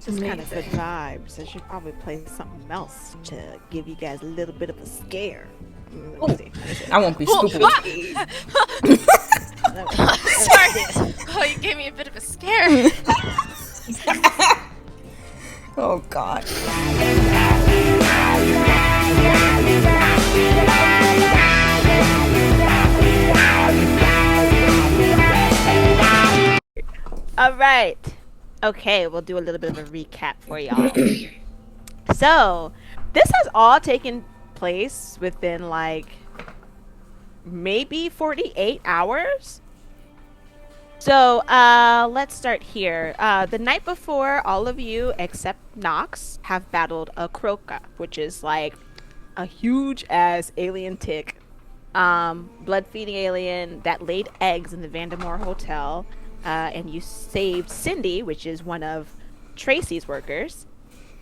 Just kind of good vibes. I should probably play something else to give you guys a little bit of a scare. Let me see. I won't be stupid. Sorry. Oh, you gave me a bit of a scare. Oh God. All right. Okay, we'll do a little bit of a recap for y'all. So, this has all taken place within like maybe 48 hours. So, let's start here. The night before, all of you except Knox have battled a croca, which is like a huge ass alien tick, blood feeding alien that laid eggs in the Vandermoor Hotel. And you saved Cindy, which is one of Traci's workers.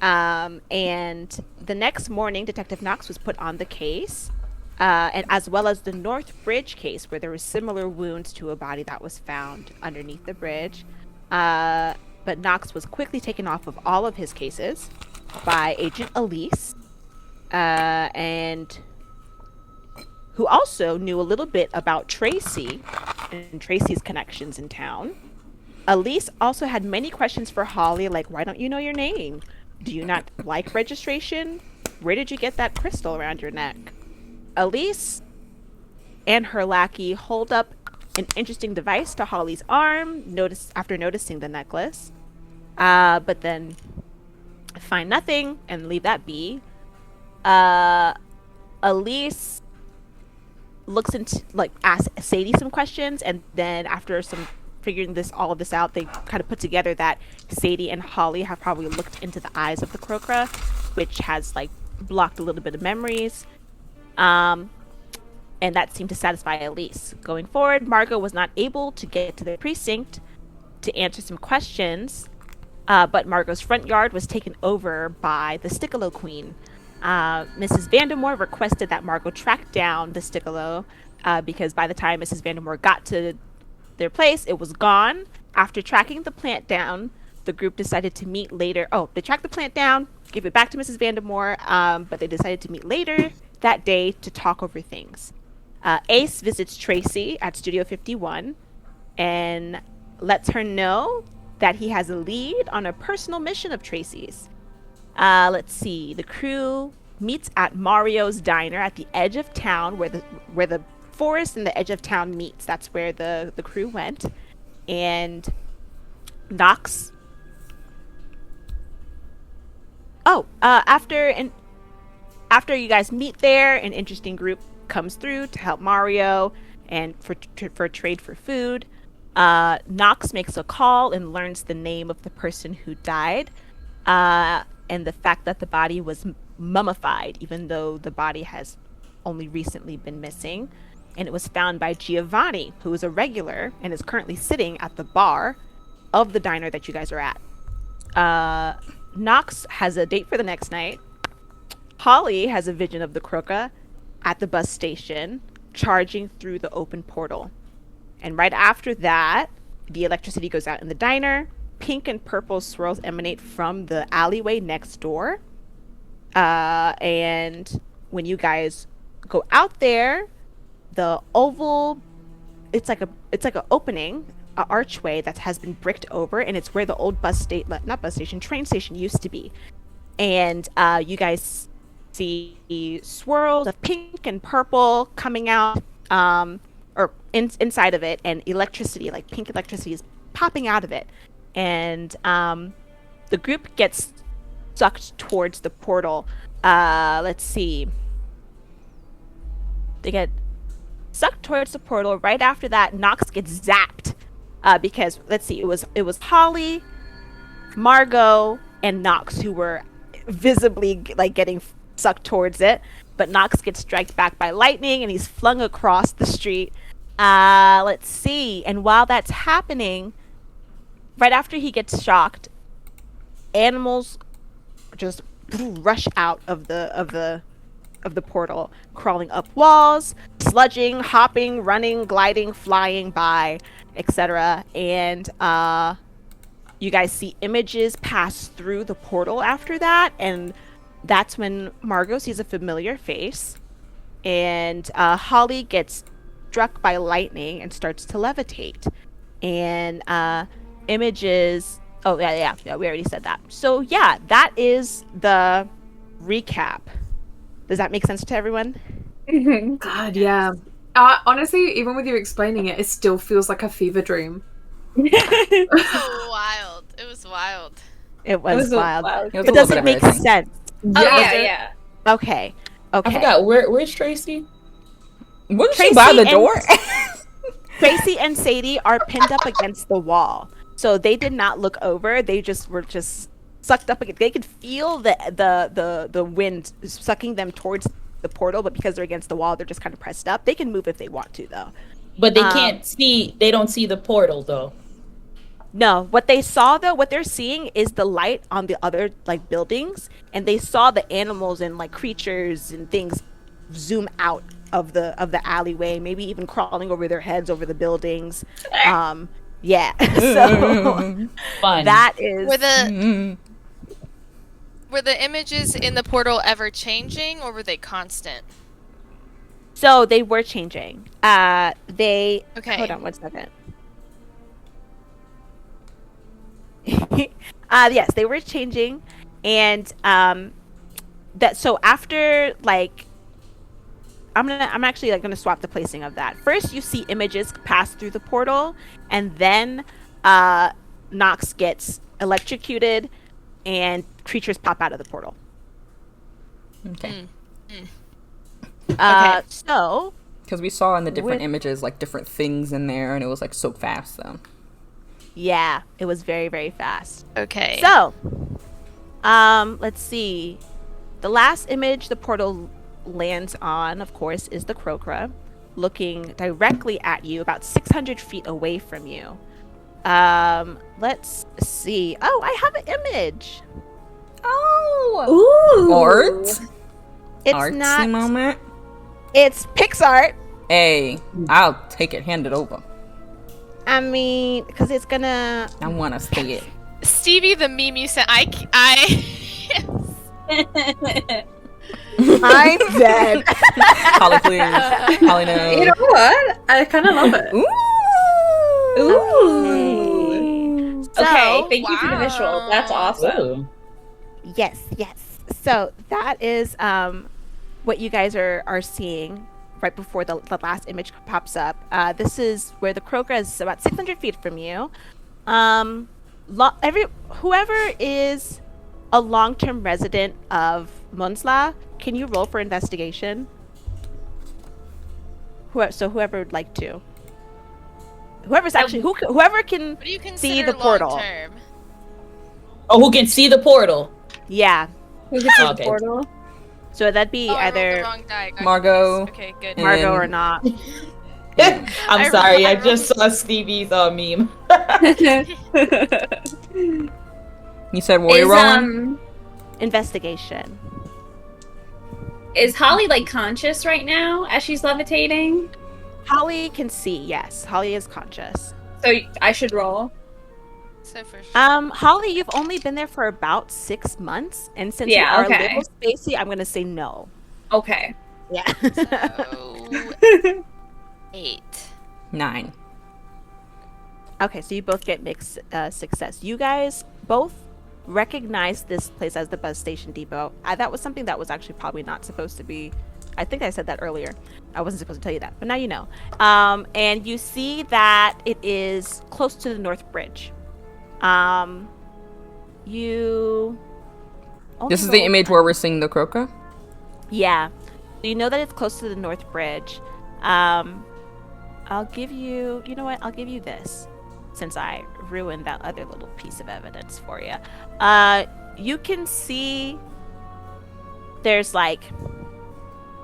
And the next morning, Detective Knox was put on the case, and as well as the North Bridge case, where there were similar wounds to a body that was found underneath the bridge. But Knox was quickly taken off of all of his cases by Agent Elise, and who also knew a little bit about Traci and Traci's connections in town. Elise also had many questions for Holly, like, why don't you know your name? Do you not like registration? Where did you get that crystal around your neck? Elise and her lackey hold up an interesting device to Holly's arm after noticing the necklace, but then find nothing and leave that be. Elise looks into, like, asks Sadie some questions, and then after some figuring all of this out, they kind of put together that Sadie and Holly have probably looked into the eyes of the Crocra, which has like blocked a little bit of memories, and that seemed to satisfy Elise. Going forward, Margo was not able to get to the precinct to answer some questions, but Margo's front yard was taken over by the Stickalo Queen. Mrs. Vandermoor requested that Margo track down the Stickalo, because by the time Mrs. Vandermoor got to their place, it was gone. After tracking the plant down, the group decided to meet later. Oh, they tracked the plant down, gave it back to Mrs. Vandermoor, but they decided to meet later that day to talk over things. Ace visits Traci at Studio 51 and lets her know that he has a lead on a personal mission of Traci's. Let's see. The crew meets at Mario's diner at the edge of town, where the forest and the edge of town meets. That's where the crew went. And Knox. After you guys meet there, an interesting group comes through to help Mario and for trade for food. Knox makes a call and learns the name of the person who died. And the fact that the body was mummified, even though the body has only recently been missing. And it was found by Giovanni, who is a regular and is currently sitting at the bar of the diner that you guys are at. Knox has a date for the next night. Holly has a vision of the Croca at the bus station, charging through the open portal. And right after that, the electricity goes out in the diner. Pink and purple swirls emanate from the alleyway next door. And when you guys go out there, the oval, it's like an opening, an archway that has been bricked over, and it's where the old train station used to be. And you guys see swirls of pink and purple coming out, inside of it, and electricity, like pink electricity, is popping out of it. And the group gets sucked towards the portal. Let's see. They get sucked towards the portal. Right after that, Knox gets zapped, because let's see, it was Holly, Margo, and Knox who were visibly like getting sucked towards it. But Knox gets struck back by lightning, and he's flung across the street. Let's see. And while that's happening, right after he gets shocked, animals just rush out of the portal, crawling up walls, sludging, hopping, running, gliding, flying by, etc. And you guys see images pass through the portal after that, and that's when Margo sees a familiar face, and Holly gets struck by lightning and starts to levitate, and images. Oh yeah, we already said that. So yeah, that is the recap. Does that make sense to everyone? God, yeah. Honestly, even with you explaining it, it still feels like a fever dream. So wild. It was wild. It was wild. It was But a does little it bit make embarrassing. sense? Oh Yeah. yeah. Okay. I forgot where's Traci? Wasn't she Traci by the and- door? Traci and Sadie are pinned up against the wall, so they did not look over. They were sucked up against. They could feel the wind sucking them towards the portal, but because they're against the wall, they're just kind of pressed up. They can move if they want to, though. But they can't see. They don't see the portal though. No, what they saw though, what they're seeing is the light on the other like buildings, and they saw the animals and like creatures and things zoom out of the alleyway, maybe even crawling over their heads over the buildings. Yeah. So Fun. that is Were the images in the portal ever changing, or were they constant? so they were changing. They Okay. hold on one second. Yes, they were changing, and that so after like I'm actually like gonna swap the placing of that. First you see images pass through the portal, and then Knox gets electrocuted and creatures pop out of the portal. Okay. Okay. So Because we saw in the different images like different things in there, and it was like so fast. So yeah, it was very, very fast. Okay. So, let's see. The last image the portal lands on, of course, is the Crocra, looking directly at you, about 600 feet away from you. Let's see. Oh, I have an image. oh, Ooh. art, It's artsy not. moment. It's Pixart. Hey, I'll take it. Hand it over. I mean, because it's gonna. I want to see it. Stevie, the meme you sent, I'm dead. Holly, please. Holly, no. You know what? I kind of love it. Ooh. So, Okay, thank you for the visual. Wow. That's awesome. Ooh. Yes. So that is what you guys are seeing right before the last image pops up. This is where the Croaker is about 600 feet from you. Whoever is a long-term resident of Monsla, can you roll for investigation? Whoever would like to. Whoever's actually whoever can What do you consider see the portal. long-term? Oh, who can see the portal? Yeah. Who's it Okay. portal? So that'd be Oh, I rolled the either wrong die. Got Margo. confused. Okay, good. Margo or And- not. I'm I sorry. I rolled- just saw Stevie's meme. You said what are you rolling? Investigation. Is Holly like conscious right now as she's levitating? Holly can see, yes. Holly is conscious. So I should roll. So for sure. Holly, you've only been there for about 6 months, and since Yeah, you are okay. a little spacey, I'm gonna say no. Okay. Yeah. So, 8. 9. Okay, so you both get mixed success. You guys both recognize this place as the bus station depot. That was something that was actually probably not supposed to be. I think I said that earlier. I wasn't supposed to tell you that, but now you know. And you see that it is close to the North Bridge. You. This is the image where we're seeing the Croca. Yeah. So you know that it's close to the North Bridge. I'll give you. You know what? I'll give you this, since I ruined that other little piece of evidence for you. You can see there's like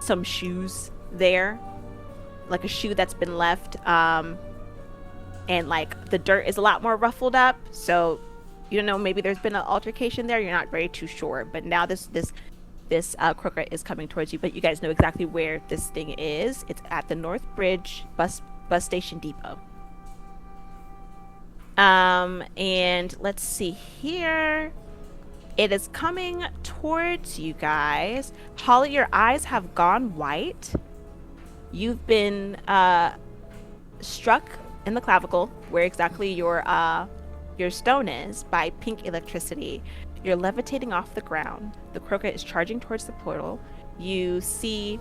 some shoes there, like a shoe that's been left, and like the dirt is a lot more ruffled up. So, you know, maybe there's been an altercation there. You're not very too sure, but now this Croaker is coming towards you. But you guys know exactly where this thing is. It's at the North Bridge bus station depot. And let's see here. It is coming towards you guys. Holly, your eyes have gone white. You've been struck in the clavicle, where exactly your stone is, by pink electricity. You're levitating off the ground. The croaker is charging towards the portal. You see.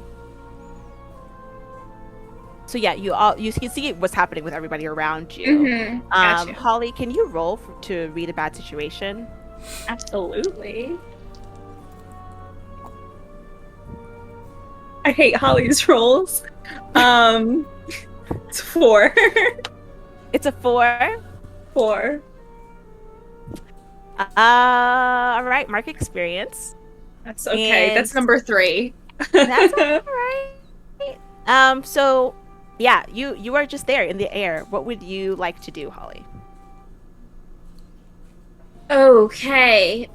So yeah, you can see what's happening with everybody around you. Mm-hmm. Gotcha. Holly, can you roll to read a bad situation? Absolutely. I hate Holly's rolls. It's 4. It's a 4. 4. All right, mark experience. That's okay. And that's number 3. That's all right. So yeah, you are just there in the air. What would you like to do, Holly? Okay.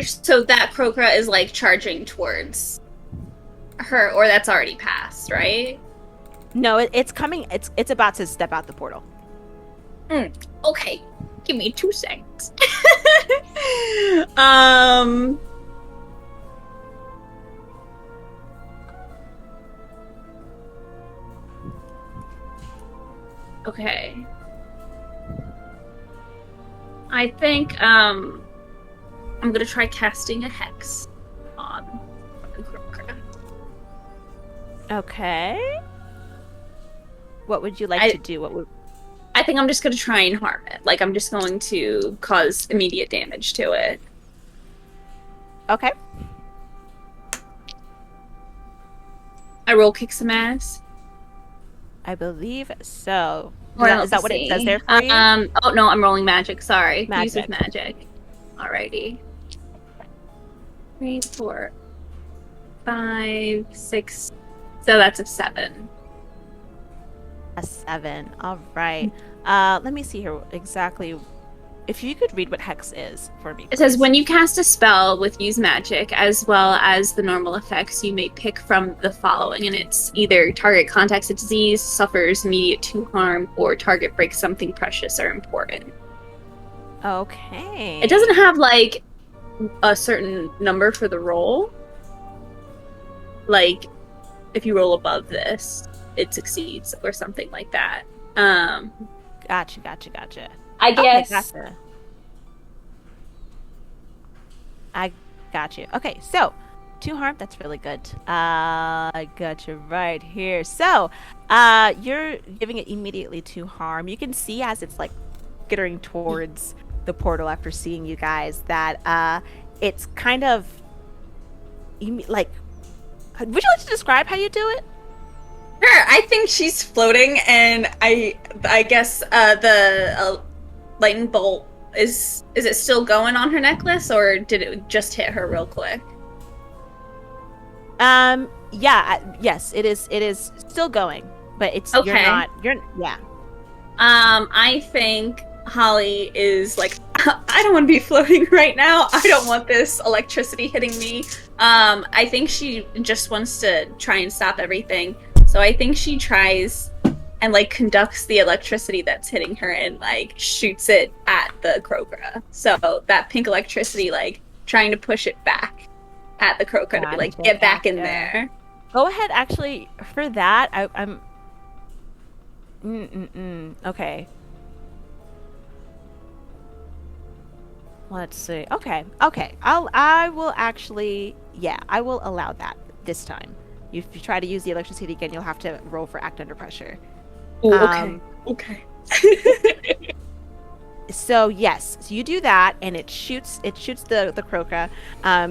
So that Crocra is like charging towards her, or that's already passed, right? No, it's coming. It's about to step out the portal. Okay. Give me 2 seconds. Okay. I think I'm gonna try casting a hex on the Crocra. Okay. What would you like to do? I think I'm just gonna try and harm it. Like, I'm just going to cause immediate damage to it. Okay. I roll kick some ass. I believe so. Well, Is that what it says there for you? Oh no, I'm rolling magic. Sorry, Magic. Use of magic. Alrighty. 3, 4, 5, 6. So that's a 7. A 7. All right. Let me see here exactly. If you could read what hex is for me. It says please. when you cast a spell with use magic, as well as the normal effects, you may pick from the following, and it's either target contacts a disease, suffers immediate 2 harm, or target breaks something precious or important. Okay. It doesn't have like a certain number for the roll. Like, if you roll above this, it succeeds or something like that. Gotcha. I guess. Okay, gotcha. I got you. Okay, so 2 harm. That's really good. I got you right here. So, you're giving it immediately 2 harm. You can see as it's like skittering towards the portal after seeing you guys that it's kind of like. Would you like to describe how you do it? Sure, I think she's floating, and I guess the lightning bolt is it still going on her necklace, or did it just hit her real quick? Yes, it is still going, but it's Okay. yeah. I think Holly is like, I don't want to be floating right now. I don't want this electricity hitting me. I think she just wants to try and stop everything. So I think she tries and like conducts the electricity that's hitting her and like shoots it at the Crocra. So that pink electricity, like trying to push it back at the Crocra to be like, get back in there. Go ahead, actually, for that, I'm... Okay. Let's see. Okay. I will actually... Yeah, I will allow that this time. If you try to use the electricity again, you'll have to roll for act under pressure. Ooh, okay. So yes, so you do that, and it shoots the Crocra.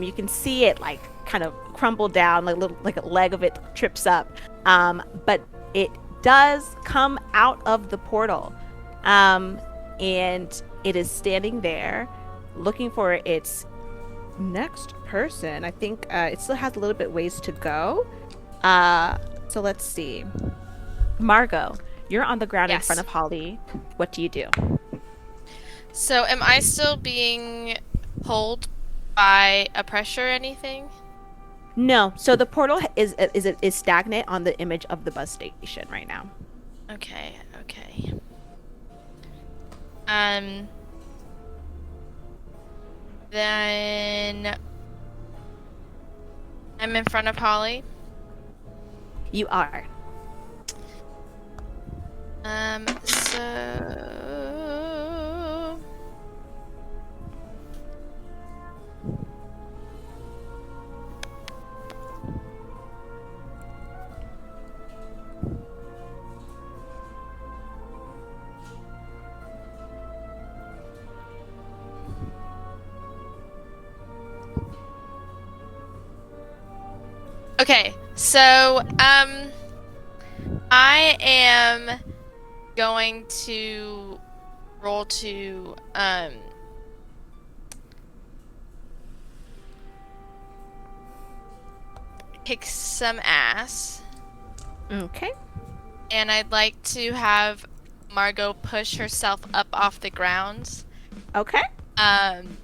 You can see it like kind of crumble down, like a leg of it trips up. But it does come out of the portal, and it is standing there, looking for its next person. I think it still has a little bit ways to go. So let's see. Margo, you're on the ground in Yes. front of Holly. What do you do? So, am I still being pulled by a pressure or anything? No. So the portal is stagnant on the image of the bus station right now. Okay. Then I'm in front of Holly. You are. So okay, so I am going to roll to kick some ass, Okay. and I'd like to have Margo push herself up off the ground, Okay. and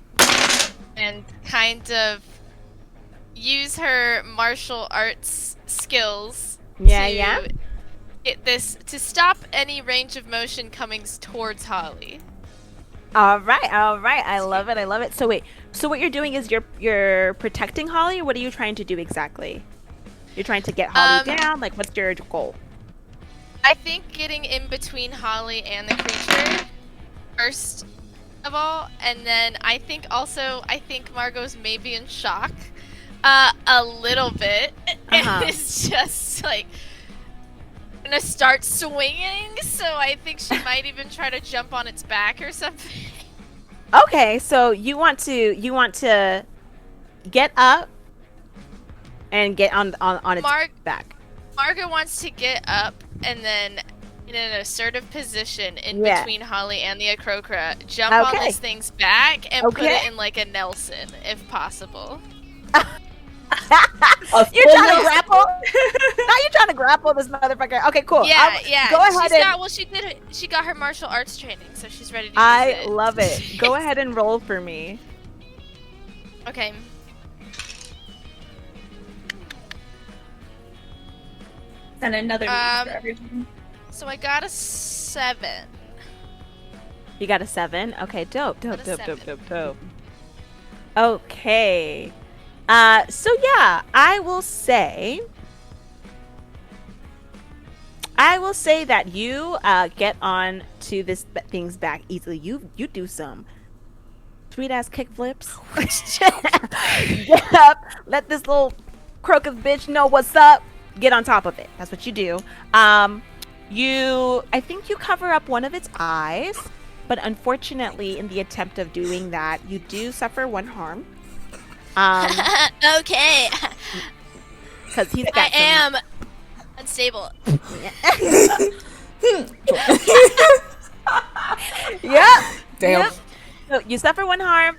kind of use her martial arts skills Yeah. to get this to stop any range of motion coming towards Holly. All right. I love it. So wait. So what you're doing is you're protecting Holly, or what are you trying to do exactly? You're trying to get Holly down. Like, what's your goal? I think getting in between Holly and the creature first of all, and then I think Margo's maybe in shock a little bit, and it's just like gonna start swinging. So I think she might even try to jump on its back or something. Okay. So you want to get up and get on its back. Margo wants to get up and then in an assertive position in Yeah. between Holly and the Acrocra, jump on Okay. this thing's back and put Okay. it in like a Nelson, if possible. You're trying to grapple? Now you're trying to grapple this motherfucker. Okay, cool. Yeah. Go ahead She got her martial arts training, so she's ready to use it. I love it. Go ahead and roll for me. Okay. And another meeting for everyone. So I got a 7. You got a 7? Okay, dope. Got a 7. Okay. So yeah, I will say that you get on to this thing's back easily. You do some sweet ass kick flips. Get up, let this little crocus bitch know what's up. Get on top of it. That's what you do. I think you cover up one of its eyes, but unfortunately, in the attempt of doing that, you do suffer one harm. Okay. Because he's got I am unstable. Yep. Damn. Yep. So you suffer one harm,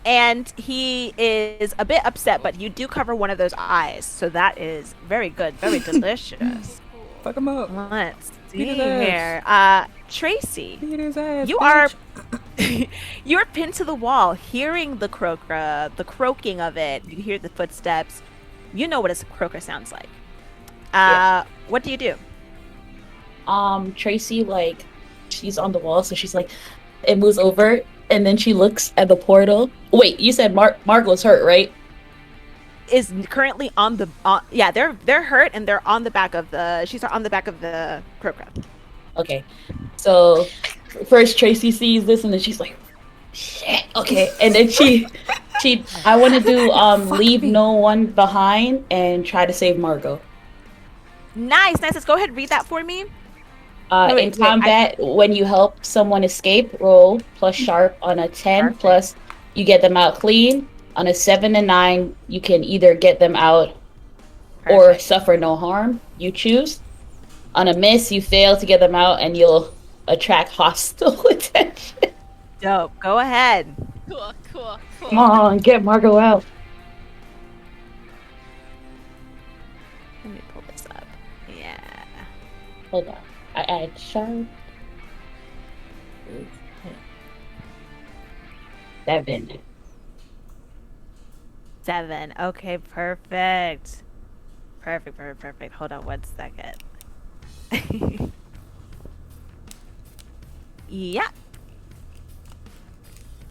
and he is a bit upset, but you do cover one of those eyes, so that is very good, very delicious. Fuck him up. Let's see Beat his ass. here. Traci, Beat his ass, you bitch. you're pinned to the wall, hearing the croaking of it. You hear the footsteps. You know what a croaker sounds like. What do you do? Traci, like, she's on the wall, so she's like, it moves over, and then she looks at the portal. Wait, you said Margo's hurt, right? Is currently on the yeah, they're hurt and they're on the back of the croaker. Okay, so first Traci sees this, and then she's like, shit, okay, and then I want to do leave no one behind and try to save Margo. Nice. Let's go ahead and read that for me. In combat, when you help someone escape, roll plus sharp on a 10, Perfect. plus you get them out clean. On a 7 and 9, you can either get them out or Perfect. suffer no harm. You choose. On a miss, you fail to get them out, and you'll attract hostile attention. Dope. Go ahead. Cool. Come on, get Margo out. Let me pull this up. Yeah. Hold on. I add sharp. 7. 7. Okay, perfect. Perfect. Hold on 1 second. Yeah.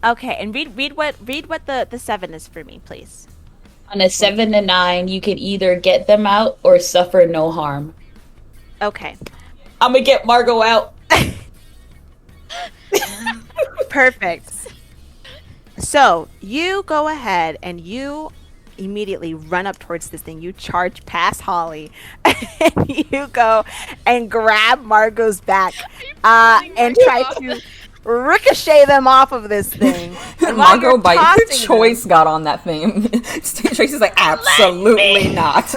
Okay, and read what the 7 is for me, please. On a 7 to 9, you can either get them out or suffer no harm. Okay. I'm gonna get Margo out. Perfect. So you go ahead and you immediately run up towards this thing. You charge past Holly, and you go and grab Margo's back, and try to ricochet them off of this thing. And while Margo, you're by your tossing choice, got on that thing. Tracy's like, absolutely not.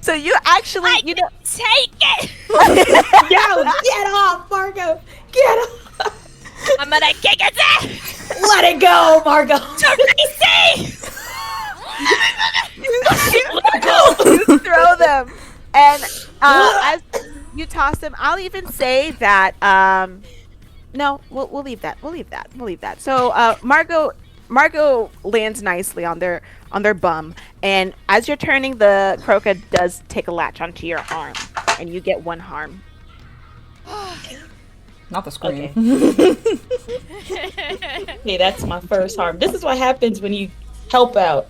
so you actually, you know, Take it! Yo, get off, Margo! Get off! I'm gonna kick its ass! Let it go, Margo! Tracy! you throw them, and as you toss them, I'll even say that no, we'll leave that. We'll leave that. So Margo lands nicely on their bum, and as you're turning, the croca does take a latch onto your arm, and you get 1 harm. Not the scream. Hey, that's my first harm. This is what happens when you help out.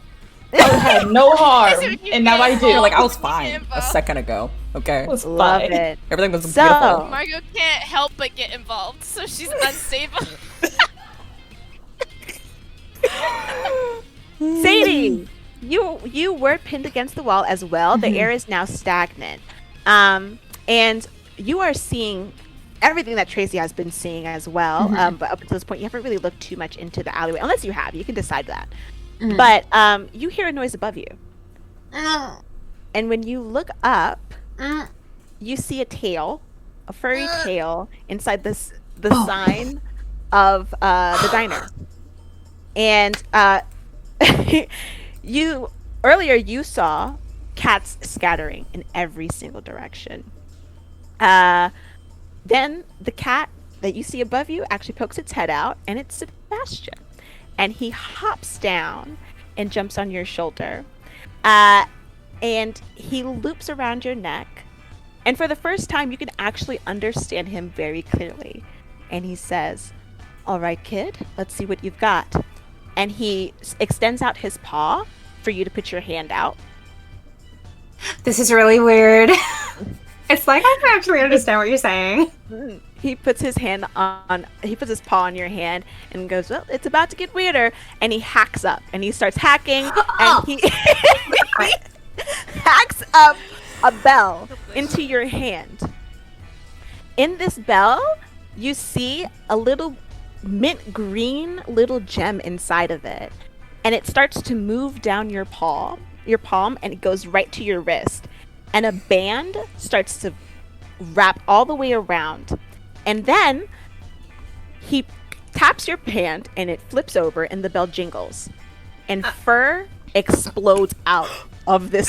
I had no harm, and now I do. You're like, I was fine a second ago. Okay, It was Love fine. it. everything was So- beautiful. Margo can't help but get involved, so she's unstable. Sadie, you were pinned against the wall as well. The air is now stagnant, and you are seeing everything that Traci has been seeing as well. But up until this point, you haven't really looked too much into the alleyway, unless you have. You can decide that. But you hear a noise above you, and when you look up, you see a tail, a furry tail inside the sign of the diner, and you saw cats scattering in every single direction. Then the cat that you see above you actually pokes its head out, and it's Sebastian. And he hops down and jumps on your shoulder. And he loops around your neck. And for the first time, you can actually understand him very clearly. And he says, "All right, kid, let's see what you've got." And he extends out his paw for you to put your hand out. This is really weird. It's like I can actually understand what you're saying. He puts his paw on your hand and goes, "Well, it's about to get weirder." And he hacks up and he starts hacking and he hacks up a bell into your hand. In this bell, you see a little mint green little gem inside of it. And it starts to move down your palm, and it goes right to your wrist. And a band starts to wrap all the way around. And then he taps your hand and it flips over and the bell jingles. And fur explodes out of this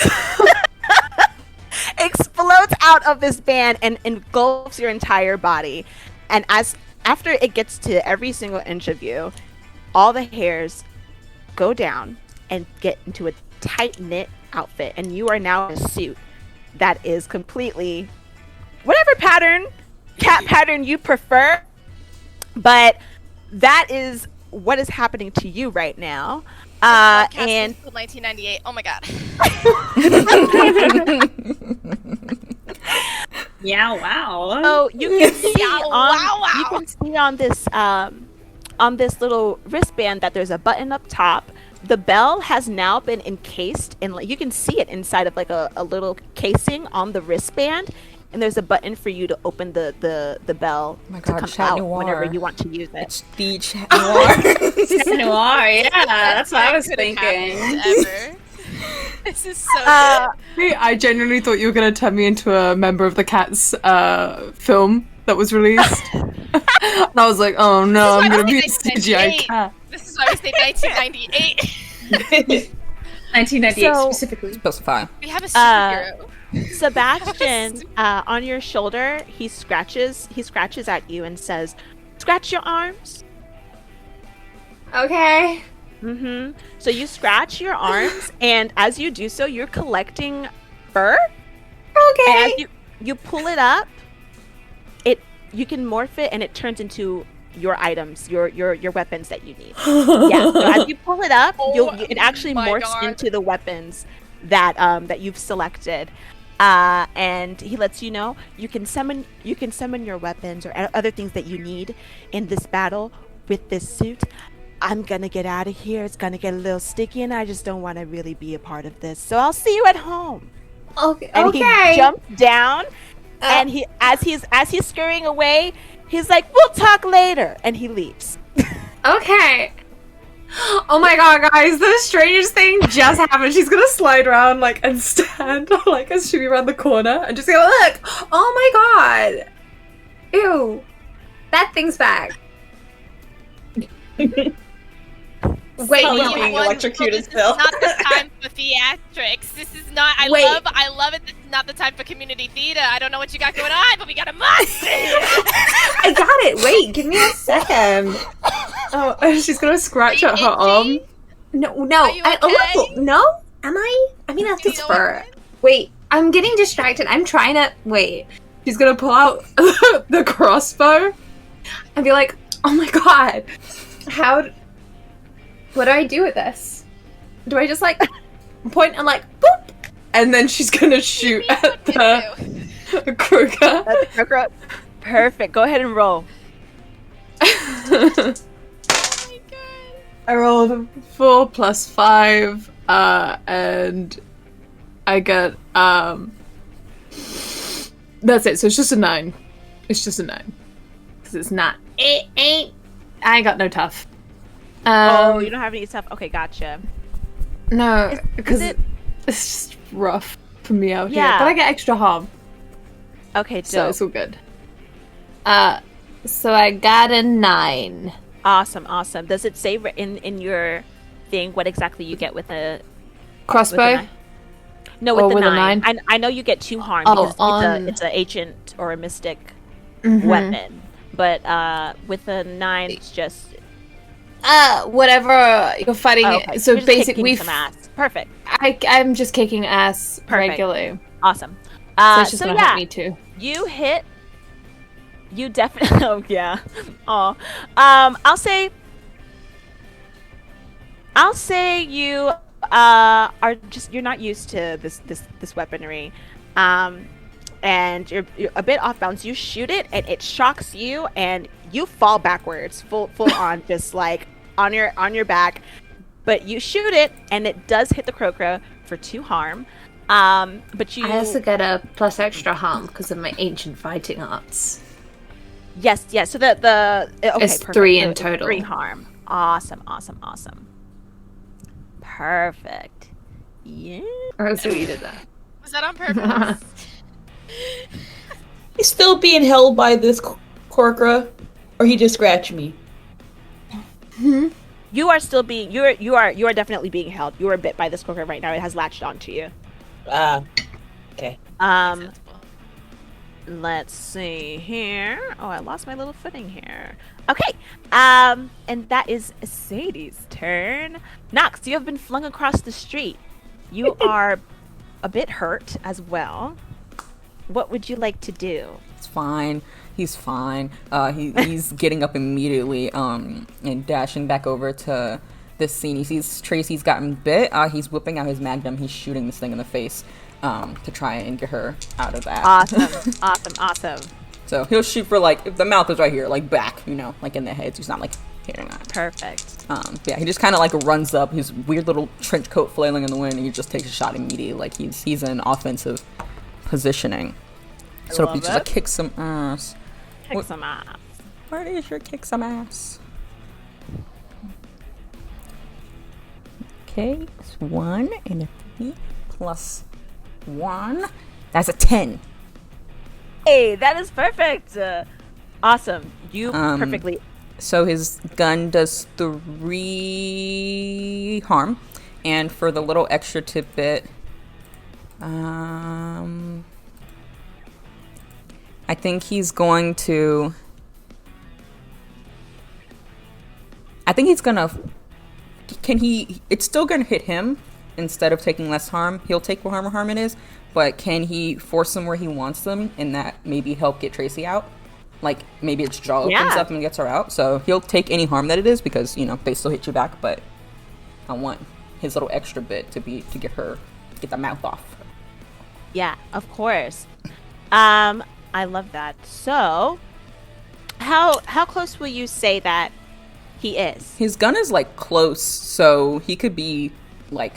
band and engulfs your entire body. And after it gets to every single inch of you, all the hairs go down and get into a tight-knit outfit. And you are now in a suit that is completely whatever cat pattern you prefer, but that is what is happening to you right now. And 1998. Oh my god. Yeah, wow. so you can see Wow. you can see on this little wristband that there's a button up top. The bell has now been encased in, like, you can see it inside of like a little casing on the wristband, and there's a button for you to open the bell my to God, come Chat out Noir. whenever you want to use it. It's the Chat Noir. Noir, yeah, that's what I was Could've thinking. happened ever. This is so Hey, I genuinely thought you were going to turn me into a member of the Cats film that was released. And I was like, oh no, I'm going to be a CGI cat. good. This is why we say 1998. 1998 So- specifically. Specify. We have a superhero. Sebastian, on your shoulder, he scratches at you and says, "Scratch your arms." Okay. So you scratch your arms, and as you do so, you're collecting fur. Okay. And as you pull it up, you can morph it, and it turns into your items, your weapons that you need. Yeah. So as you pull it up, it actually morphs into the weapons that you've selected. And he lets you know you can summon your weapons or other things that you need in this battle with this suit. I'm gonna get out of here. It's gonna get a little sticky, and I just don't want to really be a part of this. So I'll see you at home. Okay. And he jumps down, and as he's scurrying away, he's like, "We'll talk later," and he leaves. Okay. Oh my god, guys, the strangest thing just happened. She's gonna slide around, like, and stand, like, as she around the corner, and just go, look! Oh my god! Ew. That thing's back. Wait, Oh, no. you being won, electrocuted this still. is not the time for theatrics. This is not. I Wait. love it. This is not the time for community theater. I don't know what you got going on, but we got a monster. I got it. Wait, give me a second. Oh, she's gonna scratch at her arm. No. Are you A okay? little. No? Am I? I mean, that's You just know fur. what? Wait, I'm getting distracted. I'm trying to. Wait. She's gonna pull out the crossbow. And be like, oh my god. What do I do with this? Do I just, like, point and, like, boop? And then she's gonna shoot at the croaker. Perfect. Go ahead and roll. Oh my god. I rolled 4 plus 5, and I got, that's it, so it's just a 9. It's just a 9. Because it's not. It ain't. I ain't got no tough. You don't have any stuff. Okay, gotcha. No, because it- it's just rough for me out Yeah. here. But I get extra harm, Okay, so dope. it's all good. So I got a 9. Awesome. Does it say in your thing what exactly you get with a Crossbow? knife? No, with Or the with a 9. nine? I know you get 2 harm Oh, because on- it's a ancient or a mystic Mhm. weapon. But with a 9, it's just Whatever you're fighting. okay. So You're just basically, kicking some ass. Perfect. I'm just kicking ass Perfect. regularly. Awesome. So it's just so gonna yeah, hurt me too. you hit. You definitely. Oh yeah. Oh. I'll say you are just you're not used to this weaponry, and you're a bit off balance. You shoot it and it shocks you, and you fall backwards, full on, just like on your back. But you shoot it and it does hit the croaker for 2 harm. But you I also get a plus extra harm because of my ancient fighting arts. yes. So the okay, It's perfect. 3 in It's total. 3 harm. Awesome. Perfect. Yeah. Oh, so you did that. Was that on purpose? He's still being held by this Corkra, or he just scratched me. You are still being you are definitely being held. You are bit by this croaker right now. It has latched onto you. Okay. Let's see here. Oh, I lost my little footing here. Okay. And that is Sadie's turn. Knox, you have been flung across the street. You are a bit hurt as well. What would you like to do? It's fine. He's fine. He's getting up immediately and dashing back over to this scene. He sees Traci's gotten bit. He's whipping out his magnum. He's shooting this thing in the face to try and get her out of that. Awesome. So he'll shoot for, like, if the mouth is right here, like back, like in the head. So he's not, like, hitting that. Perfect. Yeah, he just kind of, like, runs up, his weird little trench coat flailing in the wind, and he just takes a shot immediately. Like, he's in offensive positioning. So love he just, it. like, kicks some ass. Kick some ass. Where is your kick some ass? Okay, it's 1 and a 3 plus 1. That's a 10. Hey, that is perfect. Awesome. You perfectly. So his gun does 3 harm. And for the little extra tidbit, I think he's going to... can he? It's still gonna hit him instead of taking less harm. He'll take whatever harm it is, but can he force them where he wants them, and that maybe help get Traci out? Like maybe its jaw opens up and gets her out. So he'll take any harm that it is because they still hit you back, but I want his little extra bit to get the mouth off. Yeah, of course. I love that. So, how close will you say that he is? His gun is like close, so he could be like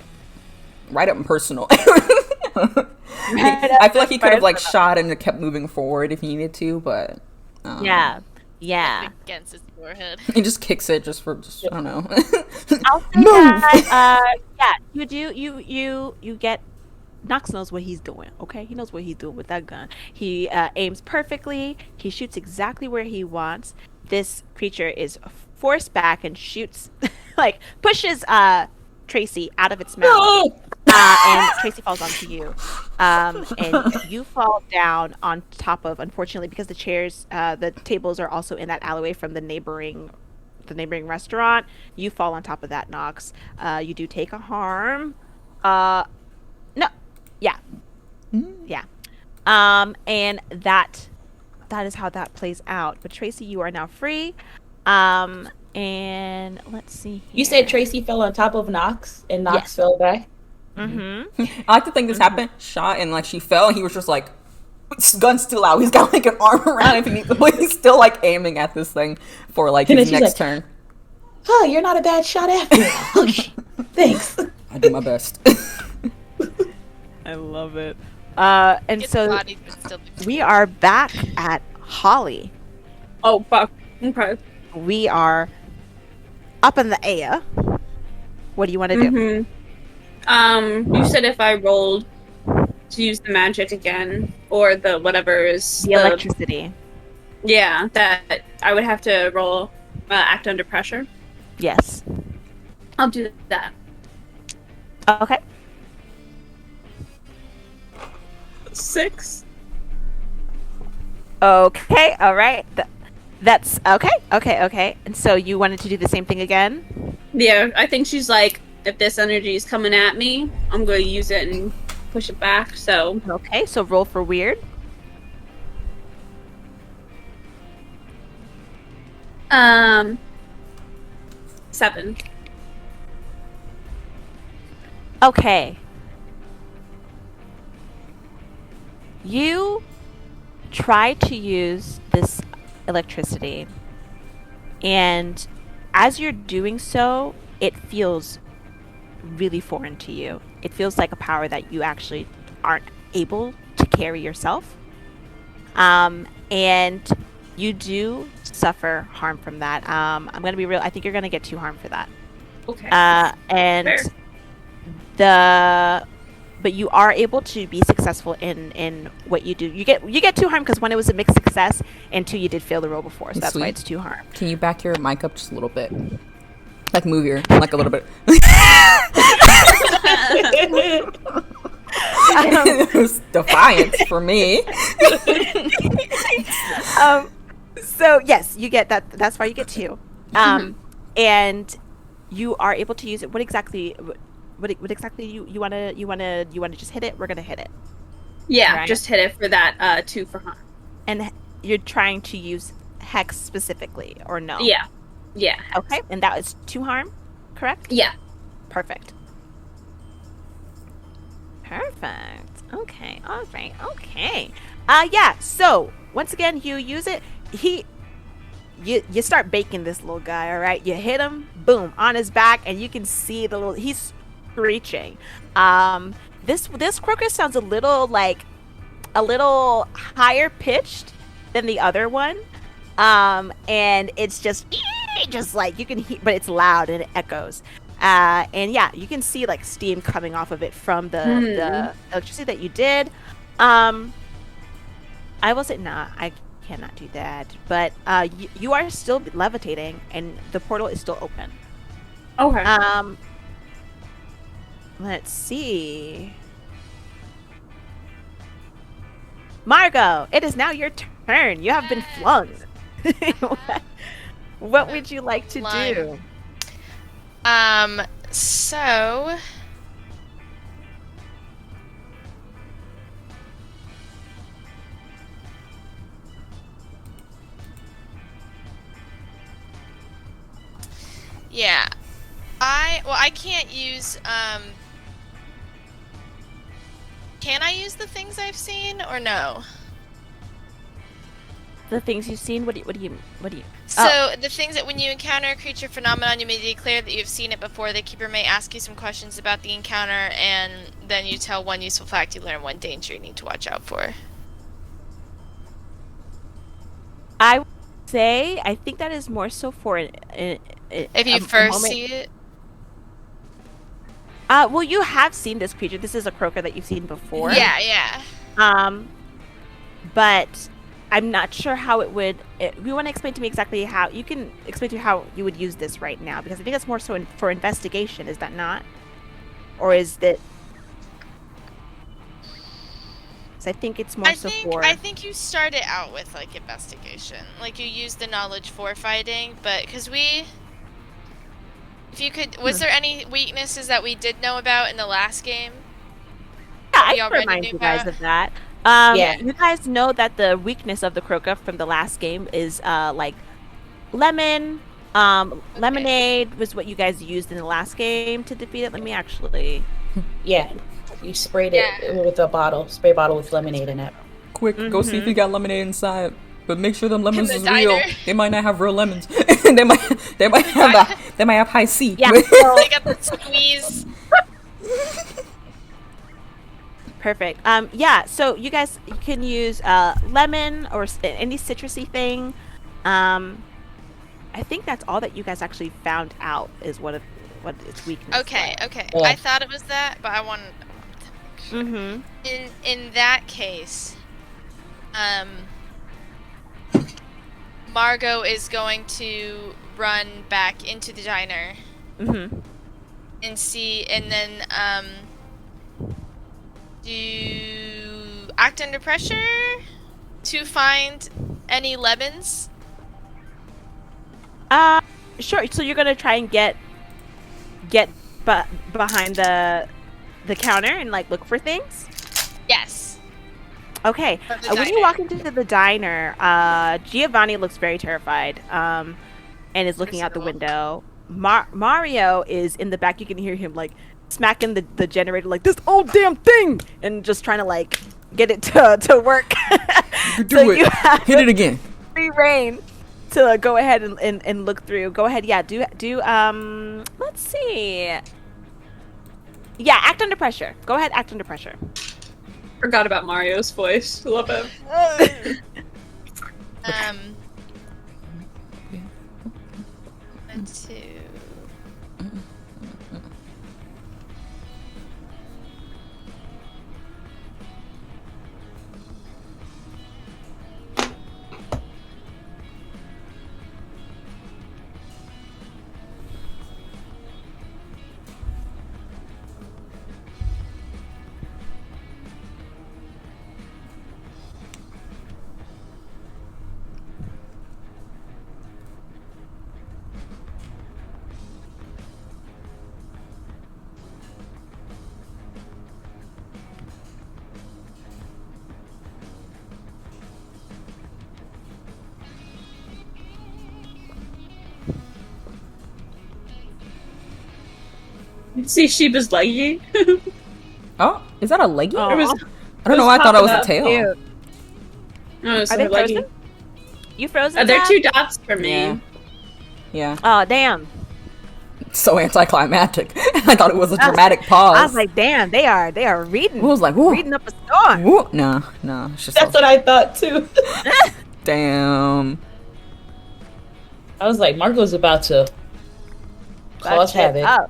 right up and personal. I feel like he could have like shot and kept moving forward if he needed to, but yeah. Against his forehead. He just kicks it just I don't know. I'll say that. You do. You get. Knox knows what he's doing. Okay, he knows what he's doing with that gun. He aims perfectly. He shoots exactly where he wants. This creature is forced back and shoots, like pushes Traci out of its mouth, and Traci falls onto you, and you fall down on top of. Unfortunately, because the tables are also in that alleyway from the neighboring restaurant. You fall on top of that, Knox. You do take a harm. No. Yeah. Yeah. And that is how that plays out. But Traci, you are now free. And let's see here. You said Traci fell on top of Knox and Knox fell back? Mm-hmm. I like to think this happened. Shot and like she fell and he was just like, gun's still out. He's got like an arm around if he needs to, but he's still like aiming at this thing for like his next turn. Oh, you're not a bad shot after all. Okay. Thanks. I do my best. I love it. And so we are back at Holly. Oh, fuck. Okay. We are up in the air. What do you want to do? You said if I rolled to use the magic again, or the whatever is the electricity. Yeah, that I would have to roll act under pressure. Yes. I'll do that. Okay. 6. Okay. All right. That's okay. Okay. And so you wanted to do the same thing again? Yeah, I think she's like, if this energy is coming at me, I'm going to use it and push it back. So okay. So roll for weird. 7. Okay. You try to use this electricity, and as you're doing so, it feels really foreign to you. It feels like a power that you actually aren't able to carry yourself. And you do suffer harm from that. I'm going to be real. I think you're going to get 2 harm for that. Okay. And Fair. but you are able to be successful in what you do. You get 2 harm because 1, it was a mixed success, and 2, you did fail the roll before, so that's why it's 2 harm. Can you back your mic up just a little bit? Like move your like a little bit. It was defiance for me. So yes, you get that. That's why you get 2. And you are able to use it. What exactly you wanna just hit it? We're gonna hit it. Yeah, right? just hit it for that 2 for harm. And you're trying to use hex specifically, or no? Yeah. Okay, and that is 2 harm, correct? Yeah. Perfect. Okay. All right. Okay. Yeah. So once again, you use it. You start baking this little guy. All right. You hit him. Boom, on his back, and you can see he's screeching. This crocus sounds a little higher pitched than the other one. And it's just like you can hear, but it's loud and it echoes. And yeah, you can see like steam coming off of it from the electricity that you did. I will say, nah, I cannot do that. But you are still levitating, and the portal is still open. Okay. Let's see. Margo, it is now your turn. You have been flung. What would you like to do? So yeah. I can't use can I use the things I've seen or no? The things you've seen. What do you? So the things that when you encounter a creature phenomenon, you may declare that you've seen it before. The keeper may ask you some questions about the encounter, and then you tell one useful fact you learn, one danger you need to watch out for. I would say I think that is more so for If you first see it. Well, you have seen this creature. This is a croaker that you've seen before. Yeah. But I'm not sure how it would. You want to explain to me exactly how you can explain to me how you would use this right now, because I think it's more so for investigation. Is that not, or is that? So I think it's more for. I think you started out with like investigation, like you used the knowledge for fighting, but because we. If you could, was there any weaknesses that we did know about in the last game? Yeah, I can remind you guys of that. You guys know that the weakness of the croaker from the last game is like lemon. Lemonade was what you guys used in the last game to defeat it. Let me actually. Yeah, you sprayed it with a bottle, spray bottle with lemonade in it. Quick, go see if you got lemonade inside. But make sure them lemons the is diner. real. They might not have real lemons. they might have high C. Yeah. They got the squeeze. Perfect. Yeah. So you guys can use lemon or any citrusy thing. I think that's all that you guys actually found out is what its weakness. Okay. Yeah. I thought it was that, but I wanted. Mm-hmm. In that case, Margo is going to run back into the diner and see, and then do you act under pressure to find any lemons? Sure. So you're gonna try and get behind the counter and like look for things. Yes. Okay. When you walk into the diner, Giovanni looks very terrified and is looking out the window. Mario is in the back. You can hear him like smacking the generator like this old damn thing and just trying to like get it to work. Do it. Hit it again. Free reign to go ahead and look through. Go ahead. Yeah. Do let's see. Yeah. Act under pressure. Go ahead. Act under pressure. Forgot about Mario's voice. Love him. Let's see. See Sheba's leggy. Oh, is that a leggy? Oh. I don't know. I thought it was a tail. Cute. No, it's Are they her leggy. frozen? You frozen? They're Tab? 2 dots for me. Yeah. Yeah. Oh damn! So anticlimactic. I thought it was a dramatic pause. I was like, damn, they are reading. I was like, ooh. Reading up a storm. Ooh. No. It's just That's what I thought too. damn. I was like, Margo's about to cause Shut havoc. up.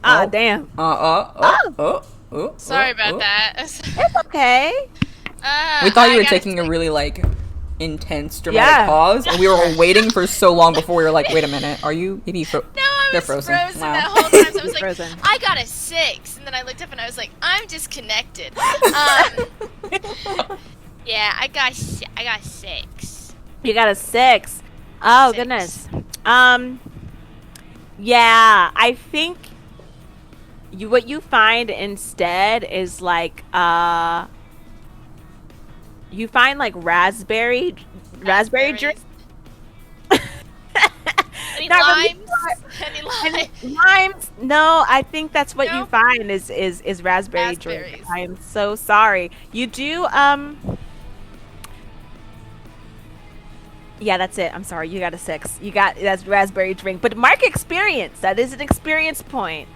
Ah, damn. Sorry about that. It's okay. We thought you were I gotta taking a take- really like intense dramatic Yeah. pause, and we were waiting for so long before we were like, wait a minute, are you maybe No, I They're was frozen. Wow. that whole time. So I was like, Frozen. I got a 6, and then I looked up and I was like, I'm disconnected. Yeah, I got 6. You got a 6. Oh 6. goodness. Yeah, I think what you find instead is like you find like raspberry drink. Any Not really limes? sure. Any And limes? limes? No, I think that's what you No? find is raspberry drink. Raspberries. I am so sorry. You do yeah, that's it. I'm sorry. You got a 6. That's raspberry drink. But mark experience. That is an experience point.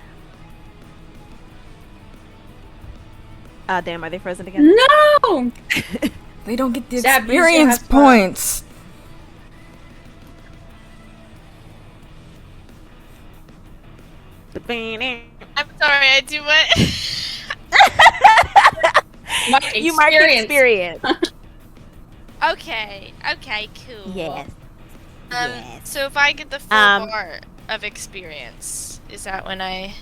Damn, are they frozen again? No! They don't get the Stab, use your experience hotspot. points. I'm sorry, I do what? You mark experience. Okay, cool. Yes. Yes. So if I get the full bar of experience, is that when I...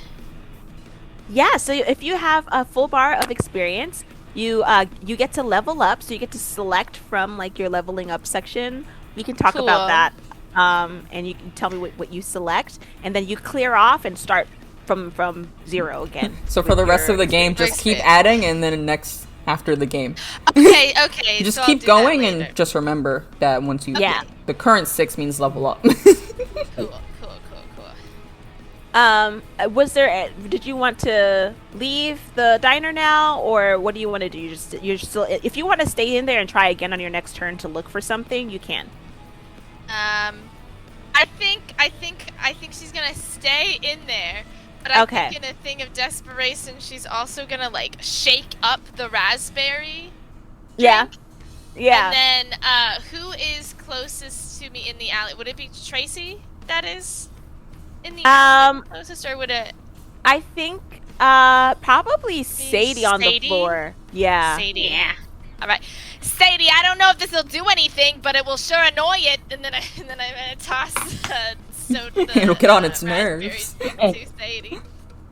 Yeah, so if you have a full bar of experience, you get to level up, so you get to select from like your leveling up section. We can talk about Cool. that. And you can tell me what you select, and then you clear off and start from 0 again. So for the rest of the game, just keep Perfect. adding, and then next after the game, Okay. you just so I'll keep do that going, later. and just remember that once you Yeah. the current 6 means level up. Cool. Was there? Did you want to leave the diner now, or what do you want to do? You're still. If you want to stay in there and try again on your next turn to look for something, you can. I think she's gonna stay in there. But I Okay. think in a thing of desperation, she's also gonna like shake up the raspberry. Yeah. Yeah. And then, who is closest to me in the alley? Would it be Traci that is in the alley closest, or would it I think probably Sadie on the Sadie? floor. Yeah. Sadie? Yeah. All right, Sadie. I don't know if this will do anything, but it will sure annoy it. And then I'm gonna toss It'll get on its raspberries nerves. to Sadie.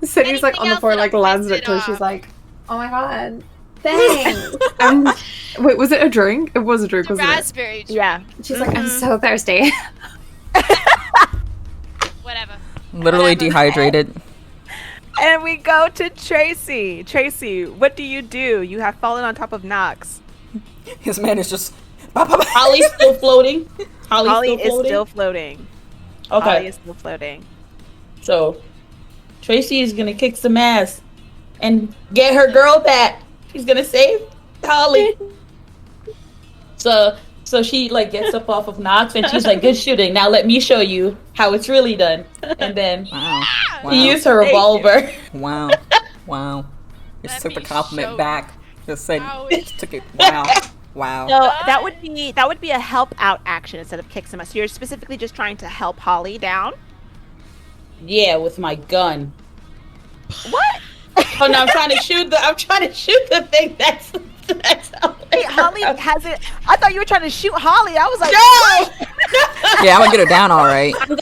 Sadie's like Anything on the else floor, that like I lands missed it till it she's off? like, oh my god, thanks. Wait, was it a drink? It was a drink, The wasn't it? raspberry drink. Yeah. She's like, I'm so thirsty. Whatever. Literally Whatever. dehydrated. And we go to Traci. Traci, what do? You have fallen on top of Knox. His man is just. Holly's still floating. Holly still is floating? still floating. Okay. Holly is still floating. So, Traci is gonna kick some ass and get her girl back. She's gonna save Holly. So she like gets up off of Knox and she's like, "Good shooting. Now let me show you how it's really done." And then Wow. Wow. he used her revolver. Wow. Wow. Just Let took the me compliment show back. Just said, how just took it. Wow. Wow. So that would be a help out action instead of kick some ass. So you're specifically just trying to help Holly down. Yeah, with my gun. What? Oh no, I'm trying to shoot the thing. That's how. Wait, Holly has it. I thought you were trying to shoot Holly. I was like, No! Yeah, I'm gonna get her down all right. I'm I'm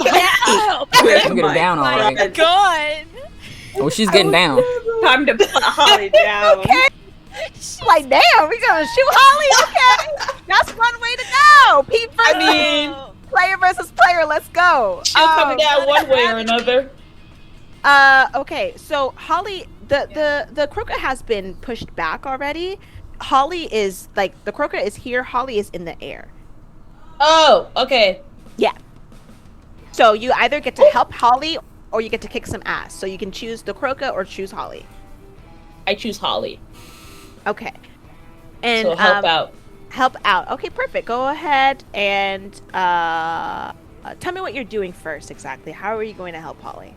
gonna get her down all right. God. Oh, she's getting down. Time to put Holly down. okay. Like, damn, we gonna shoot Holly? Okay, that's one way to go. Player versus player. Let's go. She'll come down one way or another. Okay, so Holly, the croaker has been pushed back already. Holly is like the croaker is here. Holly is in the air. Oh, okay. Yeah. So you either get to help Holly or you get to kick some ass. So you can choose the croaker or choose Holly. I choose Holly. Okay. And So help out. Help out. Okay, perfect. Go ahead and tell me what you're doing first exactly. How are you going to help Holly?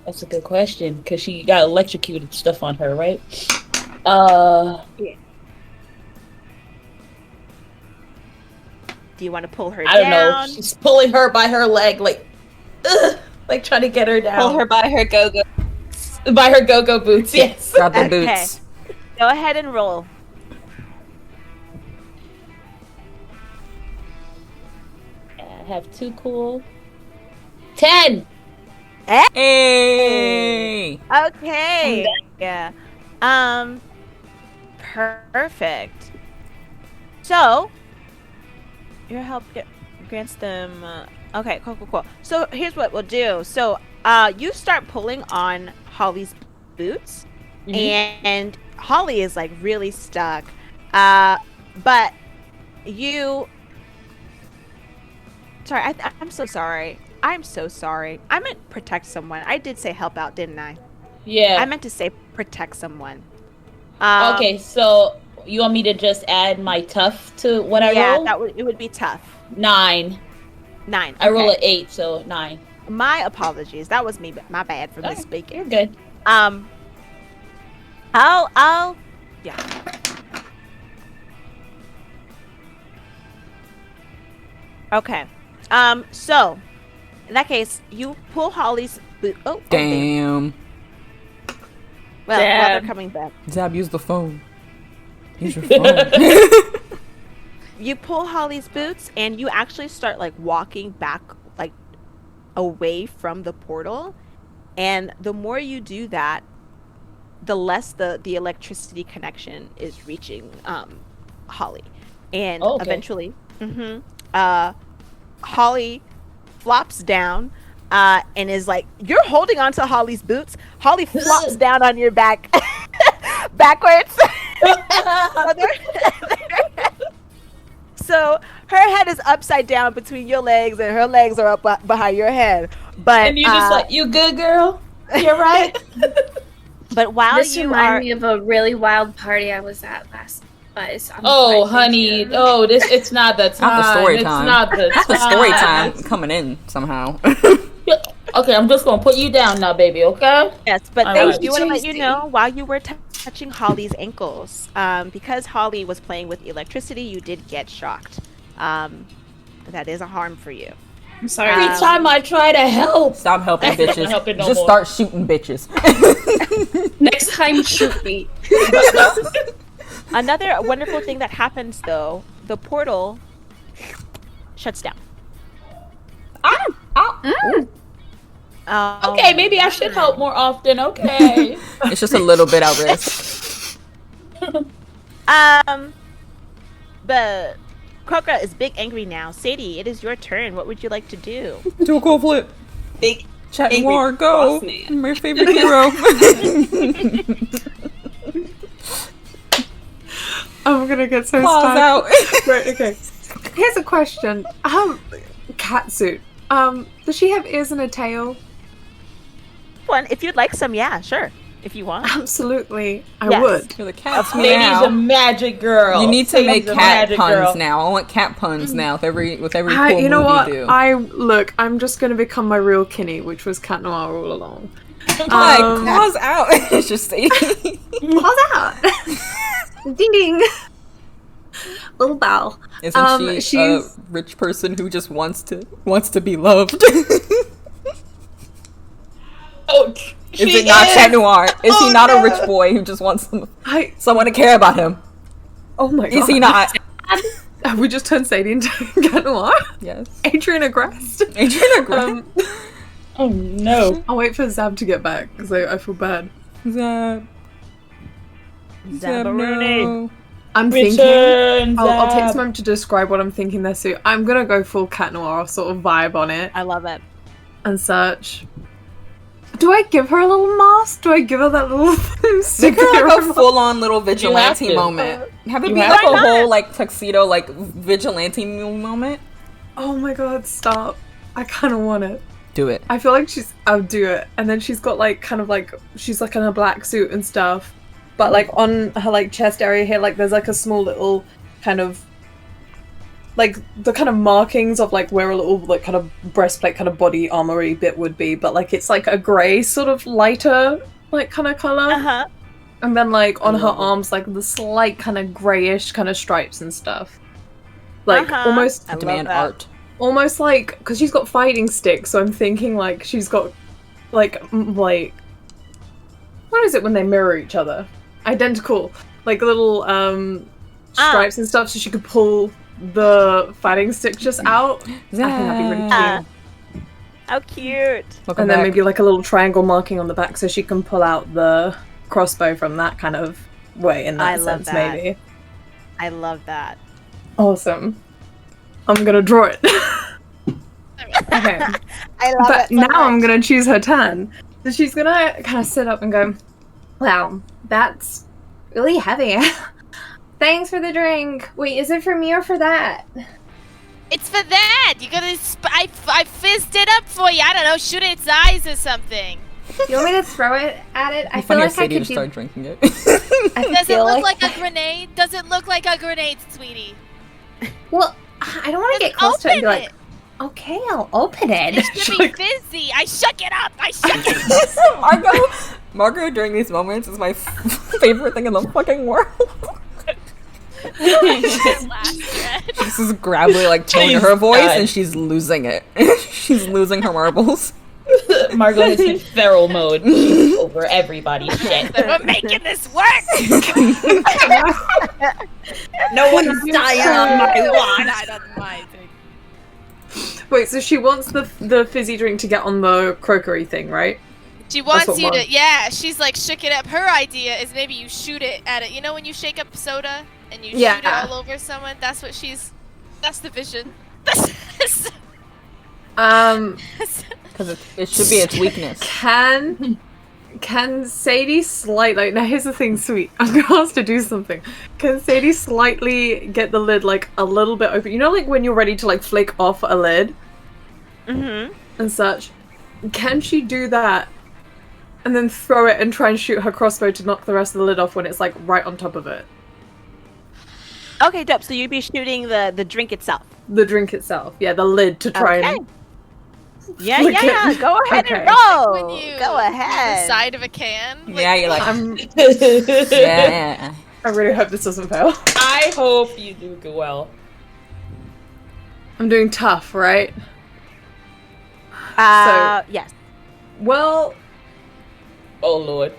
That's a good question because she got electrocuted stuff on her, right? Yeah. Do you want to pull her I don't know. down? She's pulling her by her leg, like, ugh, like trying to get her down. Pull her by her go-go. by her go-go boots. Yes. Grab the Okay. boots. Go ahead and roll. I have two cool. 10. Hey! Okay. Yeah. Perfect. So, Your help grants them. Okay, cool. So here's what we'll do. So you start pulling on Holly's boots, and Holly is like really stuck. But you. Sorry, I'm so sorry. I'm so sorry. I meant protect someone. I did say help out, didn't I? Yeah. I meant to say protect someone. Okay, so you want me to just add my tough to what I roll? Yeah, it would be tough. 9. 9. Okay. I roll an 8, so 9. My apologies. That was me. My bad for Okay, misspeaking. you're good. Yeah. Okay. So in that case, you pull Holly's boot. Oh, Damn. well, they're coming back. Zab, use the phone. Use your phone. You pull Holly's boots, and you actually start like walking back, like away from the portal. And the more you do that, the less the electricity connection is reaching Holly. And eventually, Holly flops down and is like, you're holding onto Holly's boots. Holly flops down on your back backwards. So her head is upside down between your legs, and her legs are up behind your head. But and you just like, you good, girl? You're right. But while this you reminded are, me of a really wild party I was at last. But honey, it's not the time. Not the story It's time. not the time. The story time coming in somehow. Okay, I'm just gonna put you down now, baby. Okay? yes, but All they right. do want to let you know while you were touching Holly's ankles, because Holly was playing with electricity, you did get shocked. That is a harm for you. I'm sorry. Every time I try to help, Stop helping bitches. helping no Just more. start shooting bitches. Next time, shoot me. Another wonderful thing that happens, though, the portal shuts down. Okay, maybe I should help more often. Okay. It's just a little bit at risk. But Krokra is big angry now. Sadie, it is your turn. What would you like to do? Do a cool flip. Big Chat angry Noir, go. boss man. My favorite hero. I'm gonna get so Claws stuck. out. Right, okay. Here's a question. Catsuit. Does she have ears and a tail? One, if you'd like some, yeah, sure. If you want. Absolutely. I Yes. would. You're the cat's Sadie's a meow. magic girl. You need to make Sadie's a cat magic puns girl. now. I want cat puns now with every cool You know move what? you do. I'm just gonna become my real Kinney, which was Cat Noir all along. Like, claws out. It's just Sadie. Claws out! Ding ding! Little bow. Isn't she a she's- rich person who just wants to be loved? Oh, Is it not Chat Noir? Is he not a rich boy who just wants someone to care about him? Oh my god. Is he not? Have we just turned Sadie into Cat Noir? Yes. Adrian Agrest. Adrian Agrest. Oh no. I'll wait for Zab to get back, because I feel bad. Zab. Zambaroni. No. I'm thinking... Return, I'll take Zab. some time to describe what I'm thinking there, so I'm gonna go full Cat Noir sort of vibe on it I love it. and such. Do I give her a little mask? Do I give her that little Make her like superhero a full-on little vigilante to. moment. Have it You be have like to. a whole like tuxedo like vigilante moment. Oh my god, stop. I kind of want it. Do it. I feel like I'll do it. And then she's got like, kind of like, she's like in a black suit and stuff. But like on her like chest area here, like there's like a small little kind of, like the kind of markings of like where a little like kind of breastplate kind of body armory bit would be. But like it's like a grey sort of lighter like kind of colour. Uh-huh. And then like on her arms, like the slight kind of greyish kind of stripes and stuff. Like Uh-huh. almost I love Demand that. art. almost like because she's got fighting sticks, so I'm thinking like she's got like like what is it when they mirror each other? Identical, like little stripes and stuff, so she could pull the fighting stick just out. I think that'd be really cute. How cute. Welcome And then back. maybe like a little triangle marking on the back, so she can pull out the crossbow from that kind of way. In that I love sense, that. maybe I love that. awesome. I'm gonna draw it. Okay. I love But it. So now I'm much. gonna choose her turn. So she's gonna kind of sit up and go, wow, that's really heavy. Thanks for the drink. Wait, is it for me or for that? It's for that. You gotta. I fizzed it up for you. I don't know. Shoot its eyes or something. You want me to throw it at it? I It's feel funny like if Sadie I just could started do. drinking it. I Does it feel look like a grenade? Does it look like a grenade, sweetie? Well, I don't want to Just get close to it and be open like, okay, I'll open it. It should be fizzy. I shook it up. I shook it. Margo during these moments is my favorite thing in the fucking world. Last thread. This is gravelly like tone to She's her voice, done. and she's losing it. She's losing her marbles. Margo is in feral mode. She's over everybody's shit. We're making this work. No one's dying on my watch. Not on my thing. Wait, so she wants the fizzy drink to get on the crokery thing, right? She wants what you Mar- to, yeah. She's like shook it up. Her idea is maybe you shoot it at it. You know when you shake up soda and you shoot it Yeah. all over someone? That's what she's. That's the vision. Because it should be its weakness. Can Sadie slightly, now here's the thing, sweet, I'm gonna ask to do something. Can Sadie slightly get the lid like a little bit open? You know, like when you're ready to like flake off a lid and such? Can she do that and then throw it and try and shoot her crossbow to knock the rest of the lid off when it's like right on top of it? Okay, dope. So you'd be shooting the drink itself. The drink itself, yeah, the lid to try Okay. and Yeah, Look yeah. at- Go ahead okay. and roll. When you Go use ahead. the side of a can. Yeah, you're like, I'm yeah. I really hope this doesn't fail. I hope you do well. I'm doing tough, right? Yes. Well, Oh lord.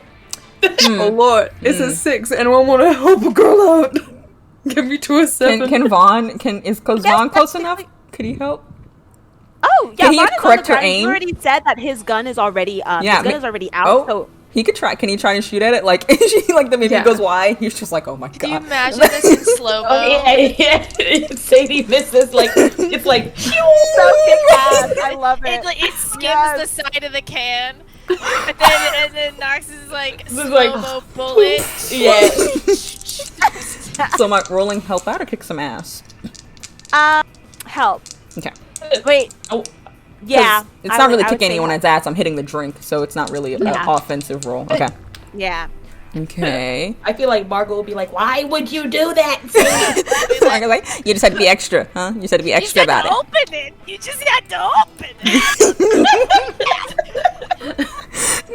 oh lord, it's a 6. Anyone want to help a girl out? Give me to a 7. Can Vaughn, is Vaughn close enough? Could he help? Oh, yeah. Can he Vaughn is on correct the her ground. aim? You already said that his gun is already Yeah, his gun ma- is already out. Oh, So he could try. Can he try and shoot at it? Like, she like the maybe Yeah. goes wide. He's just like, oh my Can you god. imagine this in slow mo? Oh, yeah. Sadie misses like it's like so kick-ass. I love it. It skims Yes. the side of the can. And then Knox is like This is like- slow-mo bullet. yeah. So am I rolling help out or kick some ass? Help. Okay. Wait. Oh. Yeah. It's I not would- really I would kicking say anyone's ass. I'm hitting the drink, so it's not really an Yeah. offensive roll. Okay. Yeah. Okay. I feel like Margo will be like, why would you do that, Sadie? I go like, you just had to be extra, huh? You just had to be extra You had about to it. open it. You just had to open it.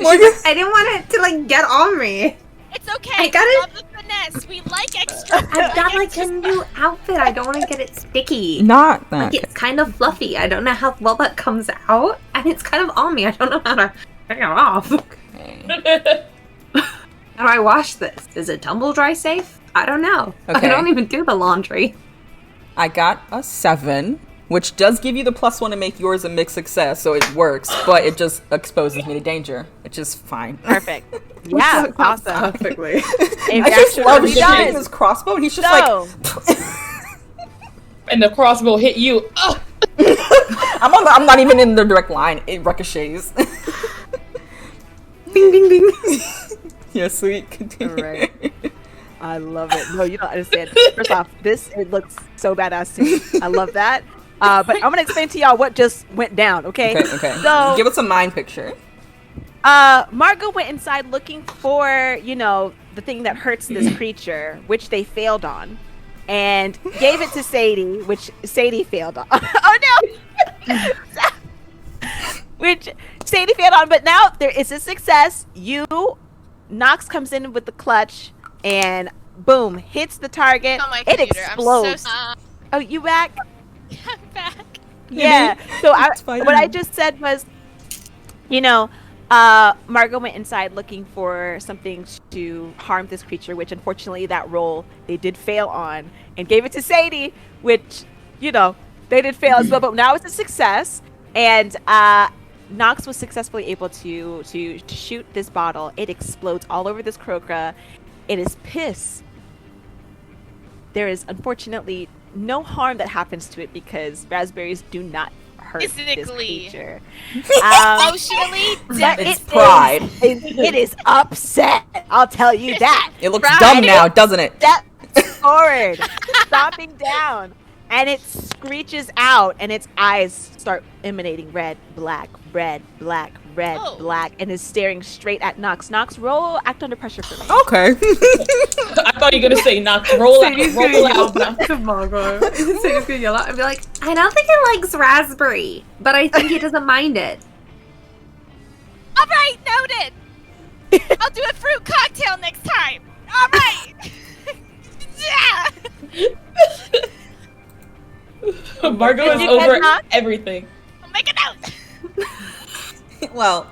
Morgan, I didn't want it to like get on me. It's okay. I got we it. love the finesse. We like extra. I've got like a new outfit. I don't want to get it sticky. not that. Like it's kind of fluffy. I don't know how well that comes out, and it's kind of on me. I don't know how to take it off. Okay. How do I wash this? Is it tumble dry safe? I don't know. Okay. I don't even do the laundry. I got a 7, which does give you the +1 to make yours a mixed success, so it works, but it just exposes me to danger, which is fine. Perfect. Yeah. Worked out Awesome. perfectly. It I just actually love really shooting does. this crossbow, and he's just So, And the crossbow hit you. Ugh. I'm not even in the direct line. It ricochets. Ding ding ding. Yeah, sweet. Continue. Alright. I love it. No, you don't understand. First off, it looks so badass to me. I love that. But I'm gonna explain to y'all what just went down. Okay. Okay. So, Give us a mind picture. Margo went inside looking for, the thing that hurts this creature, which they failed on, and gave it to Sadie, which Sadie failed on. Oh no! Which Sadie failed on, but now there is a success. Knox comes in with the clutch, and boom, hits the target. On my It computer. explodes. I'm so Oh, you back? I'm back. Yeah. So It's fine. what I just said was, Margo went inside looking for something to harm this creature, which unfortunately that roll they did fail on, and gave it to Sadie, which, they did fail as well, but now it's a success. And Knox was successfully able to shoot this bottle. It explodes all over this crocra. It is piss. There is unfortunately no harm that happens to it because raspberries do not hurt this Physically. creature. Emotionally, But It's it pride. it is upset. I'll tell you that. It looks Right. dumb now, doesn't it? Steps forward, stomping down, and it screeches out, and its eyes start emanating red, black, red, black, red, Oh. black, and is staring straight at Knox. Knox, roll act under pressure for me. Okay. I thought you were gonna say Knox. Roll out. Sadie's gonna Roll yell out. back to Margo. Sadie's gonna yell out and be like, I don't think it likes raspberry, but I think it doesn't mind it. all right, noted. I'll do a fruit cocktail next time. All right. Yeah. Margo Did is you over get Knox? everything. I'll make a note. well,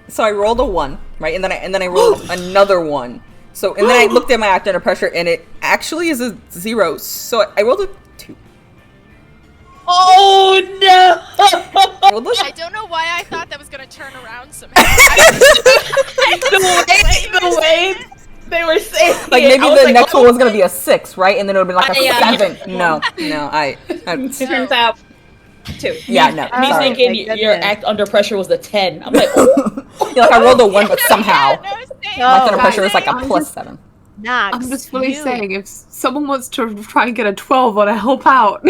so I rolled a 1, right? And then I rolled another 1. So, and then I looked at my act under pressure, and it actually is a 0. So I rolled a 2. Oh no! I rolled a- I don't know why I thought that was gonna turn around somehow. the way they were saying like it, maybe I was the like, next oh, one was gonna be a 6, right? And then it would have been like a Yeah. 7. No, I Turns out 2. yeah, no. Me Oh, thinking my your goodness. act under pressure was the 10. I'm like, oh. Yeah, like I rolled a 1, but somehow No, Sadie. my act under No, pressure is like a I'm plus just- 7. Knox, I'm just fully you- saying, if someone wants to try and get a 12, want to help out.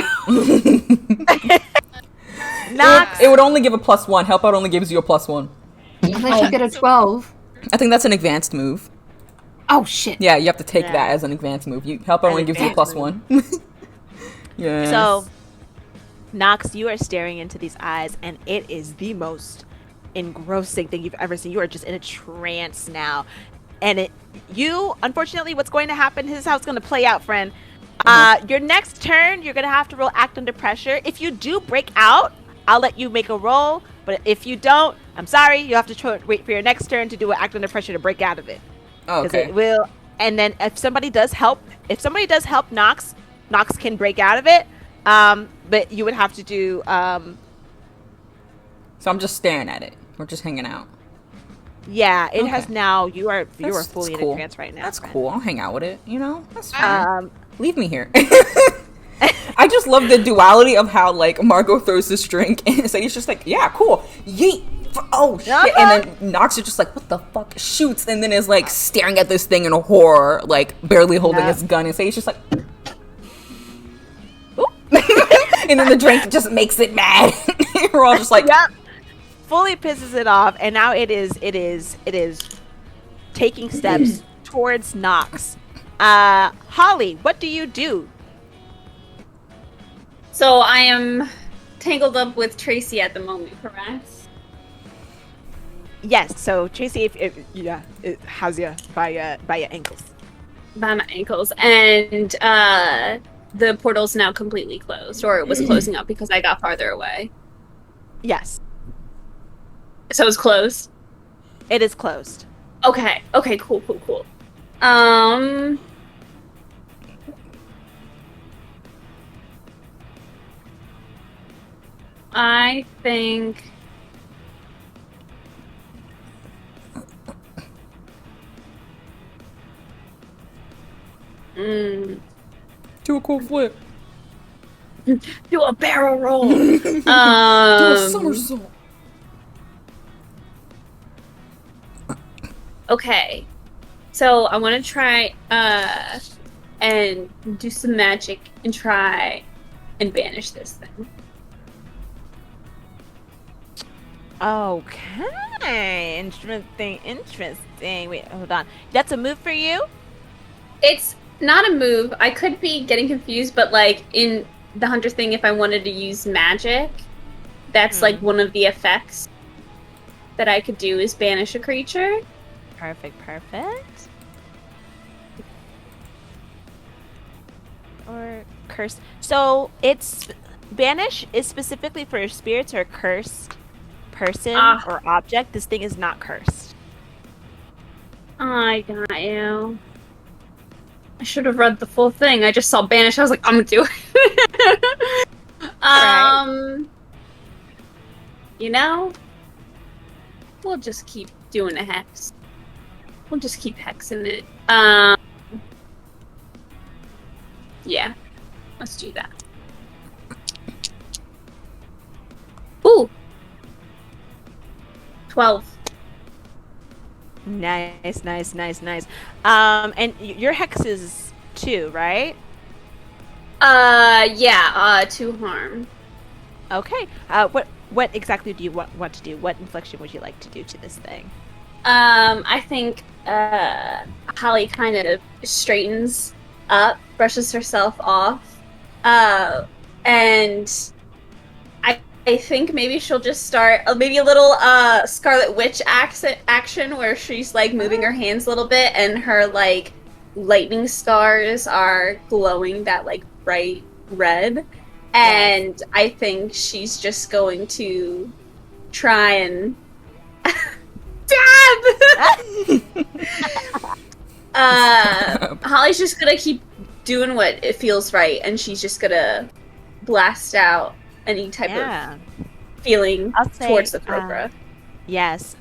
Knox, It would only give a plus 1. Help out only gives you a plus 1. Unless you get a 12. I think that's an advanced move. Oh shit. Yeah, you have to take Yeah. that as an advanced move. Help out An only gives you a advanced plus 1. Yeah. So, Knox, you are staring into these eyes, and it is the most engrossing thing you've ever seen. You are just in a trance now, and unfortunately, what's going to happen? This is how it's going to play out, friend. Your next turn, you're going to have to roll act under pressure. If you do break out, I'll let you make a roll. But if you don't, I'm sorry. You have to wait for your next turn to do an act under pressure to break out of it. Oh, 'Cause okay. it will. And then if somebody does help Knox can break out of it. But you would have to do. So I'm just staring at it. We're just hanging out. Yeah, it has Okay. now. You are That's fully in cool. a trance right now. That's friend. cool. I'll hang out with it. You know, that's fine. Um, Leave me here. I just love the duality of how like Margo throws this drink and Sadie's just like, yeah, cool, yeet. Oh shit! And then Knox is just like, what the fuck? Shoots and then is like staring at this thing in horror, like barely holding Yeah. his gun. And Sadie's just like, "Oop." And then the drink just makes it mad. We're all just like, yep. Fully pisses it off, and now it is taking steps towards Knox. Holly, what do you do? So I am tangled up with Traci at the moment, correct? Yes. So Traci, it has you by your ankles. By my ankles. And the portal's now completely closed, or it was closing up because I got farther away. Yes, So it's closed. it is closed. Okay, cool. I think do a cool flip. do a barrel roll. Do a somersault. Okay. So I want to try and do some magic and try and banish this thing. Okay. Interesting. Wait, hold on. That's a move for you? It's not a move. I could be getting confused, but like in the hunter thing, if I wanted to use magic, that's like one of the effects that I could do is banish a creature. Perfect. Or curse. So it's banish is specifically for spirits or cursed person or object. This thing is not cursed. I got you. I should have read the full thing. I just saw banish. I was like, I'm gonna do it. You know, we'll just keep doing a hex. We'll just keep hexing it. Yeah. Let's do that. Ooh. 12. Nice. And your hex is 2, right? Yeah, 2 harm. Okay. What exactly do you want to do? What infliction would you like to do to this thing? I think Holly kind of straightens up, brushes herself off, and I think maybe she'll just start maybe a little Scarlet Witch action where she's like moving her hands a little bit, and her like lightning stars are glowing that like bright red, and I think she's just going to try and Holly's just gonna keep doing what it feels right, and she's just gonna blast out any type of feeling towards the cobra. Yes.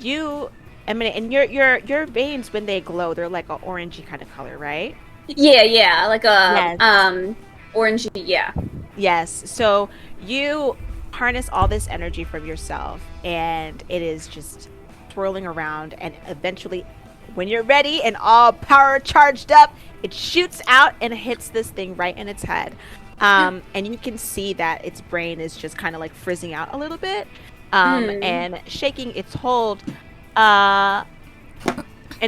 You. I mean, and your veins when they glow, they're like an orangey kind of color, right? Yeah, like a orangey. Yeah. Yes. So you harness all this energy from yourself, and it is just swirling around, and eventually, when you're ready and all power charged up, it shoots out and hits this thing right in its head. And you can see that its brain is just kind of like frizzing out a little bit, and shaking its hold. And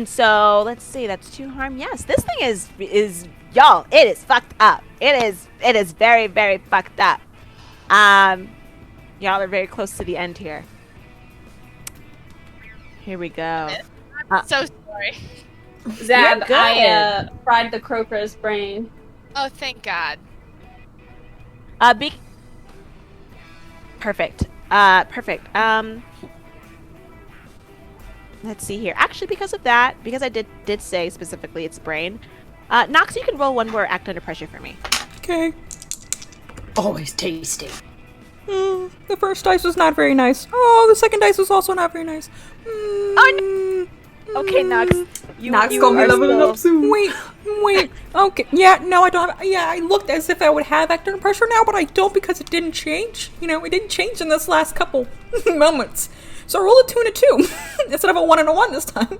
so let's see, that's 2 harm. Yes, this thing is y'all. It is fucked up. It is very, very fucked up. Y'all are very close to the end here. Here we go. I'm so sorry. Zab, I fried the croca's brain. Oh, thank God. Perfect. Perfect. Let's see here. Actually, because of that, because I did say specifically it's brain, Knox, you can roll one more act under pressure for me. Okay. Always tasty. The first dice was not very nice. Oh, the second dice was also not very nice. Oh, no. Okay, Knox. Knox gonna be leveling up soon. Wait. Okay. Yeah, no, I don't have... Yeah, I looked as if I would have act under pressure now, but I don't because it didn't change. You know, it didn't change in this last couple moments. So I rolled a 2 and a 2 instead of a 1 and a 1 this time.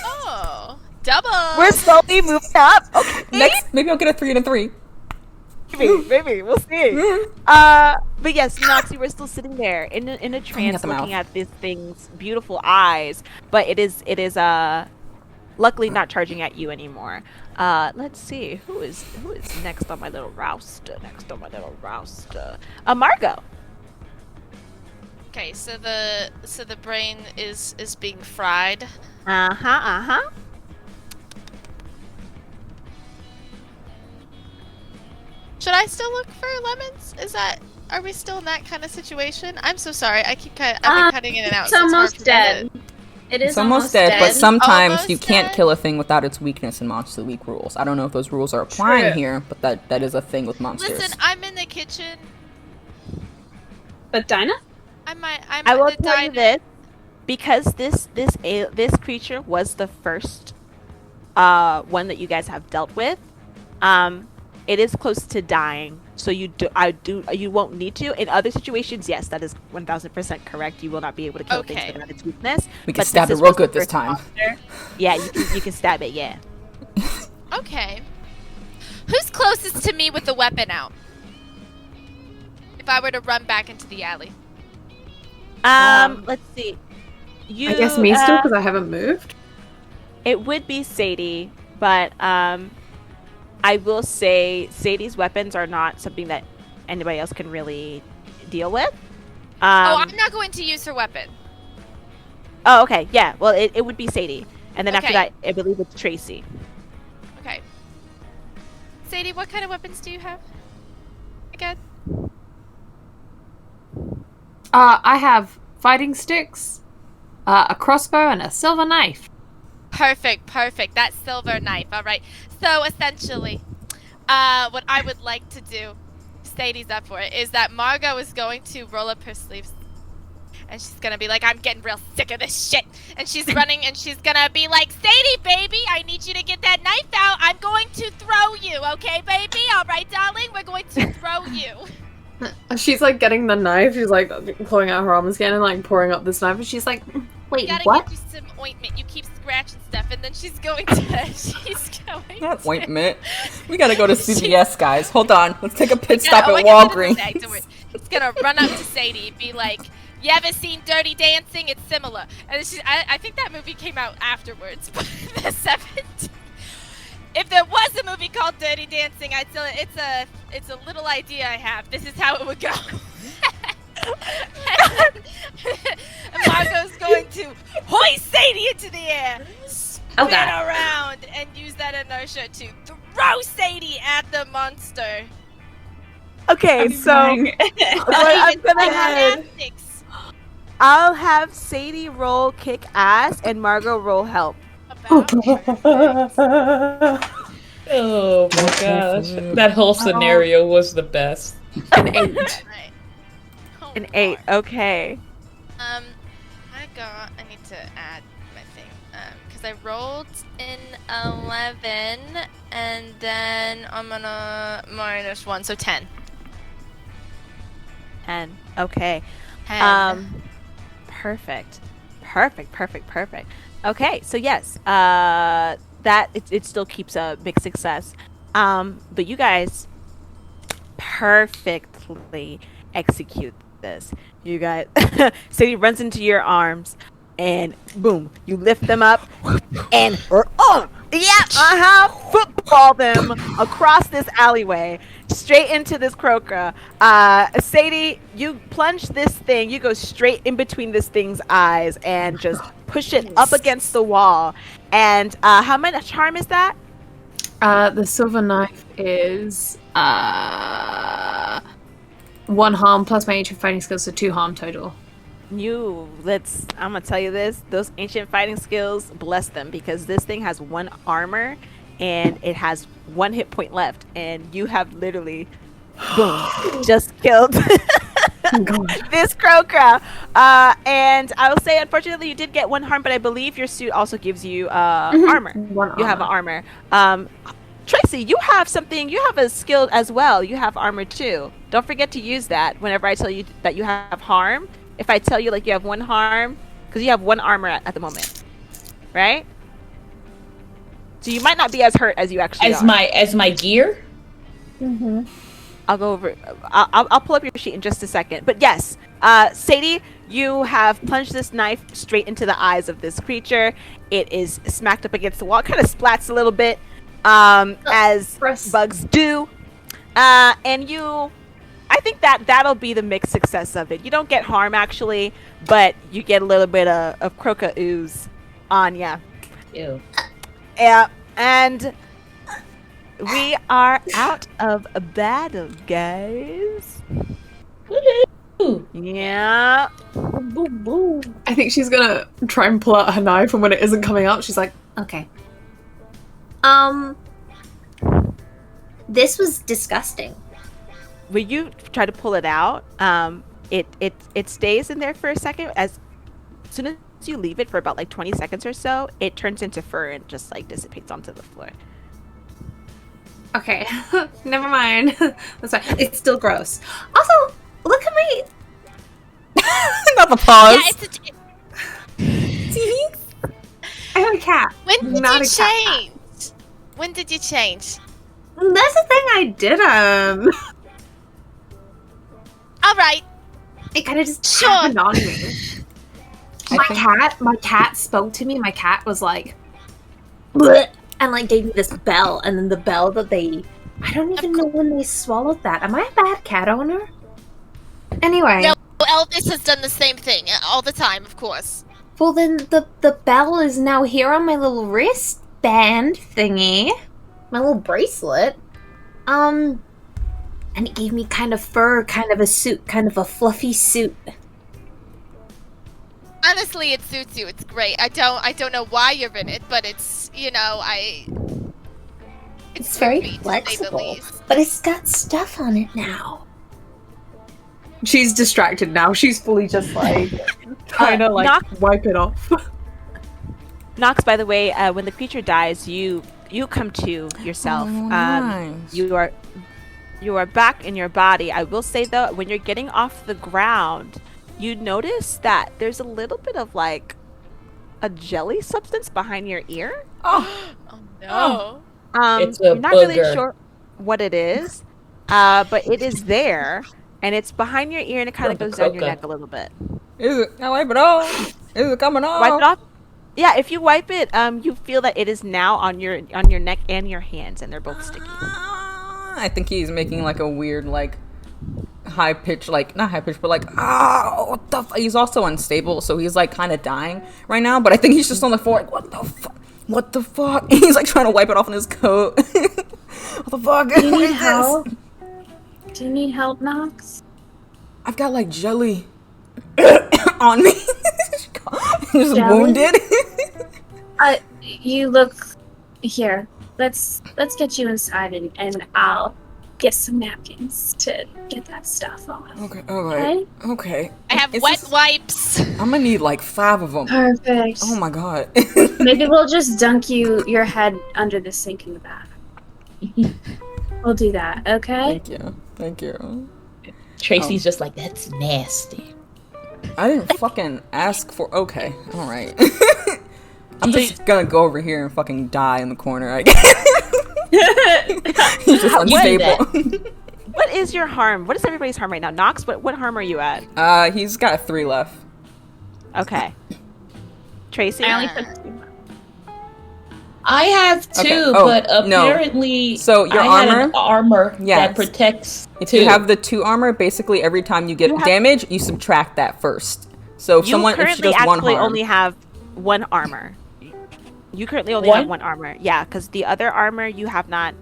Oh, double. We're slowly moving up. Okay. Next, maybe I'll get a 3 and a 3. Maybe we'll see. But yes, Knox, you were still sitting there in a trance, looking at this thing's beautiful eyes. But it is luckily not charging at you anymore. Let's see who is next on my little roster. Margo. Okay, so the brain is being fried. Should I still look for lemons? Are we still in that kind of situation? I'm so sorry. I've been cutting in and out. It's almost dead. It's almost dead, but sometimes Almost you can't dead? kill a thing without its weakness in Monster Week rules. I don't know if those rules are applying here, but that is a thing with monsters. Listen, I'm in the kitchen. But Dinah? I will tell you this, because this creature was the first one that you guys have dealt with. It is close to dying, so you won't need to. In other situations, yes, that is 1000% correct. You will not be able to kill things without its weakness. We can stab it real good this time. Yeah, you can stab it. Yeah. Okay. Who's closest to me with the weapon out? If I were to run back into the alley. Let's see. I guess me still, because I haven't moved. It would be Sadie, but I will say Sadie's weapons are not something that anybody else can really deal with. I'm not going to use her weapon. Oh, okay. Yeah. Well, it would be Sadie, and then after that, I believe it's Traci. Okay. Sadie, what kind of weapons do you have? Again? I have fighting sticks, a crossbow, and a silver knife. Perfect. That silver knife. All right. So essentially, what I would like to do, Sadie's up for it, is that Margo is going to roll up her sleeves and she's gonna be like, I'm getting real sick of this shit. And she's running, and she's gonna be like, Sadie, baby, I need you to get that knife out. I'm going to throw you, okay, baby? All right, darling, we're going to throw you. She's like getting the knife. She's like clawing out her arms again and like pouring up this knife. And she's like, "Wait, You gotta what?" get you some ointment. You keep scratching stuff, and then she's going to. Not ointment. We gotta go to CVS, guys. Hold on. Let's take a pit stop Oh, at I got it in the Walgreens. bag, don't worry. It's gonna run up to Sadie, be like, "You ever seen Dirty Dancing? It's similar." And I think that movie came out afterwards, but the 70s. If there was a movie called Dirty Dancing, I'd tell it it's a little idea I have. This is how it would go. And Margo's going to hoist Sadie into the air, spin around, and use that inertia to throw Sadie at the monster. Okay, so I'm gonna have Gymnastics. I'll have Sadie roll kick ass and Margo roll help. Oh my gosh. That whole scenario was the best. An 8. Right. Oh, An 8. Lord. Okay. I need to add my thing. Because I rolled in 11, and then I'm gonna -1, so 10. 10. Okay. 10. Perfect. Okay, so yes, that it still keeps a big success. But you guys perfectly execute this. You guys, Sadie runs into your arms, and boom, you lift them up, and football them across this alleyway, straight into this croaker. Sadie, you plunge this thing, you go straight in between this thing's eyes, and just push it up against the wall. And how much harm is that? The silver knife is 1 harm plus my ancient fighting skills, so 2 harm total. I'm gonna tell you this, those ancient fighting skills, bless them, because this thing has 1 armor and it has 1 hit point left, and you have literally boom just killed this croaker. And I will say, unfortunately, you did get 1 harm, but I believe your suit also gives you armor. You have an armor. Traci, you have a skill as well. You have armor too. Don't forget to use that whenever I tell you that you have harm. If I tell you like you have 1 harm, because you have 1 armor at the moment, right? So you might not be as hurt as you actually are. As my gear. Mm-hmm. I'll go over. I'll pull up your sheet in just a second. But yes, Sadie, you have plunged this knife straight into the eyes of this creature. It is smacked up against the wall. It kind of splats a little bit, as bugs do. And I think that'll be the mixed success of it. You don't get harm actually, but you get a little bit of croca ooze on ya. Ew. Yeah, and we are out of a battle, guys. Ooh. Yeah. I think she's gonna try and pull out her knife, and when it isn't coming out, she's like, Okay. This was disgusting. When you try to pull it out, it stays in there for a second. As soon as you leave it for about like 20 seconds or so, it turns into fur and just like dissipates onto the floor. okay, never mind. That's fine. It's still gross. Also, look at me. Not the pause. Yeah, I have a cat. When did Not you a cat. change? When did you change? That's the thing, I didn't. All right. It kind of just Sure. happened on me. My cat spoke to me. My cat was like, Blech, and like gave me this bell, and then the bell that I don't even know when they swallowed that. Am I a bad cat owner? anyway. No, Elvis has done the same thing all the time, of course. Well, then the bell is now here on my little wristband thingy, my little bracelet. And it gave me kind of fur, kind of a suit, kind of a fluffy suit. Honestly, it suits you. It's great. I don't know why you're in it, but it's It's very groovy, to say the flexible, least. but it's got stuff on it now. She's distracted now. She's fully just like trying to like Knox- wipe it off. Knox, by the way, when the creature dies, you come to yourself. Oh, nice. You are back in your body. I will say though, when you're getting off the ground, you notice that there's a little bit of like a jelly substance behind your ear. Oh no. It's a You're not really booger. sure what it is, but it is there, and it's behind your ear, and it kind of From goes down your Coca. neck a little bit. Is it? I wipe it off. Is it coming off? Wipe it off. Yeah, if you wipe it, you feel that it is now on your neck and your hands, and they're both sticky. I think he's making like a weird like high pitch, like not high pitch, but like what the he's also unstable, so he's like kind of dying right now. But I think he's just on the floor like what the fuck. What the fuck? He's like trying to wipe it off in his coat. What the fuck? Do you need help? Do you need help, Knox? I've got like jelly on me. Just Jelly? wounded. You look here. Let's get you inside and I'll get some napkins to get that stuff off. Okay, alright. Okay. I have Is wet this- wipes. I'm gonna need like 5 of them. Perfect. Oh my god. Maybe we'll just dunk your head under the sink in the bath. We'll do that, okay? Thank you. Thank you. Tracy's just like, that's nasty. I didn't fucking ask for. Okay, all right. I'm just gonna go over here and fucking die in the corner. I guess. He's just unstable. What is your harm? What is everybody's harm right now? Knox, what harm are you at? He's got 3 left. Okay. Traci? I only took 2. I have 2, Okay. Oh, but no. apparently So your I had armor? an armor Yes. that protects If 2. you have the 2 armor, basically every time you get damage, you subtract that first. So if You someone, if she currently does 1 actually harm, only have 1 armor. You currently only have 1 armor. Yeah, because the other armor you have not.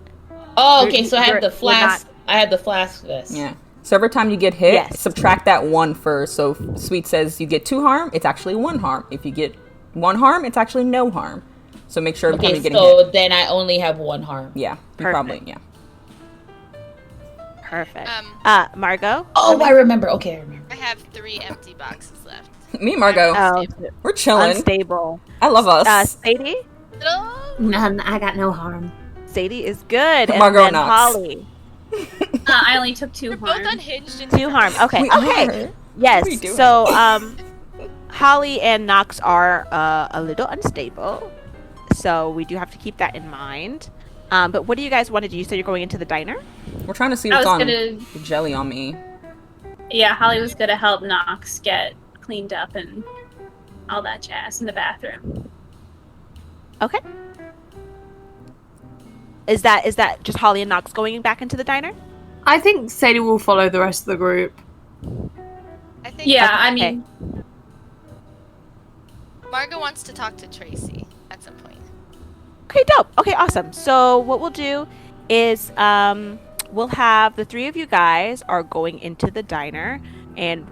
Oh, okay, so I you're- have the you're flask. I have the flask vest. yeah. So every time you get hit, Yes. subtract that 1 first. So if Sweet says you get 2 harm, it's actually 1 harm. If you get 1 harm, it's actually no harm. So make sure every time Okay, you're getting so hit. then I only have 1 harm. Yeah, you Perfect. probably, yeah. Perfect. Um, Margo? Oh, I remember. Okay, I remember. I have 3 empty boxes left. Me and Margo, Oh, we're chilling. unstable. I love us. Sadie? Oh, None. I got no harm. Sadie is good. And Margo then Knox. Holly. I only took 2 both harm. unhinged and 2 harm. Okay. We Okay. are. Yes. What are you doing? So, Holly and Knox are a little unstable. So we do have to keep that in mind. But what do you guys want to do? You said you're going into the diner? We're trying to see I what's was on gonna. the jelly on me. Yeah, Holly was gonna help Knox get cleaned up and all that jazz in the bathroom. Okay. Is that just Holly and Knox going back into the diner? I think Sadie will follow the rest of the group. I think Yeah, I Okay. mean, Margo wants to talk to Traci at some point. Okay, dope. Okay, awesome. So what we'll do is we'll have the 3 of you guys are going into the diner, and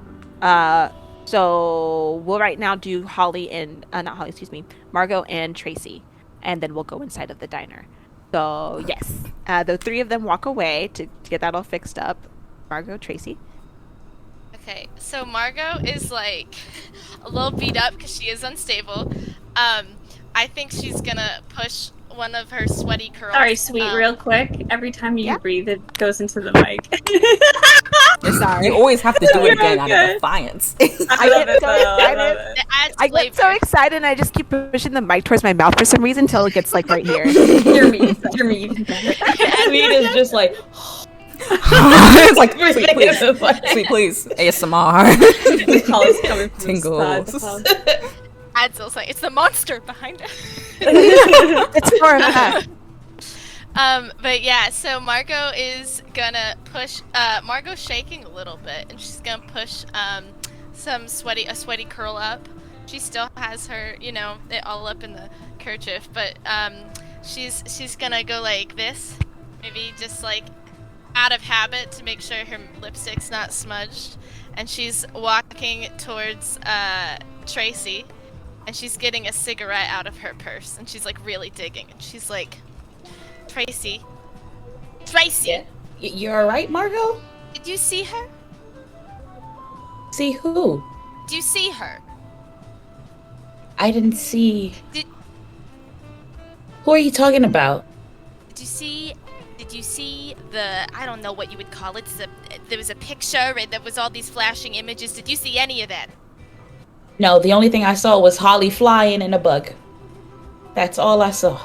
so we'll right now do Holly and not Holly, excuse me, Margo and Traci, and then we'll go inside of the diner. So yes, the 3 of them walk away to get that all fixed up. Margo, Traci. Okay, so Margo is like a little beat up because she is unstable. I think she's gonna push one of her sweaty curls. sorry, sweet, real quick. Every time you Yeah. breathe, it goes into the mic. Sorry. You always have to do it again out Okay. of defiance. I get so excited. It adds I flavor. get so excited, and I just keep pushing the mic towards my mouth for some reason until it gets like right here. You're me. You're me. Sweet is just like, It's like, sweet, please. Sweet, please. ASMR. The call is coming from Tingles. the side of the house. Adzel's like, it's the monster behind it. It's for that. But yeah, so Margo is gonna push. Margo's shaking a little bit, and she's gonna push a sweaty curl up. She still has her, it all up in the kerchief, but she's gonna go like this, maybe just like out of habit to make sure her lipstick's not smudged, and she's walking towards Traci, and she's getting a cigarette out of her purse, and she's like really digging, and she's like, Traci, you're alright, Margo? did you see her? See who? Do you see her? I didn't see. Did Who are you talking about? Did you see the, I don't know what you would call it, there was a picture and there was all these flashing images. Did you see any of that? No, the only thing I saw was Holly flying and a bug. That's all I saw.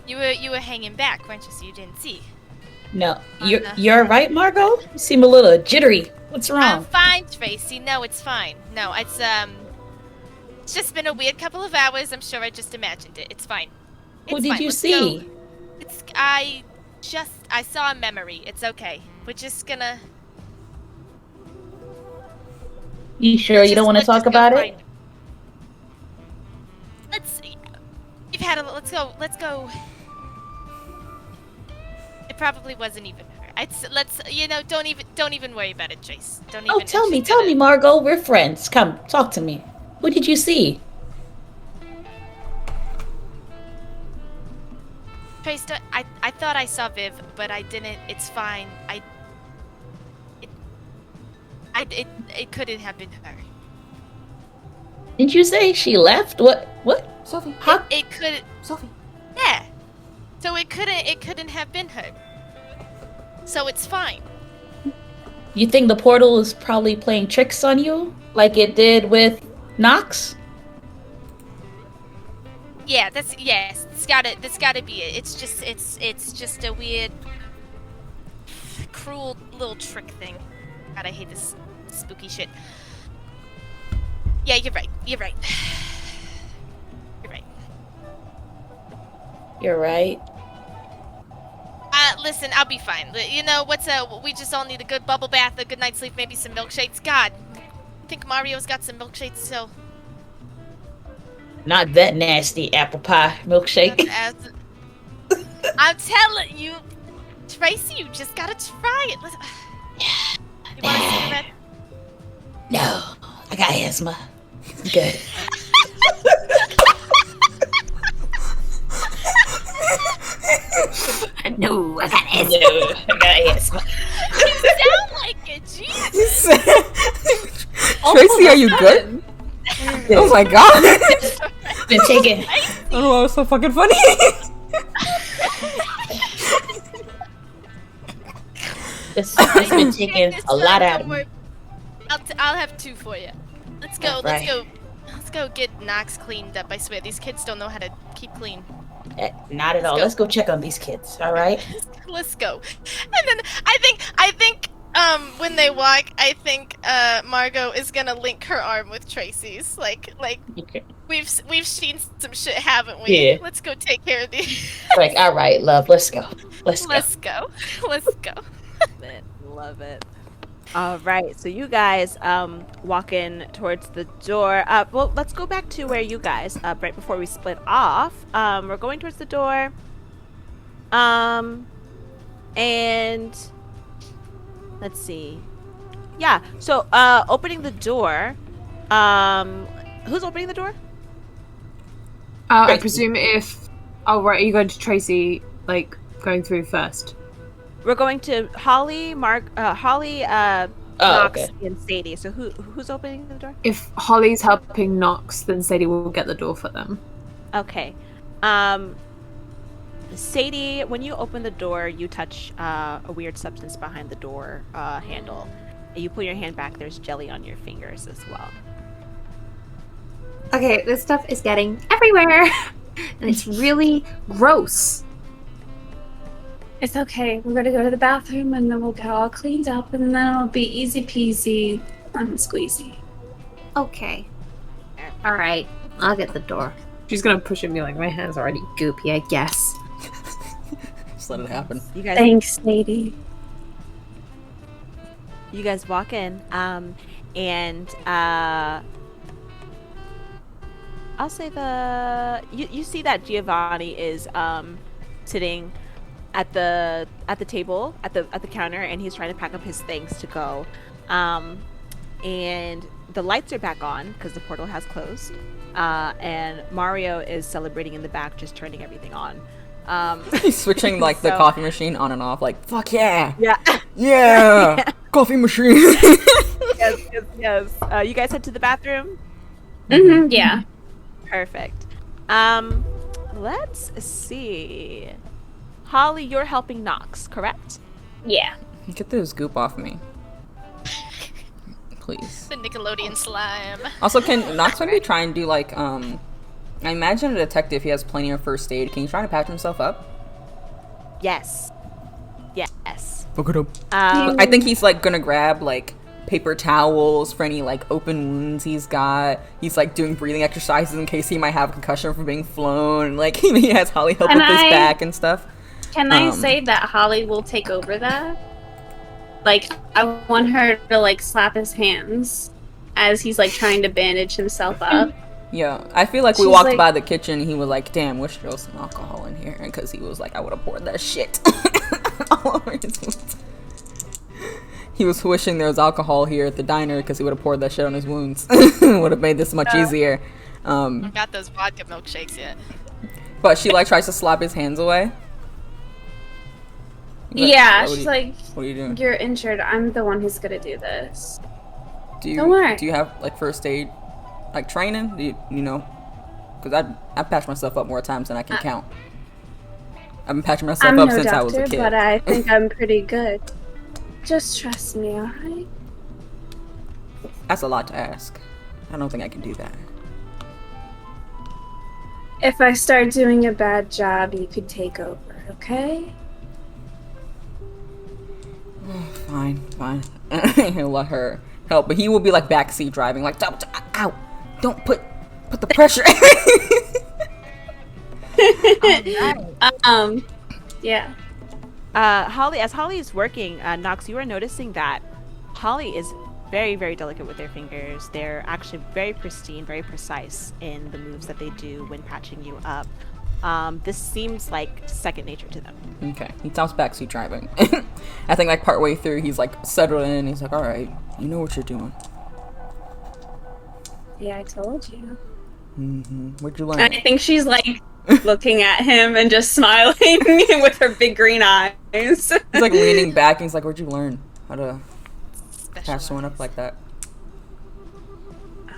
You were hanging back, weren't you, so you didn't see? No, you're right, Margo? You seem a little jittery. What's I'm wrong? fine, Tracy. No, it's fine. No, it's just been a weird couple of hours. I'm sure I just imagined it. It's fine. Who It's did fine. you Let's see? go. I saw a memory. It's okay. We're just gonna. You sure you don't want to talk about it? Let's see. You've had a. Let's go. It probably wasn't even her. Don't even worry about it, Trace. Don't even. Oh, tell me, Margo. We're friends. Come, talk to me. What did you see? Trace, I thought I saw Viv, but I didn't. It's fine. It couldn't have been her. Didn't you say she left? What? Sophie. How? It could. Sophie. Yeah. So it couldn't have been her. So it's fine. You think the portal is probably playing tricks on you, like it did with Knox? Yeah, that's gotta be it. It's just a weird, cruel little trick thing. God, I hate this spooky shit. Yeah, you're right. You're right. You're right. Listen, I'll be fine. You know, we just all need a good bubble bath, a good night's sleep, maybe some milkshakes. God, I think Mario's got some milkshakes, so. Not that nasty apple pie milkshake. I'm telling you, Tracy, you just gotta try it. You want a cigarette? No, I got asthma. Good. No, I got it. No, I got asthma. You sound like it, Jesus. Tracy, are you good? Oh my god. Been taking. I don't know why it was so fucking funny. This has been taking a lot out of me. I'll have two for you. Let's go. Right. Let's go get Knox cleaned up. I swear these kids don't know how to keep clean. Not at all. go. Let's go check on these kids. All right. Let's go. And then I think when they walk, I think Margo is gonna link her arm with Tracy's. Like Okay. we've seen some shit, haven't we? Yeah. Let's go take care of these. Like, all right, love. Let's go. Let's go. Let's go. Let's go. Love it. All right, so you guys walk in towards the door. Well, let's go back to where you guys, right before we split off. We're going towards the door. And let's see. Yeah, so opening the door. Who's opening the door? I Tracy. presume if. Oh, right, are you going to Tracy, like, going through first? We're going to Holly, Knox, okay. and Sadie. So who's opening the door? If Holly's helping Knox, then Sadie will get the door for them. Okay. Sadie, when you open the door, you touch a weird substance behind the door handle. You pull your hand back, there's jelly on your fingers as well. Okay, this stuff is getting everywhere. And it's really gross. It's okay. We're gonna go to the bathroom and then we'll get all cleaned up and then it'll be easy peasy lemon squeezy. Okay. Alright, I'll get the door. She's gonna push at me like my hand's already Goopy, I guess. Just let it happen. You guys Thanks, lady. You guys walk in, and I'll say you see that Giovanni is sitting at the table at the counter, and he's trying to pack up his things to go, and the lights are back on because the portal has closed, and Mario is celebrating in the back, just turning everything on. He's switching like the So- coffee machine on and off, like fuck yeah, Yeah. yeah, coffee machine. Yes. You guys head to the bathroom. Mm-hmm, yeah. Perfect. Let's see. Holly, you're helping Knox, correct? Yeah. Get this goop off me. Please. The Nickelodeon slime. Also, can Knox maybe try and do like, I imagine a detective, he has plenty of first aid. Can he try to patch himself up? Yes. Yes. Look it up. I think he's like gonna grab like paper towels for any like open wounds he's got. He's like doing breathing exercises in case he might have a concussion from being flown. Like he has Holly help with his back and stuff. Can I say that Holly will take over that? Like, I want her to like slap his hands as he's like trying to bandage himself up. Yeah, I feel like we She's walked like- by the kitchen and he was like, damn, wish there was some alcohol in here. Because he was like, I would have poured that shit all over his wounds. He was wishing there was alcohol here at the diner because he would have poured that shit on his wounds. Would have made this much easier. I got those vodka milkshakes yet. But she like tries to slap his hands away. Yeah, What she's you- like, What are you doing? you're injured. I'm the one who's gonna do this. Don't worry. Do you have like first aid, like training? Do you know? Because I patched myself up more times than I can count. I've been patching myself I'm up no since doctor, I was a kid. but I think I'm pretty good. Just trust me, alright? That's a lot to ask. I don't think I can do that. If I start doing a bad job, you could take over, okay? Fine. He'll let her help, but he will be like backseat driving, like, ow, don't put the pressure. Yeah. Holly, as Holly is working, Knox, you are noticing that Holly is very, very delicate with their fingers. They're actually very pristine, very precise in the moves that they do when patching you up. This seems like second nature to them. Okay, he stops backseat driving. I think like partway through, he's like settled in. He's like, all right, you know what you're doing. Yeah, I told you. What'd you learn? I think she's like looking at him and just smiling with her big green eyes. He's like leaning back and he's like, where'd you learn how to patch someone up like that?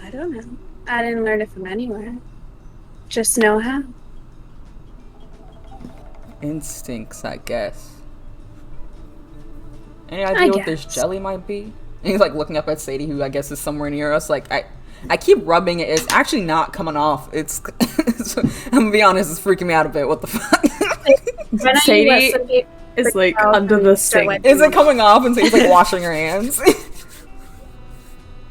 I don't know. I didn't learn it from anywhere. Just know how. Instincts, I guess. Any idea what this jelly might be? And he's like looking up at Sadie, who I guess is somewhere near us. Like I keep rubbing it. It's actually not coming off. I'm gonna be honest, it's freaking me out a bit. What the fuck? Sadie is like under the sink. Is it coming off? And Sadie's like washing her hands.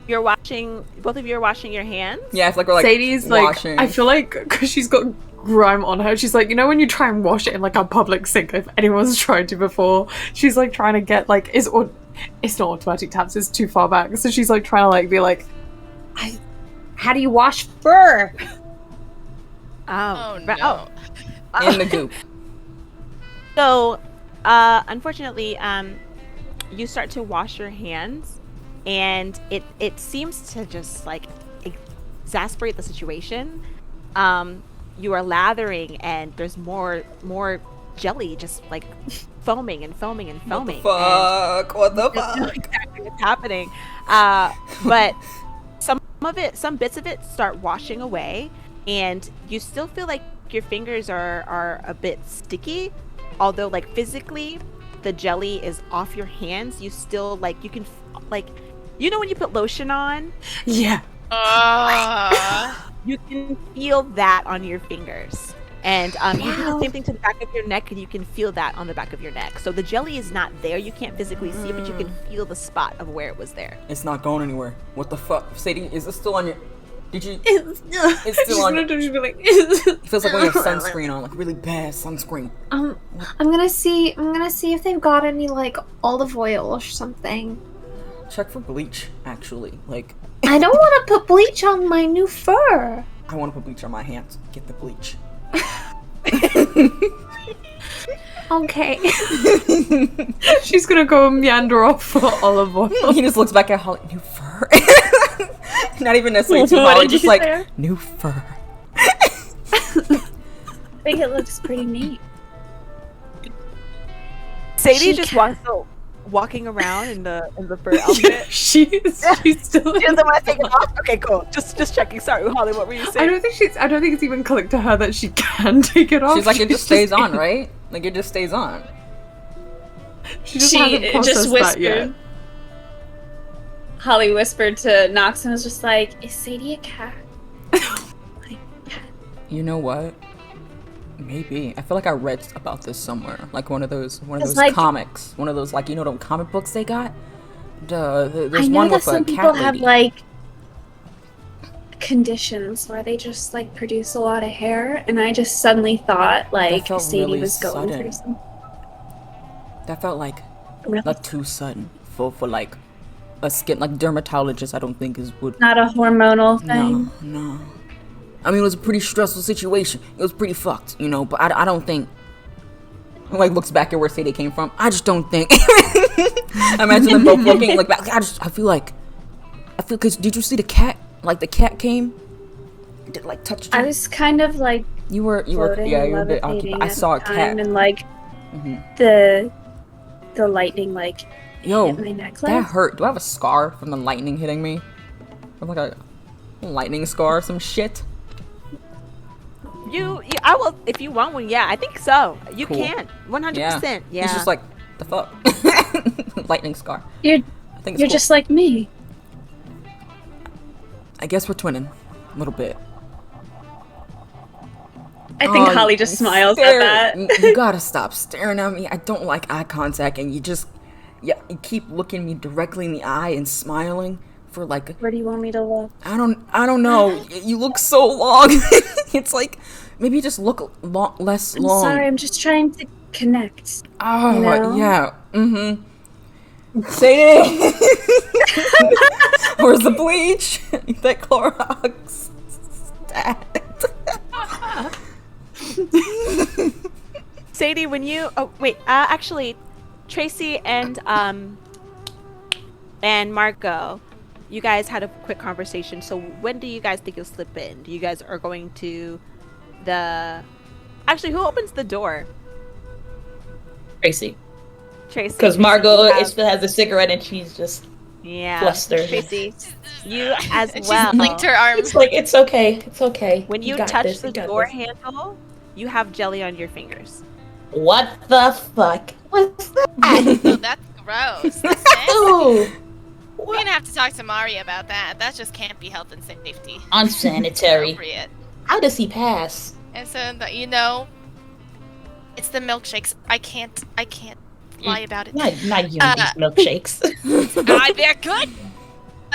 You're washing, both of you are washing your hands? Yeah, it's like we're like Sadie's washing. like, I feel like because she's got grime on her, she's like, you know when you try and wash it in like a public sink, if anyone's tried to before, she's like trying to get like, it's not automatic taps, it's too far back, so she's like trying to like be like, how do you wash fur? Oh no. In the goop. So, unfortunately, you start to wash your hands, and it seems to just like exasperate the situation. You are lathering, and there's more jelly just like foaming and foaming and foaming. What the and fuck? Exactly what's happening. But some bits of it start washing away, and you still feel like your fingers are a bit sticky, although like physically the jelly is off your hands. You still like, you can like, you know when you put lotion on, Yeah. you can feel that on your fingers, and you do the same thing to the back of your neck, and you can feel that on the back of your neck. So the jelly is not there, you can't physically see it, but you can feel the spot of where it was there. It's not going anywhere. What the fuck? Sadie, is it still on your... Did you... It's still on... She's be like, It feels like when you have sunscreen on, like really bad sunscreen. I'm gonna see if they've got any like olive oil or something. Check for bleach, actually. Like, I don't want to put bleach on my new fur. I want to put bleach on my hands. Get the bleach. Okay. she's gonna go meander off for olive oil. He just looks back at Holly. New fur. Not even necessarily to What Holly, did just you like, say? new fur. I think it looks pretty neat. Sadie just walking around in the fur outfit? she's still. She doesn't want to take it off. Okay, cool. Just checking. Sorry, Holly. What were you I saying? don't think it's even clicked to her that she can take it off. She's like, it just stays on, right? Like, it just stays on. She just hasn't She processed just that yet. whispered. Holly whispered to Knox and was just like, "Is Sadie a cat?" You know what? Maybe. I feel like I read about this somewhere. Like one of those like- comics. One of those, like, you know, them comic books they got? There's I know one that with a some cat people have lady. like conditions where they just like produce a lot of hair, and I just suddenly thought like felt Sadie really was going sudden. through some. That felt like Really? not too sudden for like a skin, like dermatologist. I don't think would. Not a hormonal thing. No. I mean, it was a pretty stressful situation. It was pretty fucked, you know. But I don't think. Like looks back at where Sadie came from. I just don't think. Imagine them both looking like back. I feel because did you see the cat? Like the cat came. Did it, like touch you? I was kind of like You were floating yeah, and you were a bit levitating occupied. I at saw a the cat. time, and like Mhm. the lightning like Yo, hit my necklace. that hurt. Do I have a scar from the lightning hitting me? From like a lightning scar or some shit? I will if you want one. Yeah, I think so. You Cool. can 100%. Yeah. It's just like the fuck, lightning scar. You're I think it's you're cool. just like me. I guess we're twinning a little bit. I think Oh, Holly just you smiles stare- at that. You gotta stop staring at me. I don't like eye contact, and you keep looking me directly in the eye and smiling for like Where do you want me to look? I don't know. You look so long. It's like maybe just look less I'm long. sorry, I'm just trying to connect. Oh You know? yeah. Sadie, where's the bleach? That Clorox. Sadie, when you actually, Traci and Margo, you guys had a quick conversation. So when do you guys think you'll slip in? Do you guys are going to actually, who opens the door? Traci. Traci. Because Margo has a cigarette and she's just flustered. Traci, you as And well. she's linked her arms. It's like, it's okay. It's okay. When you got touch this, the you got door this. handle, you have jelly on your fingers. What the fuck? What's that? Oh, that's gross. That's nasty. Ooh. We're gonna have to talk to Mari about that. That just can't be health and safety. Unsanitary. Appropriate. How does he pass? And so, it's the milkshakes. I can't lie about it. Not you and these milkshakes. They're good.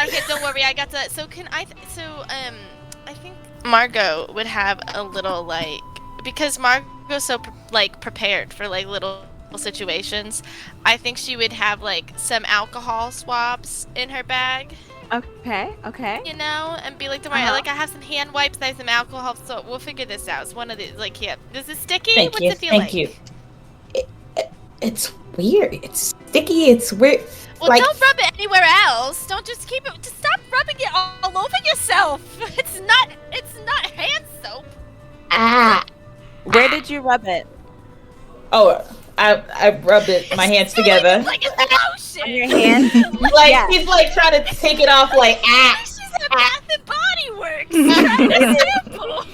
Okay, don't worry. I got the. So I think Margo would have a little because Margo's so prepared for little situations. I think she would have some alcohol swabs in her bag. Okay. And be like, don't worry, I have some hand wipes, I have some alcohol, so we'll figure this out. It's one of these, here. Is it sticky? What's it feel like? Thank you. It's weird. It's sticky. It's weird. Well, don't rub it anywhere else. Don't just keep it. Just stop rubbing it all over yourself. It's not hand soap. Where did you rub it? Oh, I rubbed it. My hands together. Like it's lotion. On your hand? He's trying to take it off. She's a Bath and Body Works. Trying to sample.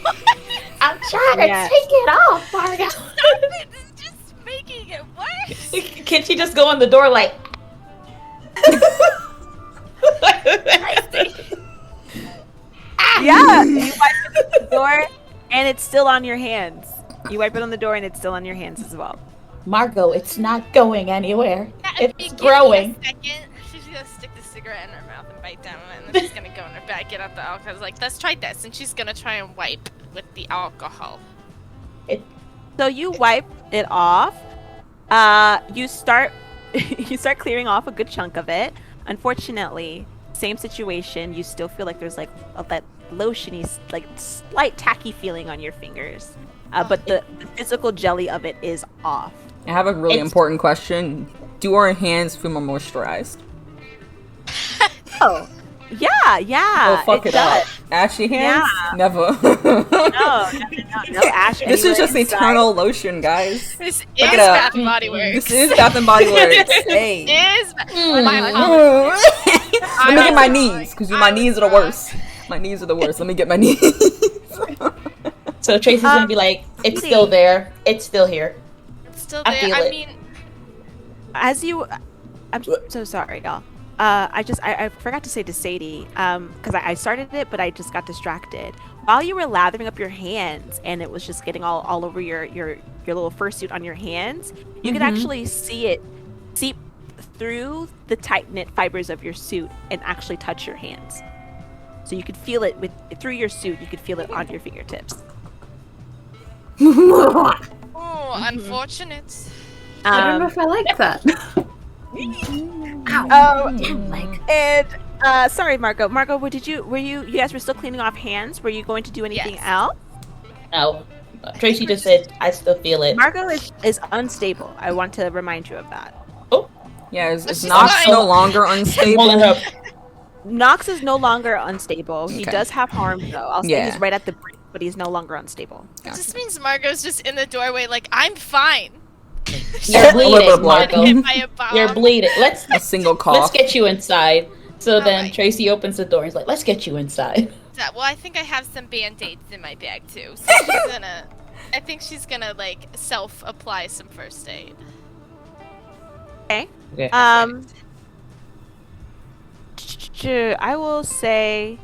I'm trying to take it off, Margo. Stop it. It's just making it worse. Can she just go on the door Yeah, you wipe it on the door, and it's still on your hands. You wipe it on the door, and it's still on your hands as well. Margo, it's not going anywhere. It's Give me growing. a second. She's gonna stick the cigarette in her mouth and bite down on it, and then she's gonna go in her bag, get out the alcohol. I was like, let's try this, and she's gonna try and wipe with the alcohol. So you wipe it off. You start clearing off a good chunk of it. Unfortunately, same situation. You still feel like there's that lotiony, slight tacky feeling on your fingers. But the physical jelly of it is off. I have a really important question. Do our hands feel more moisturized? Oh, yeah. Oh, fuck it it does. up. Ashy hands? Yeah. Never. No ash. This is anywhere just inside. eternal lotion, guys. This is Look it up. Bath and Body Works. This is Bath and Body Works. Hey. Is my apologies. Let me get my knees, because my knees are the worst. My knees are the worst. Let me get my knees. So Tracy's gonna be like, it's still there. It's still here. It's still I there. feel I it. mean, I'm so sorry, y'all. I forgot to say to Sadie, because I started it, but I just got distracted. While you were lathering up your hands, and it was just getting all over your little fursuit on your hands, you could actually see it seep through the tight knit fibers of your suit and actually touch your hands. So you could feel it through your suit. You could feel it on your fingertips. oh, unfortunate. I don't know if I like that. Damn leg. And sorry, Margo. Margo, you guys were still cleaning off hands? Were you going to do anything Yes. else? No. Tracy just said, I still feel it. Margo is unstable. I want to remind you of that. Yeah, is She's Knox fine. no longer Holding unstable? her. Knox is no longer unstable. He Okay. does have harm though. I'll say Yeah. he's right at the brink, but he's no longer unstable. It just means Margot's just in the doorway, like, I'm fine. You're A little bit bleeding, of blood. Got hit by a bomb. You're bleeding. A single Let's cough. get you inside. So then Alright. Tracy opens the door and is like, let's get you inside. Well, I think I have some band-aids in my bag too. So I think she's gonna like self-apply some first aid. Okay. Okay. I will say.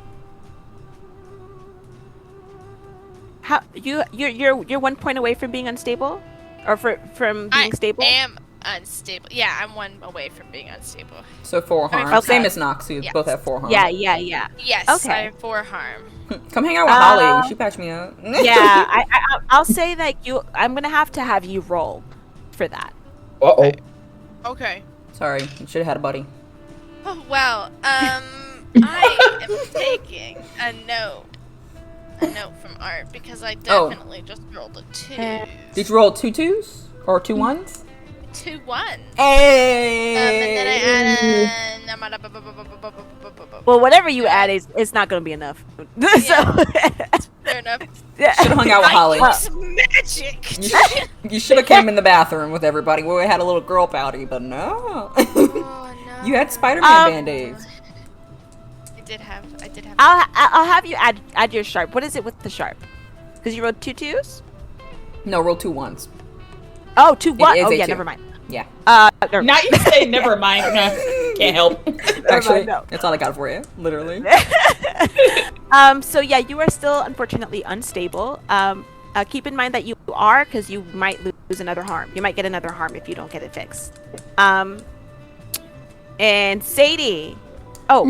How you're 1 point away from being unstable, or from being stable. I am unstable. Yeah, I'm one away from being unstable. So 4 harm. Okay. Same as Knox. You Yes. both have 4 harm. Yeah. Yes, Okay. I have 4 harm. Come hang out with Holly. She patched me up. Yeah, I'll say that I'm gonna have to have you roll for that. Uh-oh. Okay. Sorry, you should have had a buddy. Oh, well, I am taking a note from Art because I definitely just rolled a 2. Did you roll 2 2s or 2 1s? 2 1s. Hey. And then I add Well, whatever you add is it's not gonna be enough. fair enough. Yeah. Should have hung out with Holly. It's magic. You should have came in the bathroom with everybody where we had a little girl party, but no. Oh, no. You had Spider-Man band-aids. I did have. I'll have you add your sharp. What is it with the sharp? Because you rolled 2 2s. No, roll 2 1s. Oh, 2 1. is Oh a yeah, 2. never mind. Yeah. Never Now you say never mind. No, can't help. Actually, no. that's all I got for you. Literally. So yeah, you are still unfortunately unstable. Keep in mind that you are, because you might lose another harm. You might get another harm if you don't get it fixed. And Sadie. Oh,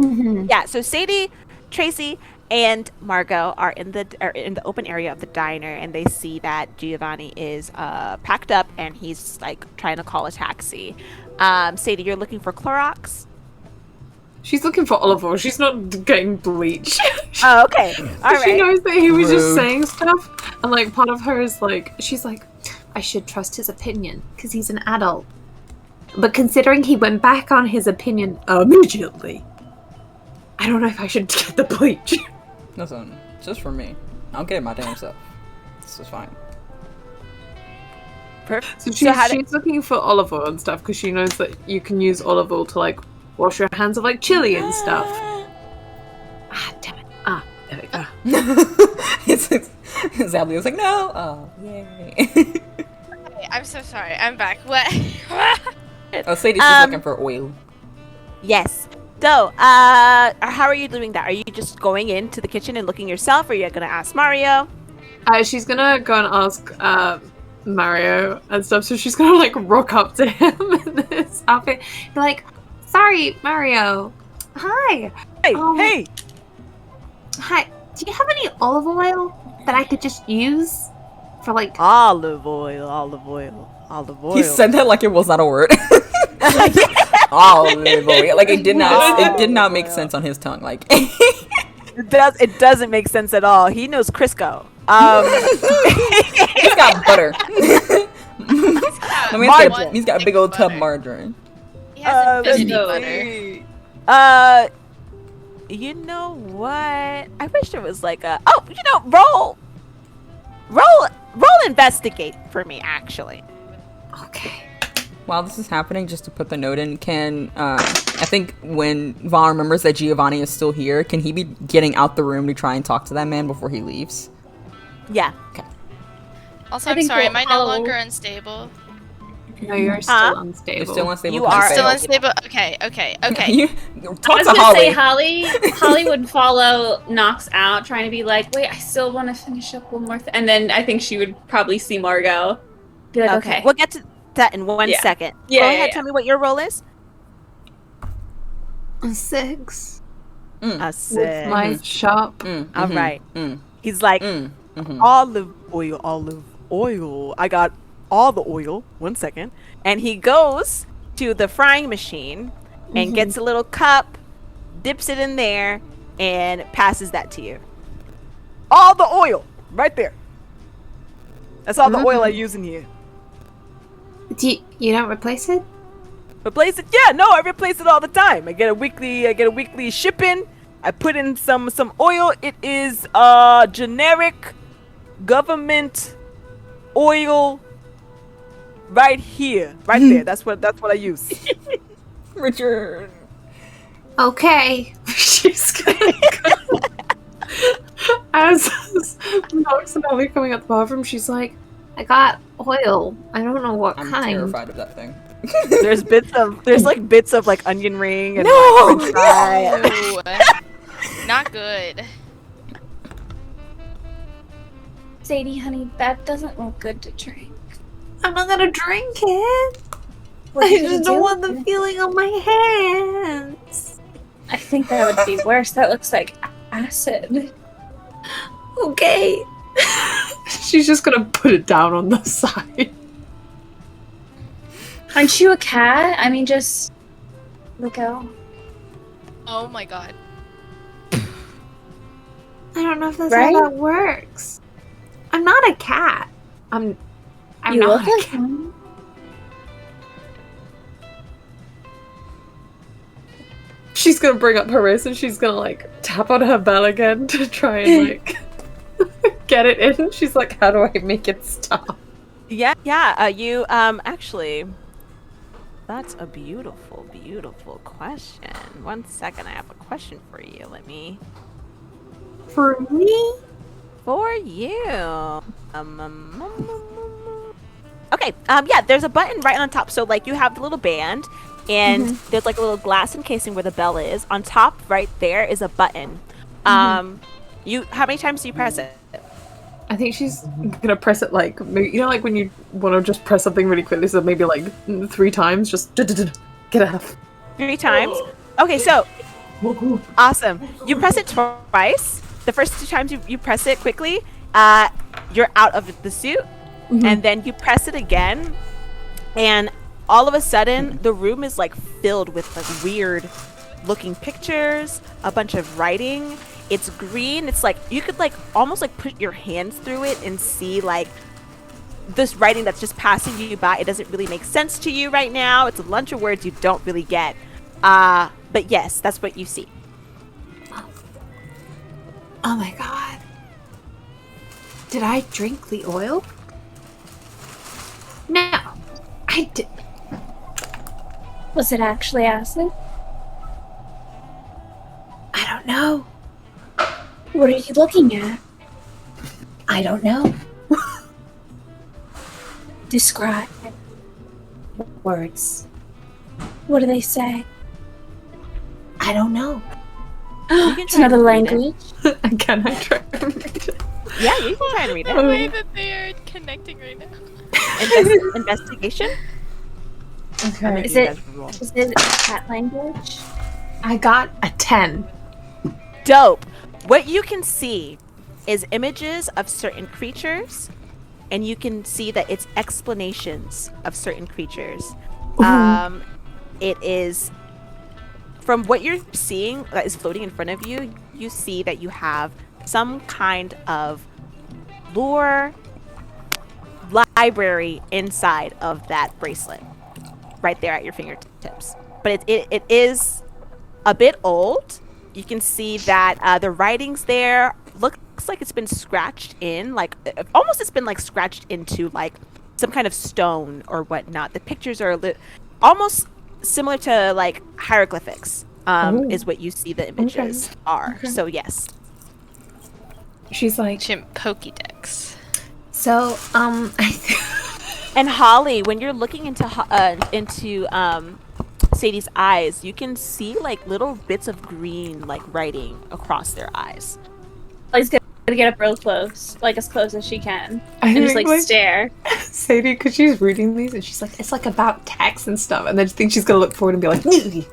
yeah. So Sadie, Traci, and Margo are in the open area of the diner, and they see that Giovanni is packed up and he's like trying to call a taxi. Sadie, you're looking for Clorox. She's looking for olive oil. She's not getting bleach. Oh, okay. All She right. knows that he was just Rude. saying stuff, and like part of her is like, she's like, I should trust his opinion because he's an adult. But considering he went back on his opinion immediately, I don't know if I should get the bleach. Listen, it's just for me. I'll get it my damn self. This is fine. Perfect. So she's, how do- she's looking for olive oil and stuff because she knows that you can use olive oil to like wash your hands of like chili and stuff. Ah, damn it. Ah, there we go. Zably was like, no. Oh, yay. Okay, I'm so sorry. I'm back. What? Oh, Sadie's just looking for oil. Yes. So, how are you doing that? Are you just going into the kitchen and looking yourself, or are you gonna ask Mario? She's gonna go and ask Mario and stuff, so she's gonna like rock up to him in this outfit. Be like, sorry, Mario. Hi. Hey, Hey. Hi. Do you have any olive oil that I could just use for like? Olive oil, olive oil, olive oil. He said that like it was not a word. Olive oil. Like it did not make sense on his tongue. Like It doesn't make sense at all. He knows Crisco. he's got butter. Margarine. He's got a big old tub margarine. He has infinity let's butter. see. You know what? I wish there was like a. Oh, roll investigate for me actually. Okay. While this is happening, just to put the note in, I think when Vaughn remembers that Giovanni is still here, can he be getting out the room to try and talk to that man before he leaves? Yeah. Okay. Also, I I'm think sorry, we'll am I no follow- longer unstable? No, you're still Huh? unstable. You're still unstable. You because are. Still failed. unstable? Okay. You I talk was to gonna say Holly. Holly would follow Knox out, trying to be like, wait, I still want to finish up one more thing. And then I think she would probably see Margo. Be like, okay. We'll get to that in one Yeah. second. Yeah, Go yeah, ahead. yeah. Tell me what your role is. A 6. A With my six. shop. All right. He's like Mm-hmm. olive oil. I got all the oil. 1 second. And he goes to the frying machine and gets a little cup, dips it in there, and passes that to you. All the oil right there. That's all the oil I use in here. You don't replace it? Replace it? Yeah, no, I replace it all the time. I get a weekly shipping. I put in some oil. It is generic government oil right here. Right there. That's what I use. Richard. Okay. She's gonna go. As Knox and Holly coming out the bathroom, she's like, I got oil. I don't know what I'm kind. terrified of that thing. There's bits of like onion ring and No! like french fry. Ooh. Not good. Sadie, honey, that doesn't look good to drink. I'm not gonna drink it. What I did you just don't do? want the feeling on my hands. I think that would be worse. That looks like acid. Okay. she's just gonna put it down on the side. Aren't you a cat? I mean, just look out. Oh my god. I don't know if that's Right? how that works. I'm not a cat. I'm You not look a like cat. one. She's gonna bring up her wrist and she's gonna like tap on her bell again to try and like get it in. She's like, how do I make it stop? Yeah. You actually, that's a beautiful question. 1 second, I have a question for you. Let me. For me? For you. Okay. Yeah. There's a button right on top. So like you have the little band, and there's like a little glass encasing where the bell is. On top, right there is a button. You. How many times do you press it? I think she's gonna press it like maybe, like when you want to just press something really quickly, so maybe like 3 times, just get out. 3 times. Okay. So awesome. You press it twice. The first 2 times you press it quickly, you're out of the suit. And then you press it again, and all of a sudden the room is like filled with like weird looking pictures, a bunch of writing. It's green. It's like you could like almost like put your hands through it and see like this writing that's just passing you by. It doesn't really make sense to you right now. It's a bunch of words you don't really get. But yes, that's what you see. Oh my god. Did I drink the oil? No. I did. Was it actually acid? I don't know. What are you looking at? I don't know. Describe. Words. What do they say? I don't know. It's another language. Can I try and read it? Yeah, you can try and read The it. way that they are connecting right now. Investigation? Okay. Is it cat language? I got a 10. Dope. What you can see is images of certain creatures, and you can see that it's explanations of certain creatures. It is from what you're seeing that is floating in front of you. You see that you have some kind of lore library inside of that bracelet, right there at your fingertips. But it is a bit old. You can see that the writing's there. Looks like it's been scratched in, like almost it's been like scratched into like some kind of stone or whatnot. The pictures are almost similar to like hieroglyphics. Is what you see the images are. Okay. So yes. She's like, Chimp Pokédex. So, And Holly, when you're looking into Sadie's eyes, you can see like little bits of green like writing across their eyes. Holly's gonna get up real close, like as close as she can, I and just think, like stare. Sadie, because she's reading these and she's like, it's like about text and stuff, and then she thinks she's gonna look forward and be like, "Nee."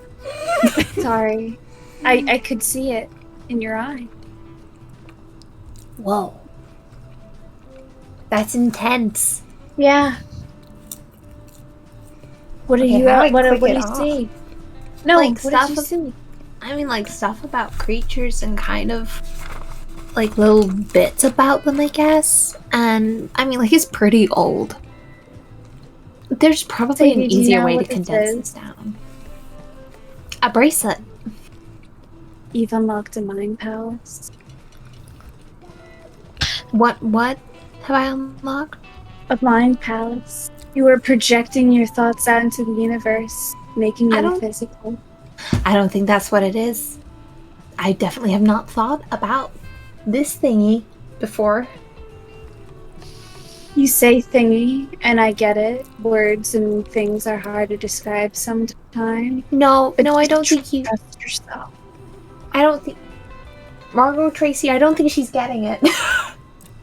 Sorry, I could see it in your eye. whoa. That's intense. Yeah. What do Okay, you how do I what click do it you off? see? No, Like, what stuff did you of- see? I mean, like, stuff about creatures and kind of, like, little bits about them, I guess. And, I mean, like, he's pretty old. There's probably an Sadie, do you easier know way to what this condense is? this down. A bracelet. You've unlocked a mind palace. What have I unlocked? A mind palace. You are projecting your thoughts out into the universe, making I them don't- physical. I don't think that's what it is. I definitely have not thought about this thingy before. You say thingy, and I get it. Words and things are hard to describe sometimes. No, But no, I just don't think you. trust yourself. I don't think. Margo, Traci, I don't think she's getting it.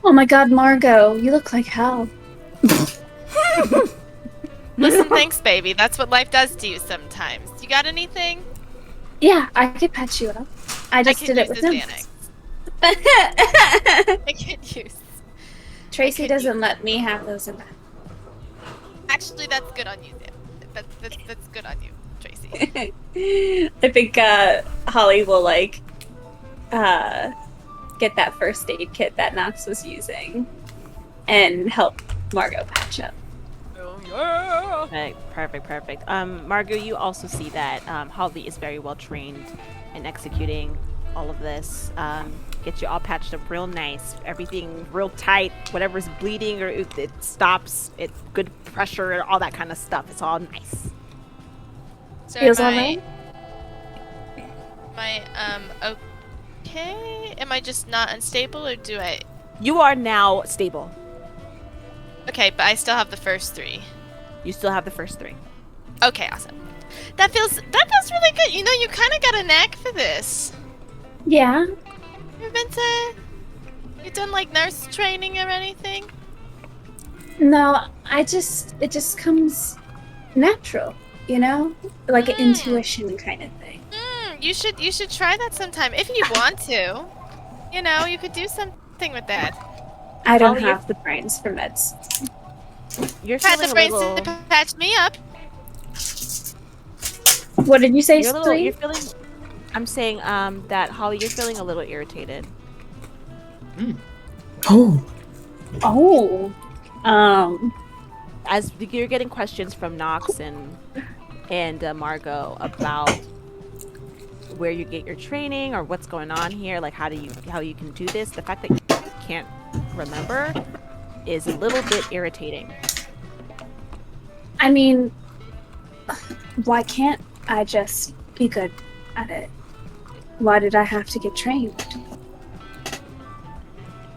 Oh my god, Margo, you look like hell. Listen, thanks, baby. That's what life does to you sometimes. You got anything? Yeah, I could patch you up. I just could did it use with this him. Xanax. I could use. Tracy doesn't let me have those in bed. Actually, that's good on you, Sam. That's good on you, Tracy. I think Holly will like get that first aid kit that Knox was using and help Margo patch up. Perfect. Margo, you also see that Holly is very well trained in executing all of this. Get you all patched up real nice, everything real tight. Whatever's bleeding or it stops. It's good pressure, all that kind of stuff. It's all nice. So Feels am alright? okay? Am I just not unstable, or do I? You are now stable. Okay, but I still have the first 3. You still have the first 3. Okay, awesome. That feels really good. You know, you kind of got a knack for this. Yeah. You done like nurse training or anything? No, it just comes natural, you know? Like an intuition kind of thing. You should try that sometime if you want to. You know, you could do something with that. I don't Holly, have the brains for meds. You're Had feeling the a brains little. to patch me up. What did you say, You're a little. You're Sweet? feeling. I'm saying that Holly, you're feeling a little irritated. Oh. Oh. As you're getting questions from Knox and Margo about where you get your training or what's going on here, like how you can do this. The fact that you can't remember is a little bit irritating. I mean, why can't I just be good at it? Why did I have to get trained?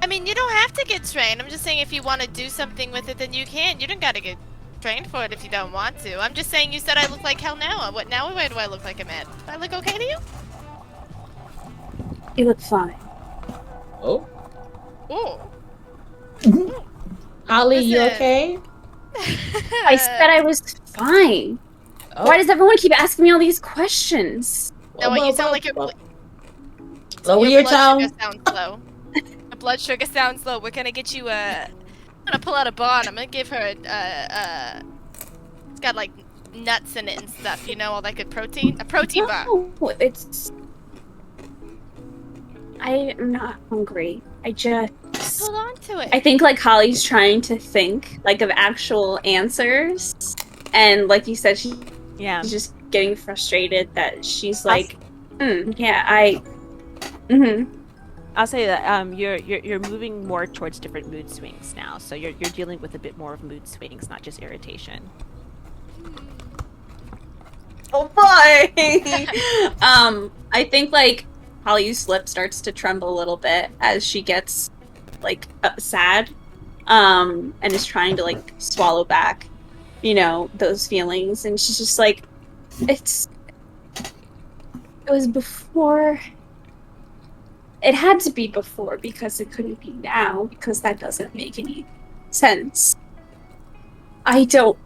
I mean, you don't have to get trained. I'm just saying if you want to do something with it, then you can. You don't got to get trained for it if you don't want to. I'm just saying you said I look like hell now. What now? Why do I look like a man? Do I look okay to you? You look fine. Oh, Ooh. Holly, you Listen. okay? I said I was fine. Oh. Why does everyone keep asking me all these questions? No, you sound like Lower your your blood tone. sugar sounds low. Your blood sugar sounds low. We're gonna get you I'm gonna pull out a bar and I'm gonna give her it's got like nuts in it and stuff, you know, all that good protein. A protein bar. No, it's. I'm not hungry. I just. Hold on to it. I think like Holly's trying to think like of actual answers, and like you said, she's Yeah. just getting frustrated that she's like Yeah, I'll say that you're moving more towards different mood swings now, so you're dealing with a bit more of mood swings, not just irritation. Oh boy! I think like Holly's lip starts to tremble a little bit as she gets like sad, and is trying to like swallow back, those feelings, and she's just like, it was before. It had to be before because it couldn't be now because that doesn't make any sense. I don't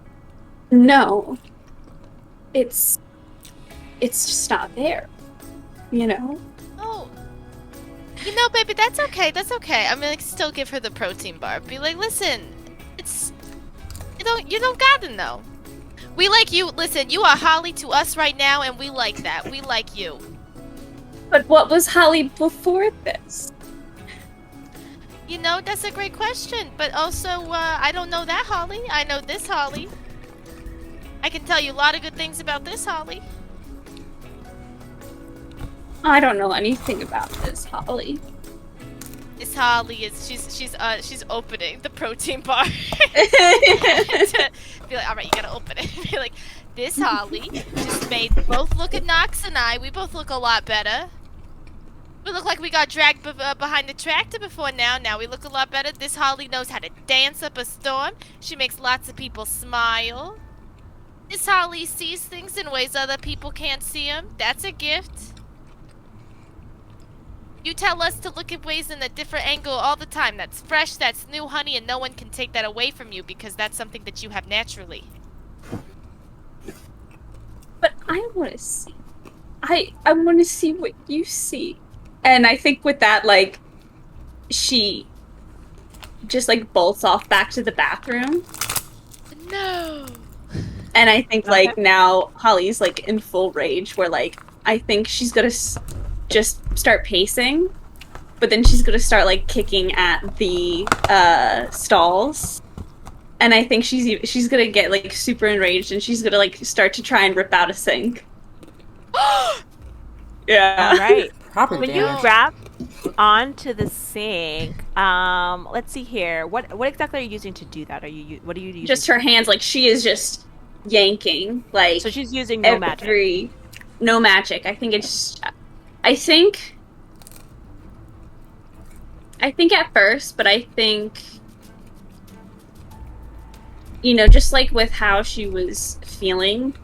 know. It's just not there, Oh, baby, that's okay. That's okay. I'm gonna still give her the protein bar. Be like, listen, you don't gotta know. We like you. Listen, you are Holly to us right now, and we like that. We like you. But what was Holly before this? That's a great question. But also, I don't know that Holly. I know this Holly. I can tell you a lot of good things about this Holly. I don't know anything about this Holly. This Holly is she's opening the protein bar. Be like, all right, you gotta open it. Be like, this Holly just made both look at Knox and I. We both look a lot better. We look like we got dragged behind the tractor before now. Now we look a lot better. This Holly knows how to dance up a storm. She makes lots of people smile. This Holly sees things in ways other people can't see them. That's a gift. You tell us to look at ways in a different angle all the time. That's fresh, that's new, honey, and no one can take that away from you because that's something that you have naturally. But I want to see. I want to see what you see. And I think with that, like, she just, like, bolts off back to the bathroom. No! And I think, like, now Holly's, like, in full rage where, like, I think she's gonna just start pacing. But then she's gonna start, like, kicking at the stalls. And I think she's gonna get, like, super enraged and she's gonna, like, start to try and rip out a sink. Yeah. All right. Proper When damage. you grab onto the sink, let's see here. What exactly are you using to do that? What are you using? Just her hands, like she is just yanking, like. So she's using no magic. No magic. I think at first, but I think, just like with how she was feeling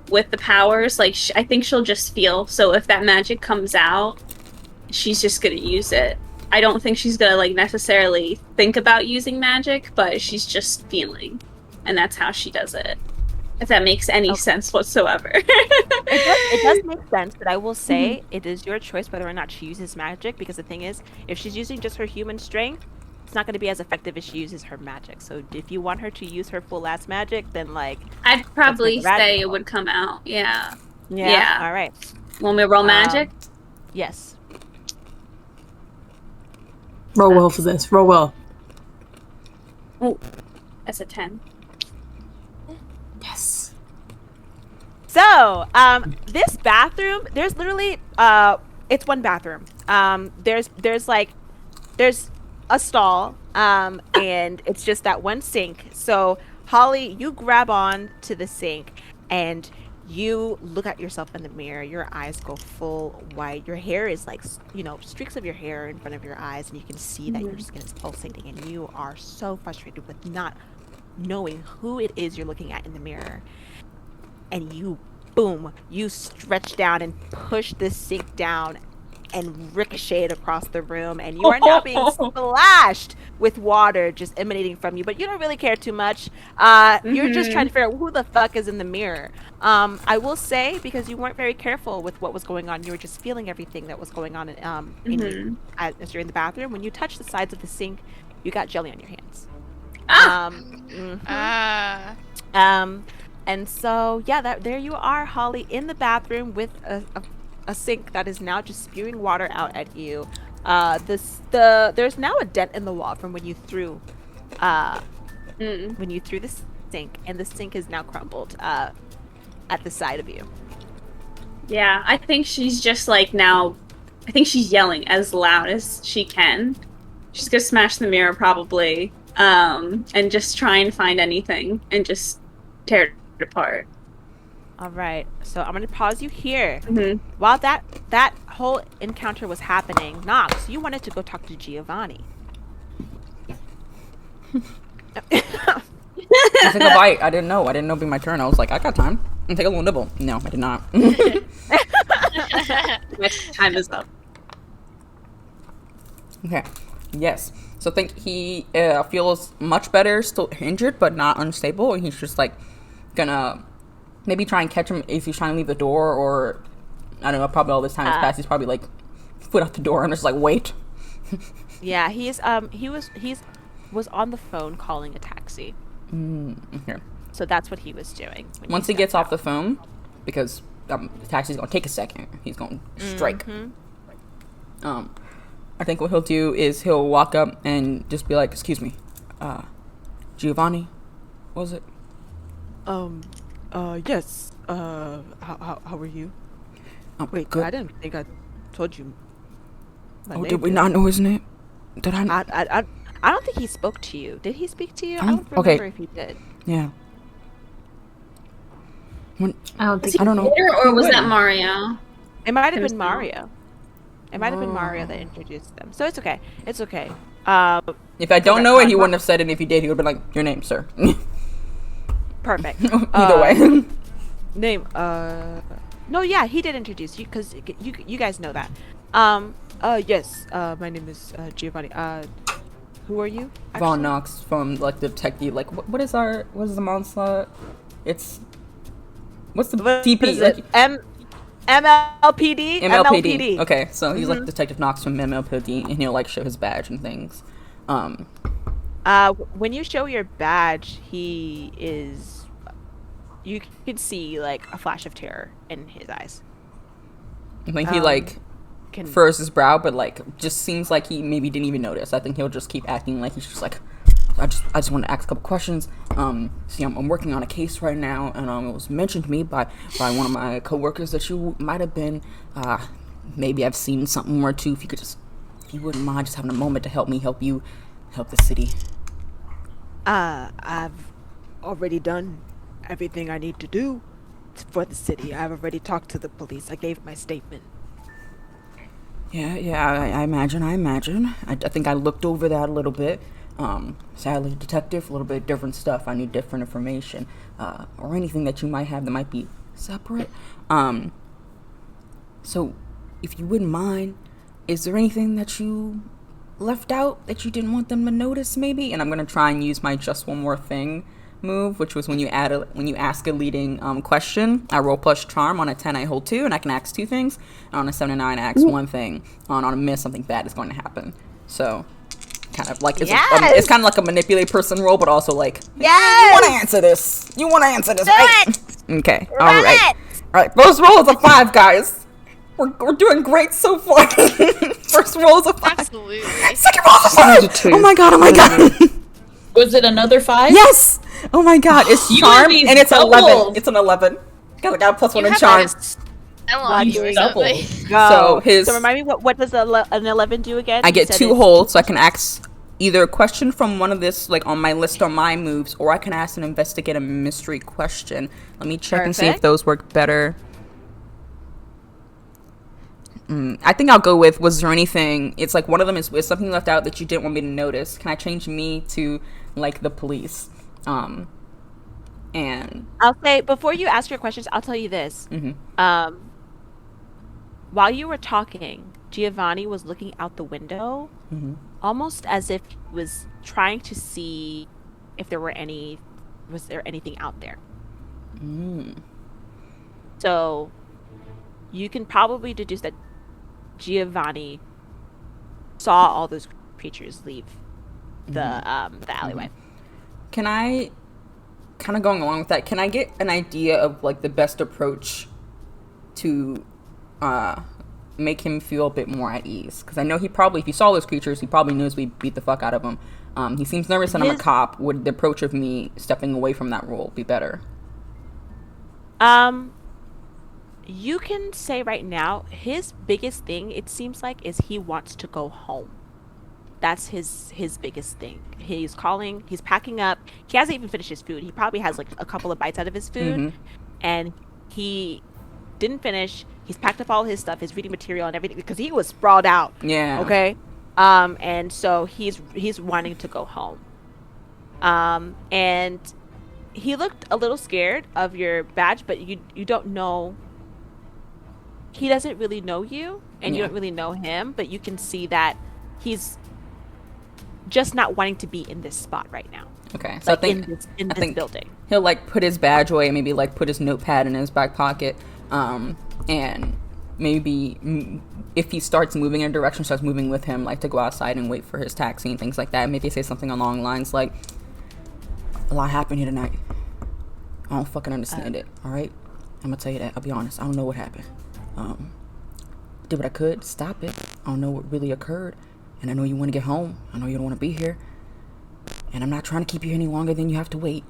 with the powers, like I think she'll just feel. So if that magic comes out, she's just gonna use it. I don't think she's gonna like necessarily think about using magic, but she's just feeling, and that's how she does it. If that makes any sense whatsoever. It does make sense, but I will say it is your choice whether or not she uses magic, because the thing is, if she's using just her human strength, it's not going to be as effective as she uses her magic. So if you want her to use her full ass magic, then like I'd probably say it would come out. Yeah. All right. Want me to roll magic? Yes. Roll well for this. Roll well. Oh, that's a 10. Yes. So, this bathroom, there's literally, it's one bathroom. There's a stall, and it's just that one sink. So, Holly, you grab on to the sink, and you look at yourself in the mirror. Your eyes go full white. Your hair is like, streaks of your hair in front of your eyes, and you can see that your skin is pulsating, and you are so frustrated with not knowing who it is you're looking at in the mirror. And you stretch down and push this sink down and ricochet it across the room, and you are now being splashed with water just emanating from you, but you don't really care too much. You're just trying to figure out who the fuck is in the mirror. I will say, because you weren't very careful with what was going on, you were just feeling everything that was going on as you're in the bathroom. When you touch the sides of the sink, you got jelly on your hands. And so, there you are, Holly, in the bathroom with a sink that is now just spewing water out at you. There's now a dent in the wall from when you threw the sink, and the sink is now crumbled at the side of you. Yeah, I think she's just like now. I think she's yelling as loud as she can. She's gonna smash the mirror probably, and just try and find anything and just tear it apart. All right. So I'm gonna pause you here. Mhm. While that whole encounter was happening, Knox, you wanted to go talk to Giovanni. I took a bite. I didn't know. I didn't know it'd be my turn. I was like, I got time. And take a little nibble. No, I did not. My time is up. Okay. Yes. So I think he feels much better, still injured, but not unstable. And he's just like gonna maybe try and catch him if he's trying to leave the door, or I don't know. Probably all this time has passed. He's probably like foot out the door and just like wait. Yeah, he was on the phone calling a taxi. Okay. So that's what he was doing. Once he gets off the phone, because the taxi's gonna take a second, he's gonna strike. I think what he'll do is he'll walk up and just be like, "Excuse me, Giovanni, was it?" Yes. How are you? Wait, good. I didn't think I told you. My Oh, name did we yet. not know his name? Did I? I don't think he spoke to you. Did he speak to you? I don't- don't remember okay. if he did. Yeah. I don't think I don't know. Or was that Mario? It might have been Himself. Mario. It might have been Mario that introduced them. So it's okay. It's okay. If I don't know it, he wouldn't have said it. If he did, he would have been like, "Your name, sir." Perfect. Either way. Name? No, yeah, he did introduce you because you guys know that. Yes. My name is Giovanni. Who are you? Von Knox from like the detective. Like, what is the Monsla? It's what's the DP? What is it? MLPD. MLPD. Okay, so he's like Detective Knox from MLPD, and he'll like show his badge and things. When you show your badge, you can see like a flash of terror in his eyes. I think he like furrows his brow, but like just seems like he maybe didn't even notice. I think he'll just keep acting like he's just like, I just want to ask a couple questions. See, I'm working on a case right now, and it was mentioned to me by one of my coworkers that you might have been. Maybe I've seen something or two. If you wouldn't mind just having a moment to help the city. I've already done everything I need to do for the city. I've already talked to the police. I gave my statement. Yeah, I imagine. I think I looked over that a little bit. Sadly, detective, a little bit different stuff. I need different information, or anything that you might have that might be separate. So, if you wouldn't mind, is there anything that you left out that you didn't want them to notice, maybe? And I'm gonna try and use my just one more thing move, which was when you ask a leading question. I roll plus charm. On a 10, I hold 2, and I can ask 2 things. And on a 7 and 9, I ask 1 thing. On a miss, something bad is going to happen. So, kind of like it's kind of like a manipulate person role, but also like, Yes! you want to answer this? You want to answer this? Do right? it! Okay. Run All right. it! All right. First roll is a 5, guys. We're doing great so far. First roll is a 5. Absolutely. Second roll is a 5. Oh my god. Was it another 5? Yes. Oh my god. It's You charm and these and it's an 11. doubles. It's an 11. Got a plus 1 You in have charm. like a spell on you or Double. something. So his So remind me what does an 11 do again? I You get said 2 it's- holds, so I can ask either a question from one of this, like on my list on my moves, or I can ask and investigate a mystery question. Let me check and see if Perfect. those work better. I think I'll go with, was there anything, it's like one of them is something left out that you didn't want me to notice. Can I change me to like the police? And I'll say before you ask your questions, I'll tell you this. While you were talking, Giovanni was looking out the window, almost as if he was trying to see if there was there anything out there. So you can probably deduce that Giovanni saw all those creatures leave the alleyway. can I, kind of going along with that, can I get an idea of like the best approach to make him feel a bit more at ease? Because I know he probably, if he saw those creatures, he probably knows we beat the fuck out of him. He seems nervous that I'm a cop. Would the approach of me stepping away from that role be better? You can say right now, his biggest thing, it seems like, is he wants to go home. That's his biggest thing. He's calling, he's packing up. He hasn't even finished his food. He probably has like a couple of bites out of his food, Mm-hmm. and he didn't finish. He's packed up all his stuff, his reading material and everything, because he was sprawled out. Yeah. Okay. And so he's wanting to go home. And he looked a little scared of your badge, but you don't know. He doesn't really know you, and you Yeah. don't really know him, but you can see that he's just not wanting to be in this spot right now. Okay. So Like I think in this building. he'll like put his badge away, maybe like put his notepad in his back pocket, and maybe if he starts moving in a direction, starts moving with him, like to go outside and wait for his taxi and things like that. Maybe say something along the lines like, "A lot happened here tonight. I don't fucking understand it. All right, I'm gonna tell you that. I'll be honest. I don't know what happened. Did what I could to stop it. I don't know what really occurred, and I know you want to get home. I know you don't want to be here, and I'm not trying to keep you any longer than you have to wait.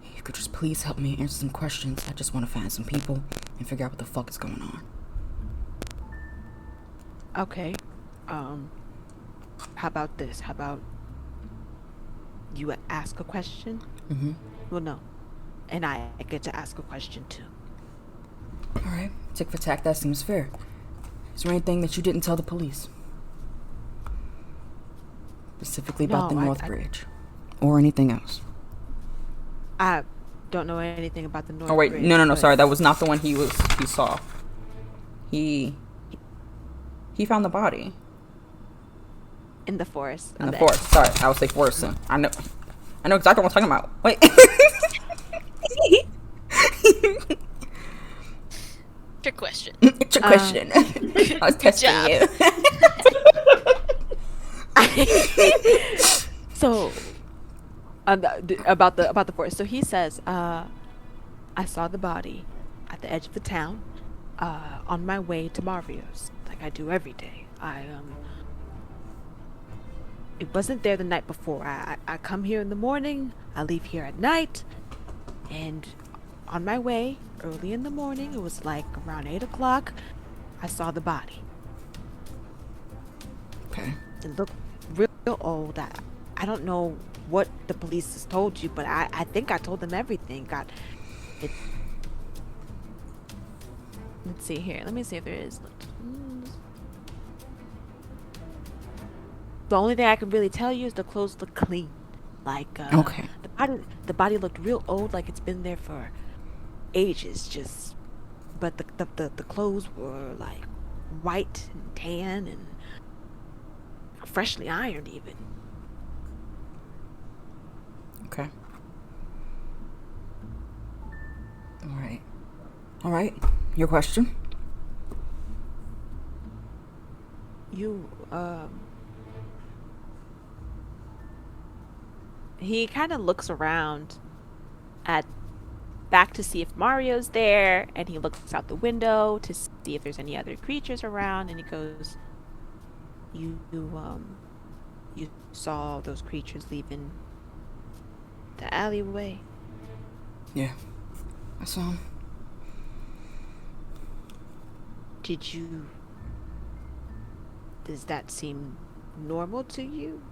If you could just please help me answer some questions. I just want to find some people and figure out what the fuck is going on." Okay. How about this? How about you ask a question? Mm-hmm. Well, no. And I get to ask a question too. All right, tick for tack. That seems fair. Is there anything that you didn't tell the police? Specifically about No, the I- North Bridge, or anything else? I don't know anything about the North Oh wait, Bridge, no, but- sorry, that was not the one he saw. He found the body In the forest. in on the edge. forest. Sorry, I would say forest. Then. I know exactly what I'm talking about. Wait. Trick question. It's a question. I was testing job. you. So about the forest. So he says, I saw the body at the edge of the town, on my way to Mario's, like I do every day. It wasn't there the night before. I come here in the morning, I leave here at night, and on my way, early in the morning, it was like around 8 o'clock, I saw the body. Okay. It looked real old. I don't know what the police has told you, but I think I told them everything. Let's see here. Let me see if there is. The only thing I can really tell you is the clothes look clean. Like Okay. the body looked real old, like it's been there for ages. Just, but the clothes were like white and tan and freshly ironed even. Okay. All right. Your question? You he kind of looks around back to see if Mario's there, and he looks out the window to see if there's any other creatures around, and he goes, you saw those creatures leaving the alleyway? Yeah. I saw him. Does that seem normal to you?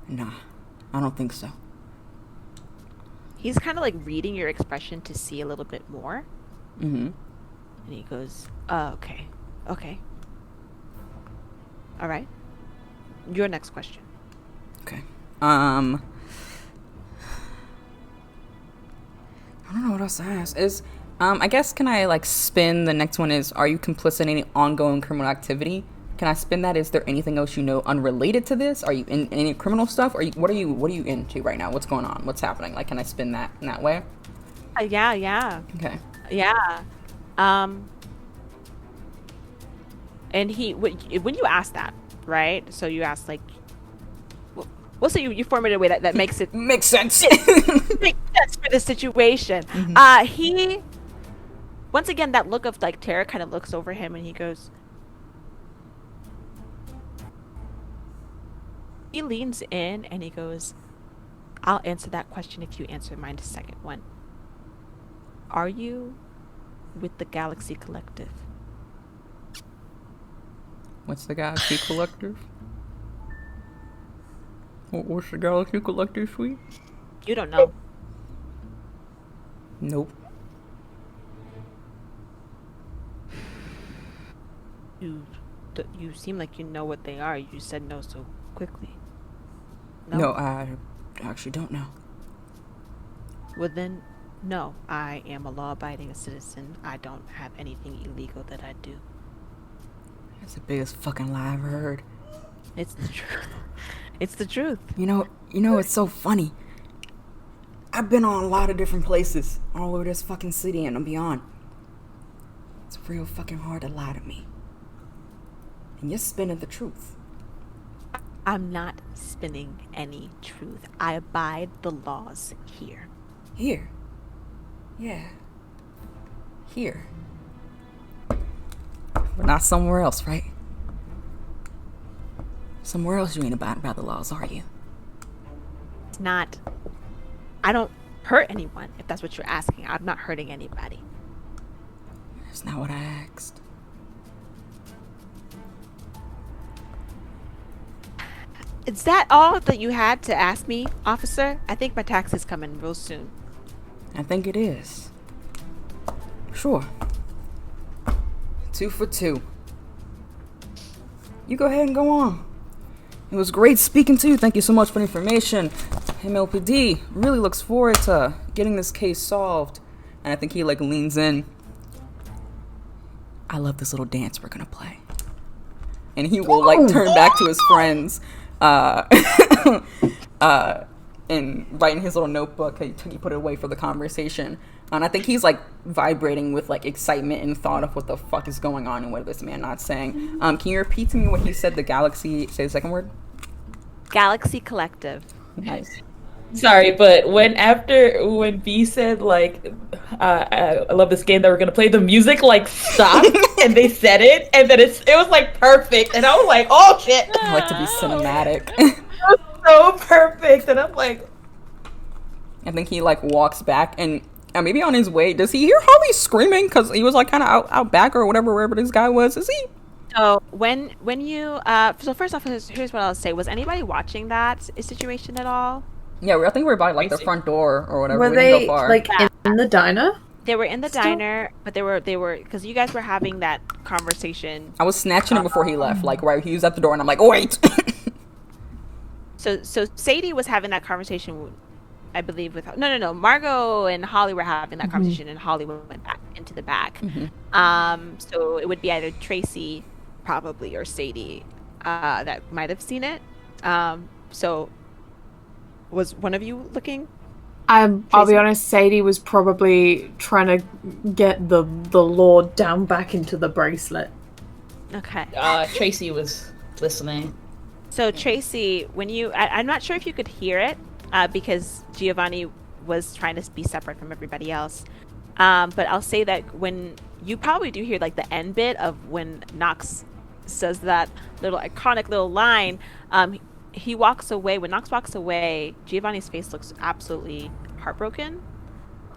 Nah, I don't think so. He's kind of like reading your expression to see a little bit more. Mm-hmm. And he goes, okay. All right. Your next question. Okay. I don't know what else to ask. I guess, can I like spin the next one is, are you complicit in any ongoing criminal activity? Can I spin that? Is there anything else you know unrelated to this? Are you in any criminal stuff? What are you into right now? What's going on? What's happening? Like, can I spin that in that way? Yeah. Okay. Yeah. And when you ask that, right? So you ask like, we'll say you form it in a way that makes it Makes sense. makes sense for the situation. He, once again, that look of like terror kind of looks over him, and he goes. He leans in and he goes, I'll answer that question if you answer mine, the second one. Are you with the Galaxy Collective. What's the Galaxy Collective? What's the Galaxy Collective, sweet? You don't know. Nope. You seem like you know what they are. You said no so quickly. No, I actually don't know. Well then, no. I am a law-abiding citizen. I don't have anything illegal that I do. That's the biggest fucking lie I've ever heard. It's the truth. It's the truth. You know, it's so funny. I've been on a lot of different places all over this fucking city and beyond. It's real fucking hard to lie to me. And you're spinning the truth. I'm not spinning any truth. I abide the laws here. Here? Yeah. Here. But not somewhere else, right? Somewhere else you ain't abiding by the laws, are you? It's not... I don't hurt anyone, if that's what you're asking. I'm not hurting anybody. That's not what I asked. Is that all that you had to ask me, officer? I think my taxi's coming real soon. I think it is. Sure. 2 for 2. You go ahead and go on. It was great speaking to you. Thank you so much for the information. MLPD really looks forward to getting this case solved. And I think he like leans in. I love this little dance we're gonna play. And he will like turn back to his friends. And write in his little notebook. He put it away for the conversation. And I think he's like vibrating with like excitement and thought of what the fuck is going on and what this man not saying. Can you repeat to me what he said? The Galaxy. Say the second word. Galaxy Collective. Nice. Sorry, but when B said like, I love this game that we're gonna play, the music like stopped and they said it, and then it was like perfect, and I was like, oh shit! I like to be cinematic. So perfect, and I'm like, I think he like walks back and maybe on his way, does he hear Holly screaming? Because he was like kind of out back or whatever, wherever this guy was. Is he? So when you so first off, here's what I'll say. Was anybody watching that situation at all? Yeah, I think we're by like the front door or whatever. Were We didn't they go far. like in the diner? They were in the diner, but they were because you guys were having that conversation. I was snatching him before he left. Like right, he was at the door, and I'm like, oh wait. So Sadie was having that conversation, I believe, with no. Margo and Holly were having that conversation, and Holly went back into the back. So it would be either Traci, probably, or Sadie that might have seen it. So was one of you looking? I'll be honest, Sadie was probably trying to get the Lord down back into the bracelet. Okay. Traci was listening. So Traci, when I'm not sure if you could hear it because Giovanni was trying to be separate from everybody else. But I'll say that when you probably do hear like the end bit of when Knox says that little iconic little line, he walks away. When Knox walks away, Giovanni's face looks absolutely heartbroken.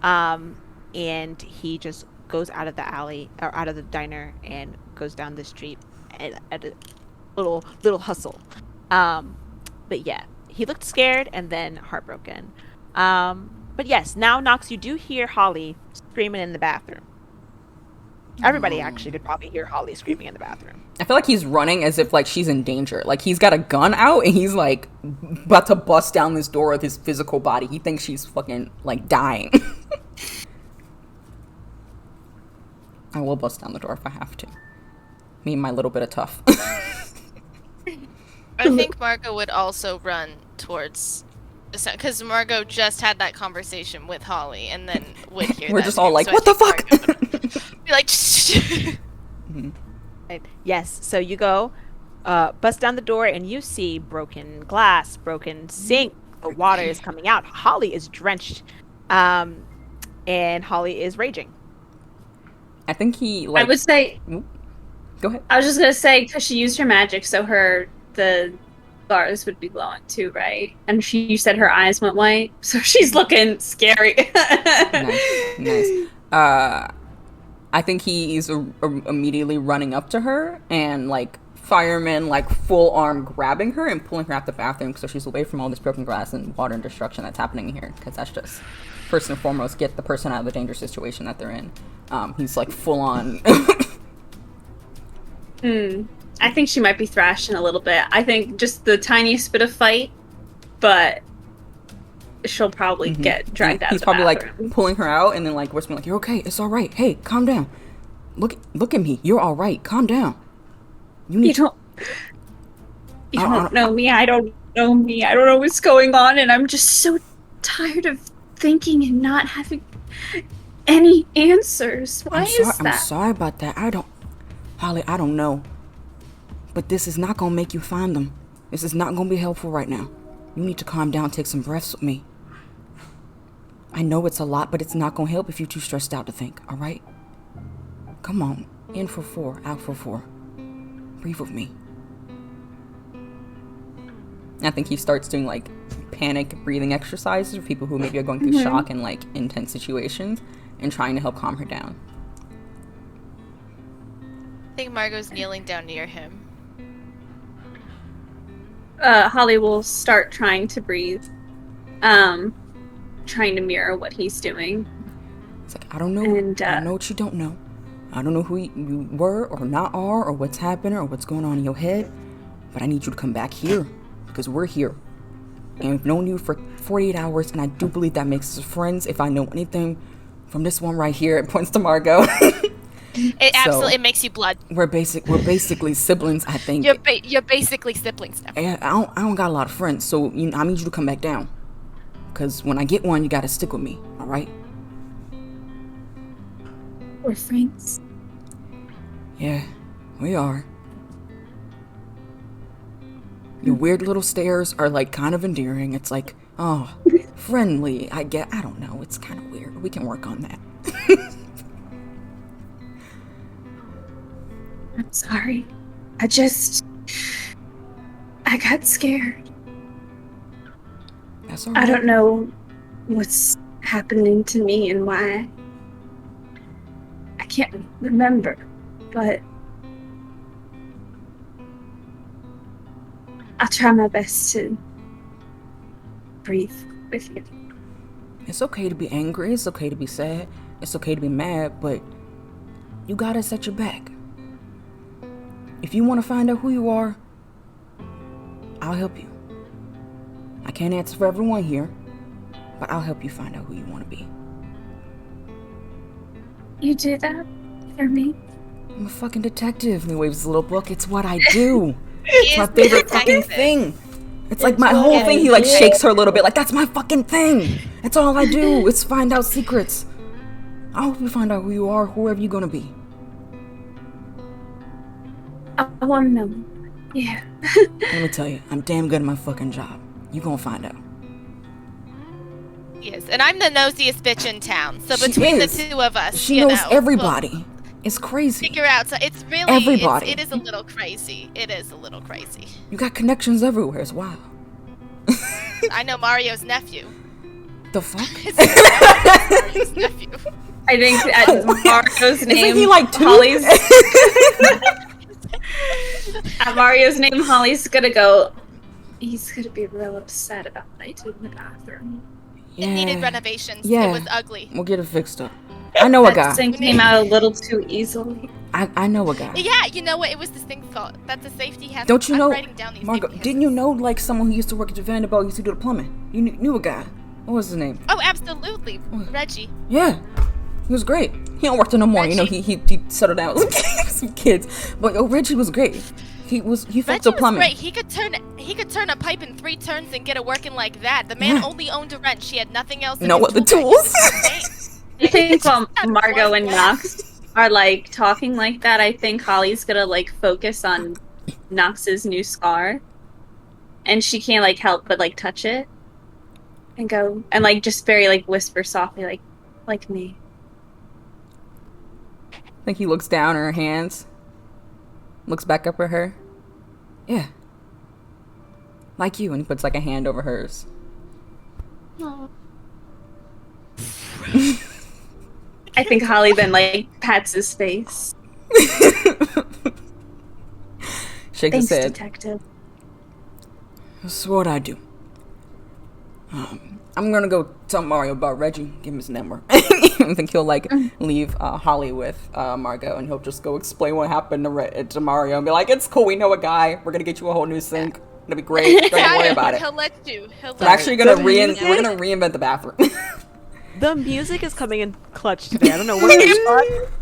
And he just goes out of the alley or out of the diner and goes down the street at a little hustle. But yeah, he looked scared and then heartbroken. But yes, now Knox, you do hear Holly screaming in the bathroom. Everybody actually could probably hear Holly screaming in the bathroom. I feel like he's running as if like she's in danger. Like he's got a gun out and he's like about to bust down this door with his physical body. He thinks she's fucking like dying. I will bust down the door if I have to. Me and my little bit of tough. I think Margo would also run towards, because Margo just had that conversation with Holly, and then would hear. We're that just all too, like, so "What the fuck?" Be like, Right. Yes. So you go, bust down the door, and you see broken glass, broken sink. The water is coming out. Holly is drenched, and Holly is raging. I think he like. I would say. Go ahead. I was just gonna say because she used her magic, so the bars would be glowing too, right? And you said her eyes went white, so she's looking scary. Nice. I think he's immediately running up to her and like fireman like full arm grabbing her and pulling her out the bathroom so she's away from all this broken glass and water and destruction that's happening here, because that's just first and foremost get the person out of the dangerous situation that they're in. He's like full on. I think she might be thrashing a little bit. I think just the tiniest bit of fight, but she'll probably get dragged out. He's of the probably bathroom. like pulling her out and then like whispering like, "You're okay. It's all right. Hey, calm down. Look at me. You're all right. Calm down. You don't know me. I don't know me. I don't know what's going on, and I'm just so tired of thinking and not having any answers. Why is that? I'm sorry about that. Holly, I don't know. But this is not gonna make you find them. This is not gonna be helpful right now. You need to calm down, take some breaths with me. I know it's a lot, but it's not gonna help if you're too stressed out to think, alright? Come on. In for 4, out for 4. Breathe with me. I think he starts doing like panic breathing exercises for people who maybe are going through shock and like intense situations and trying to help calm her down. I think Margo's kneeling down near him. Holly will start trying to breathe, trying to mirror what he's doing. It's like, I don't know. And, I don't know what you don't know. I don't know who you were or not are or what's happening or what's going on in your head, but I need you to come back here because we're here. And we've known you for 48 hours, and I do believe that makes us friends. If I know anything from this one right here, it points to Margo. It absolutely it makes you blood. We're basically siblings, I think. You're basically siblings now. And I don't got a lot of friends, so I need you to come back down. Because when I get one, you got to stick with me, all right? We're friends. Yeah, we are. Your weird little stares are like kind of endearing. It's like, oh, friendly. I don't know. It's kind of weird. We can work on that. I'm sorry. I got scared. That's all right. I don't know what's happening to me and why. I can't remember, but I'll try my best to breathe with you. It's okay to be angry. It's okay to be sad. It's okay to be mad, but you got us at your back. If you want to find out who you are, I'll help you. I can't answer for everyone here, but I'll help you find out who you want to be. You do that for me? I'm a fucking detective. And he waves his little book. It's what I do. It's my favorite fucking thing. It's like my whole thing. He like shakes her a little bit. Like, that's my fucking thing. That's all I do. It's find out secrets. I hope you find out who you are, whoever you're gonna be. I want to know. Yeah. Let me tell you, I'm damn good at my fucking job. You gonna find out. Yes, and I'm the nosiest bitch in town. So She between is. the two of us, She knows everybody. It's crazy. Figure out. So it's really Everybody. It is a little crazy. It is a little crazy. You got connections everywhere. It's wild. I know Mario's nephew. The fuck? Mario's nephew. I think at Mario's name, Isn't he like 2? Holly's. At Mario's name, Holly's gonna go. He's gonna be real upset about what I did in the bathroom. It needed renovations. Yeah. It was ugly. We'll get it fixed up. I know a guy. That thing came out a little too easily. I know a guy. Yeah, you know what? It was this thing called that the safety hazard. Don't you know, I'm writing down these Margo? safety Didn't you know like someone who used to work at Vanderbilt used to do the plumbing? You knew a guy. What was his name? Oh, absolutely, Reggie. Yeah, he was great. He don't work there no more. Reggie. You know, he settled down with some kids. But Reggie was great. He fixed Reggie the was plumbing. great. He could turn a pipe in 3 turns and get it working like that. The man only owned a wrench. He had nothing else. No other tools. I think Margo and Knox are like talking like that. I think Holly's gonna like focus on Knox's new scar, and she can't like help but like touch it and go and like just very like whisper softly like me. I think he looks down at her hands, looks back up at her. Yeah, like you, and he puts like a hand over hers. I think Holly then like pats his face. Shakes Thanks, his head. detective. This is what I do. I'm gonna go tell Mario about Reggie. Give him his number. I think he'll like leave Holly with Margo, and he'll just go explain what happened to Mario and be like, "It's cool. We know a guy. We're gonna get you a whole new sink. It'll be great. Don't worry about it." He'll let you. We're actually gonna The we're music? gonna reinvent the bathroom. The music is coming in clutch today. I don't know what the fuck.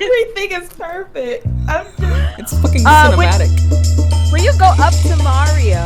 Everything is perfect. I'm just It's fucking wait. cinematic. When you go up to Mario,